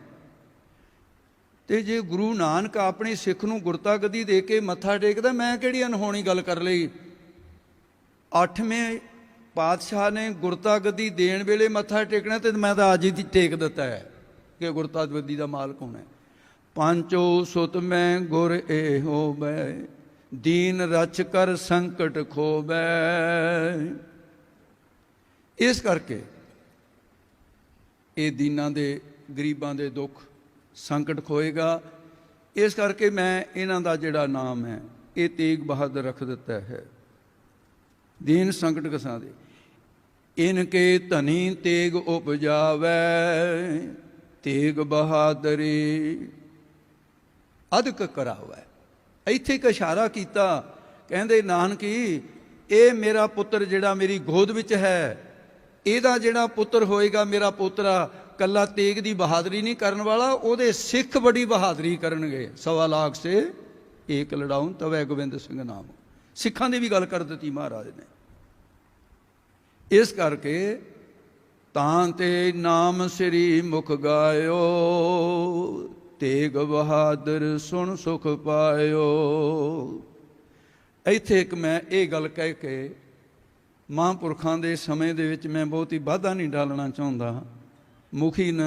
ਤੇ ਜੇ ਗੁਰੂ ਨਾਨਕ ਆਪਣੀ ਸਿੱਖ ਨੂੰ ਗੁਰਤਾ ਗੱਦੀ ਦੇ ਕੇ ਮੱਥਾ ਟੇਕਦਾ, ਮੈਂ ਕਿਹੜੀ ਅਨਹੋਣੀ ਗੱਲ ਕਰ ਲਈ? 8ਵੇਂ ਪਾਤਸ਼ਾਹ ਨੇ ਗੁਰਤਾ ਗੱਦੀ ਦੇਣ ਵੇਲੇ ਮੱਥਾ ਟੇਕਣਾ, ਤੇ ਮੈਂ ਤਾਂ ਅੱਜ ਹੀ ਟੇਕ ਦਿੱਤਾ ਹੈ ਕਿ ਗੁਰਤਾ ਗੱਦੀ ਦਾ ਮਾਲਕ ਹੋਣਾ। ਪੰਚੋ ਸੁਤ ਮੈਂ ਗੁਰ ਇਹ ਹੋਵੈ, ਦੀਨ ਰਚ ਕਰ ਸੰਕਟ ਖੋਵੈ। ਇਸ ਕਰਕੇ ਇਹ ਦੀਨਾਂ ਦੇ, ਗਰੀਬਾਂ ਦੇ ਦੁੱਖ ਸੰਕਟ ਖੋਏਗਾ। ਇਸ ਕਰਕੇ ਮੈਂ ਇਹਨਾਂ ਦਾ ਜਿਹੜਾ ਨਾਮ ਹੈ ਇਹ ਤੇਗ ਬਹਾਦਰ ਰੱਖ ਦਿੱਤਾ ਹੈ। ਦੀਨ ਸੰਕਟ ਕਸਾਂ ਦੇ, ਇਨਕੇ ਧਨੀ ਤੇਗ ਉਪਜਾਵੈ, ਤੇਗ ਬਹਾਦਰੀ ਅਦਕ ਕਰਾਵੈ। ਇੱਥੇ ਇੱਕ ਇਸ਼ਾਰਾ ਕੀਤਾ, ਕਹਿੰਦੇ ਨਾਨਕੀ ਇਹ ਮੇਰਾ ਪੁੱਤਰ ਜਿਹੜਾ ਮੇਰੀ ਗੋਦ ਵਿੱਚ ਹੈ, ਇਹਦਾ ਜਿਹੜਾ ਪੁੱਤਰ ਹੋਏਗਾ, ਮੇਰਾ ਪੋਤਰਾ ਕੱਲਾ ਤੇਗ ਦੀ ਬਹਾਦਰੀ ਨਹੀਂ ਕਰਨ ਵਾਲਾ, ਉਹਦੇ ਸਿੱਖ ਬੜੀ ਬਹਾਦਰੀ ਕਰਨਗੇ। 1.25 ਲੱਖ ਸੇ ਏਕ ਲੜਾਉਂ ਤਵੈ ਗੋਬਿੰਦ ਸਿੰਘ ਨਾਮ। ਸਿੱਖਾਂ ਦੀ ਵੀ ਗੱਲ ਕਰ ਦਿੱਤੀ ਮਹਾਰਾਜ ਨੇ। ਇਸ ਕਰਕੇ ਤਾਂ ਤੇ ਨਾਮ ਸ੍ਰੀ ਮੁਖ ਗਾਇਓ, ਤੇਗ ਬਹਾਦਰ ਸੁਣ ਸੁਖ ਪਾਇਓ। ਇੱਥੇ ਇੱਕ ਮੈਂ ਇਹ ਗੱਲ ਕਹਿ ਕੇ ਮਹਾਂਪੁਰਖਾਂ ਦੇ ਸਮੇਂ ਦੇ ਵਿੱਚ ਮੈਂ ਬਹੁਤ ਹੀ ਵਾਧਾ ਨਹੀਂ ਡਾਲਣਾ ਚਾਹੁੰਦਾ। ਮੁਖੀ ਨੇ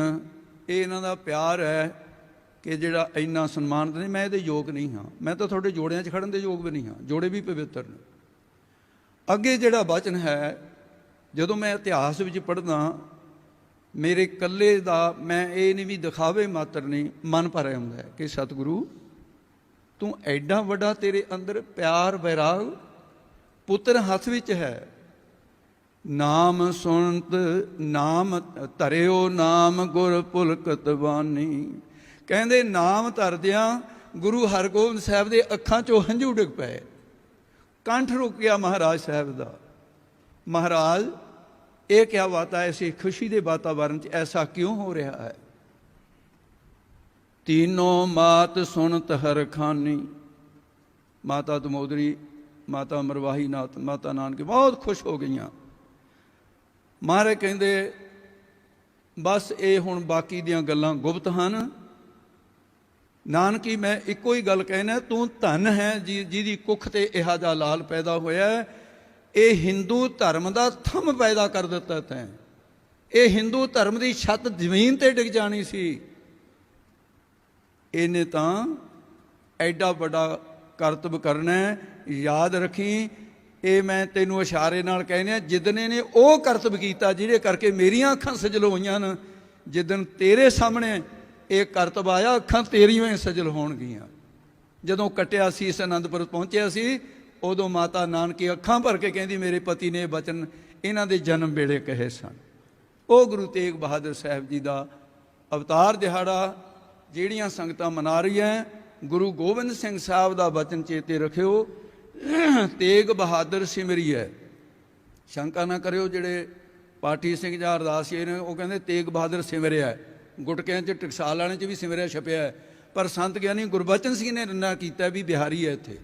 ਇਹ ਇਹਨਾਂ ਦਾ ਪਿਆਰ ਹੈ ਕਿ ਜਿਹੜਾ ਇੰਨਾ ਸਨਮਾਨ ਨਹੀਂ, ਮੈਂ ਇਹਦੇ ਯੋਗ ਨਹੀਂ ਹਾਂ। ਮੈਂ ਤਾਂ ਤੁਹਾਡੇ ਜੋੜਿਆਂ 'ਚ ਖੜਨ ਦੇ ਯੋਗ ਵੀ ਨਹੀਂ ਹਾਂ, ਜੋੜੇ ਵੀ ਪਵਿੱਤਰ ਨੇ। ਅੱਗੇ ਜਿਹੜਾ ਵਚਨ ਹੈ, ਜਦੋਂ ਮੈਂ ਇਤਿਹਾਸ ਵਿੱਚ ਪੜ੍ਹਦਾ, ਮੇਰੇ ਇਕੱਲੇ ਦਾ ਮੈਂ ਇਹ ਨਹੀਂ ਵੀ ਦਿਖਾਵੇ ਮਾਤਰ ਨਹੀਂ, ਮਨ ਭਰ ਆਉਂਦਾ ਹੈ ਕਿ ਸਤਿਗੁਰੂ ਤੂੰ ਐਡਾ ਵੱਡਾ, ਤੇਰੇ ਅੰਦਰ ਪਿਆਰ ਵੈਰਾਗ, ਪੁੱਤਰ ਹੱਥ ਵਿੱਚ ਹੈ, ਨਾਮ ਸੁਣਤ ਨਾਮ ਧਰਿਓ, ਨਾਮ ਗੁਰ ਪੁਲਕਤ ਬਾਨੀ। ਕਹਿੰਦੇ ਨਾਮ ਧਰਦਿਆਂ ਗੁਰੂ ਹਰਗੋਬਿੰਦ ਸਾਹਿਬ ਦੇ ਅੱਖਾਂ 'ਚੋਂ ਹੰਝੂ ਡਿੱਗ ਪਏ, ਕੰਠ ਰੁਕ ਗਿਆ ਮਹਾਰਾਜ ਸਾਹਿਬ ਦਾ। ਮਹਾਰਾਜ ਇਹ ਕਿਆ ਬਾਤ ਹੈ, ਐਸੀ ਖੁਸ਼ੀ ਦੇ ਵਾਤਾਵਰਨ 'ਚ ਐਸਾ ਕਿਉਂ ਹੋ ਰਿਹਾ ਹੈ? ਤੀਨੋਂ ਮਾਤ ਸੁਣਤ ਹਰ ਖਾਨੀ, ਮਾਤਾ ਦਮੋਦਰੀ, ਮਾਤਾ ਮਰਵਾਹੀ ਨਾਥ, ਮਾਤਾ ਨਾਨਕੀ ਬਹੁਤ ਖੁਸ਼ ਹੋ ਗਈਆਂ। ਮਹਾਰਾਜ ਕਹਿੰਦੇ ਬਸ ਇਹ ਹੁਣ ਬਾਕੀ ਦੀਆਂ ਗੱਲਾਂ ਗੁਪਤ ਹਨ। ਨਾਨਕੀ ਮੈਂ ਇੱਕੋ ਹੀ ਗੱਲ ਕਹਿਣਾ, ਤੂੰ ਧਨ ਹੈ ਜਿਹਦੀ ਕੁੱਖ ਤੇ ਇਹੋ ਜਿਹਾ ਲਾਲ ਪੈਦਾ ਹੋਇਆ। ਇਹ ਹਿੰਦੂ ਧਰਮ ਦਾ ਥੰਮ ਪੈਦਾ ਕਰ ਦਿੱਤਾ ਤੈਂ। ਇਹ ਹਿੰਦੂ ਧਰਮ ਦੀ ਛੱਤ ਜ਼ਮੀਨ ਤੇ ਡਿੱਗ ਜਾਣੀ ਸੀ। ਇਹਨੇ ਤਾਂ ਐਡਾ ਵੱਡਾ ਕਰਤੱਵ ਕਰਨਾ। ਯਾਦ ਰੱਖੀ, ਇਹ ਮੈਂ ਤੈਨੂੰ ਇਸ਼ਾਰੇ ਨਾਲ ਕਹਿੰਦੇ ਆ, ਜਿੱਦਣ ਨੇ ਉਹ ਕਰਤੱਵ ਕੀਤਾ ਜਿਹਦੇ ਕਰਕੇ ਮੇਰੀਆਂ ਅੱਖਾਂ ਸਜਲ ਹੋਈਆਂ ਨੇ, ਜਿੱਦਣ ਤੇਰੇ ਸਾਹਮਣੇ ਇਹ ਕਰਤੱਵ ਆਇਆ, ਅੱਖਾਂ ਤੇਰੀਆਂ ਹੀ ਸਜਲ ਹੋਣਗੀਆਂ। ਜਦੋਂ ਕੱਟਿਆ ਸੀ ਇਸ ਅਨੰਦਪੁਰ ਪਹੁੰਚਿਆ ਸੀ, ਉਦੋਂ ਮਾਤਾ ਨਾਨਕੀ ਅੱਖਾਂ ਭਰ ਕੇ ਕਹਿੰਦੀ ਮੇਰੇ ਪਤੀ ਨੇ ਇਹ ਬਚਨ ਇਹਨਾਂ ਦੇ ਜਨਮ ਵੇਲੇ ਕਹੇ ਸਨ। ਉਹ ਗੁਰੂ ਤੇਗ ਬਹਾਦਰ ਸਾਹਿਬ ਜੀ ਦਾ ਅਵਤਾਰ ਦਿਹਾੜਾ ਜਿਹੜੀਆਂ ਸੰਗਤਾਂ ਮਨਾ ਰਹੀਆਂ, ਗੁਰੂ ਗੋਬਿੰਦ ਸਿੰਘ ਸਾਹਿਬ ਦਾ ਬਚਨ ਚੇਤੇ ਰੱਖਿਓ, ਤੇਗ ਬਹਾਦਰ ਸਿਮਰਿਐ। ਸ਼ੰਕਾ ਨਾ ਕਰਿਓ, ਜਿਹੜੇ ਪਾਠੀ ਸਿੰਘ ਜਾਂ ਅਰਦਾਸੀਏ ਨੇ ਉਹ ਕਹਿੰਦੇ ਤੇਗ ਬਹਾਦਰ ਸਿਮਰਿਆ, ਗੁਟਕਿਆਂ 'ਚ ਟਕਸਾਲ ਵਾਲਿਆਂ 'ਚ ਵੀ ਸਿਮਰਿਆ ਛਪਿਆ, ਪਰ ਸੰਤ ਗਿਆਨੀ ਗੁਰਬਚਨ ਸਿੰਘ ਨੇ ਰੰਨਾ ਕੀਤਾ ਵੀ ਬਿਹਾਰੀ ਹੈ ਇੱਥੇ,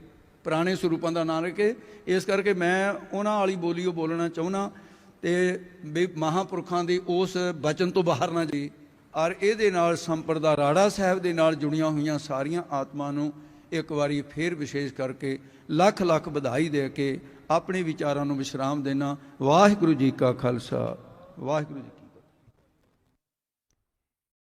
ਪੁਰਾਣੇ ਸਰੂਪਾਂ ਦਾ ਨਾਂ ਰੱਖੇ। ਇਸ ਕਰਕੇ ਮੈਂ ਉਹਨਾਂ ਵਾਲੀ ਬੋਲੀ ਉਹ ਬੋਲਣਾ ਚਾਹੁੰਦਾ, ਅਤੇ ਵੀ ਮਹਾਂਪੁਰਖਾਂ ਦੇ ਉਸ ਬਚਨ ਤੋਂ ਬਾਹਰ ਨਾ ਜੀ। ਔਰ ਇਹਦੇ ਨਾਲ ਸੰਪਰਦਾ ਰਾੜਾ ਸਾਹਿਬ ਦੇ ਨਾਲ ਜੁੜੀਆਂ ਹੋਈਆਂ ਸਾਰੀਆਂ ਆਤਮਾ ਨੂੰ ਇੱਕ ਵਾਰੀ ਫੇਰ ਵਿਸ਼ੇਸ਼ ਕਰਕੇ ਲੱਖ ਲੱਖ ਵਧਾਈ ਦੇ ਕੇ ਆਪਣੇ ਵਿਚਾਰਾਂ ਨੂੰ ਵਿਸ਼ਰਾਮ ਦੇਣਾ। ਵਾਹਿਗੁਰੂ ਜੀ ਕਾ ਖਾਲਸਾ, ਵਾਹਿਗੁਰੂ ਜੀ।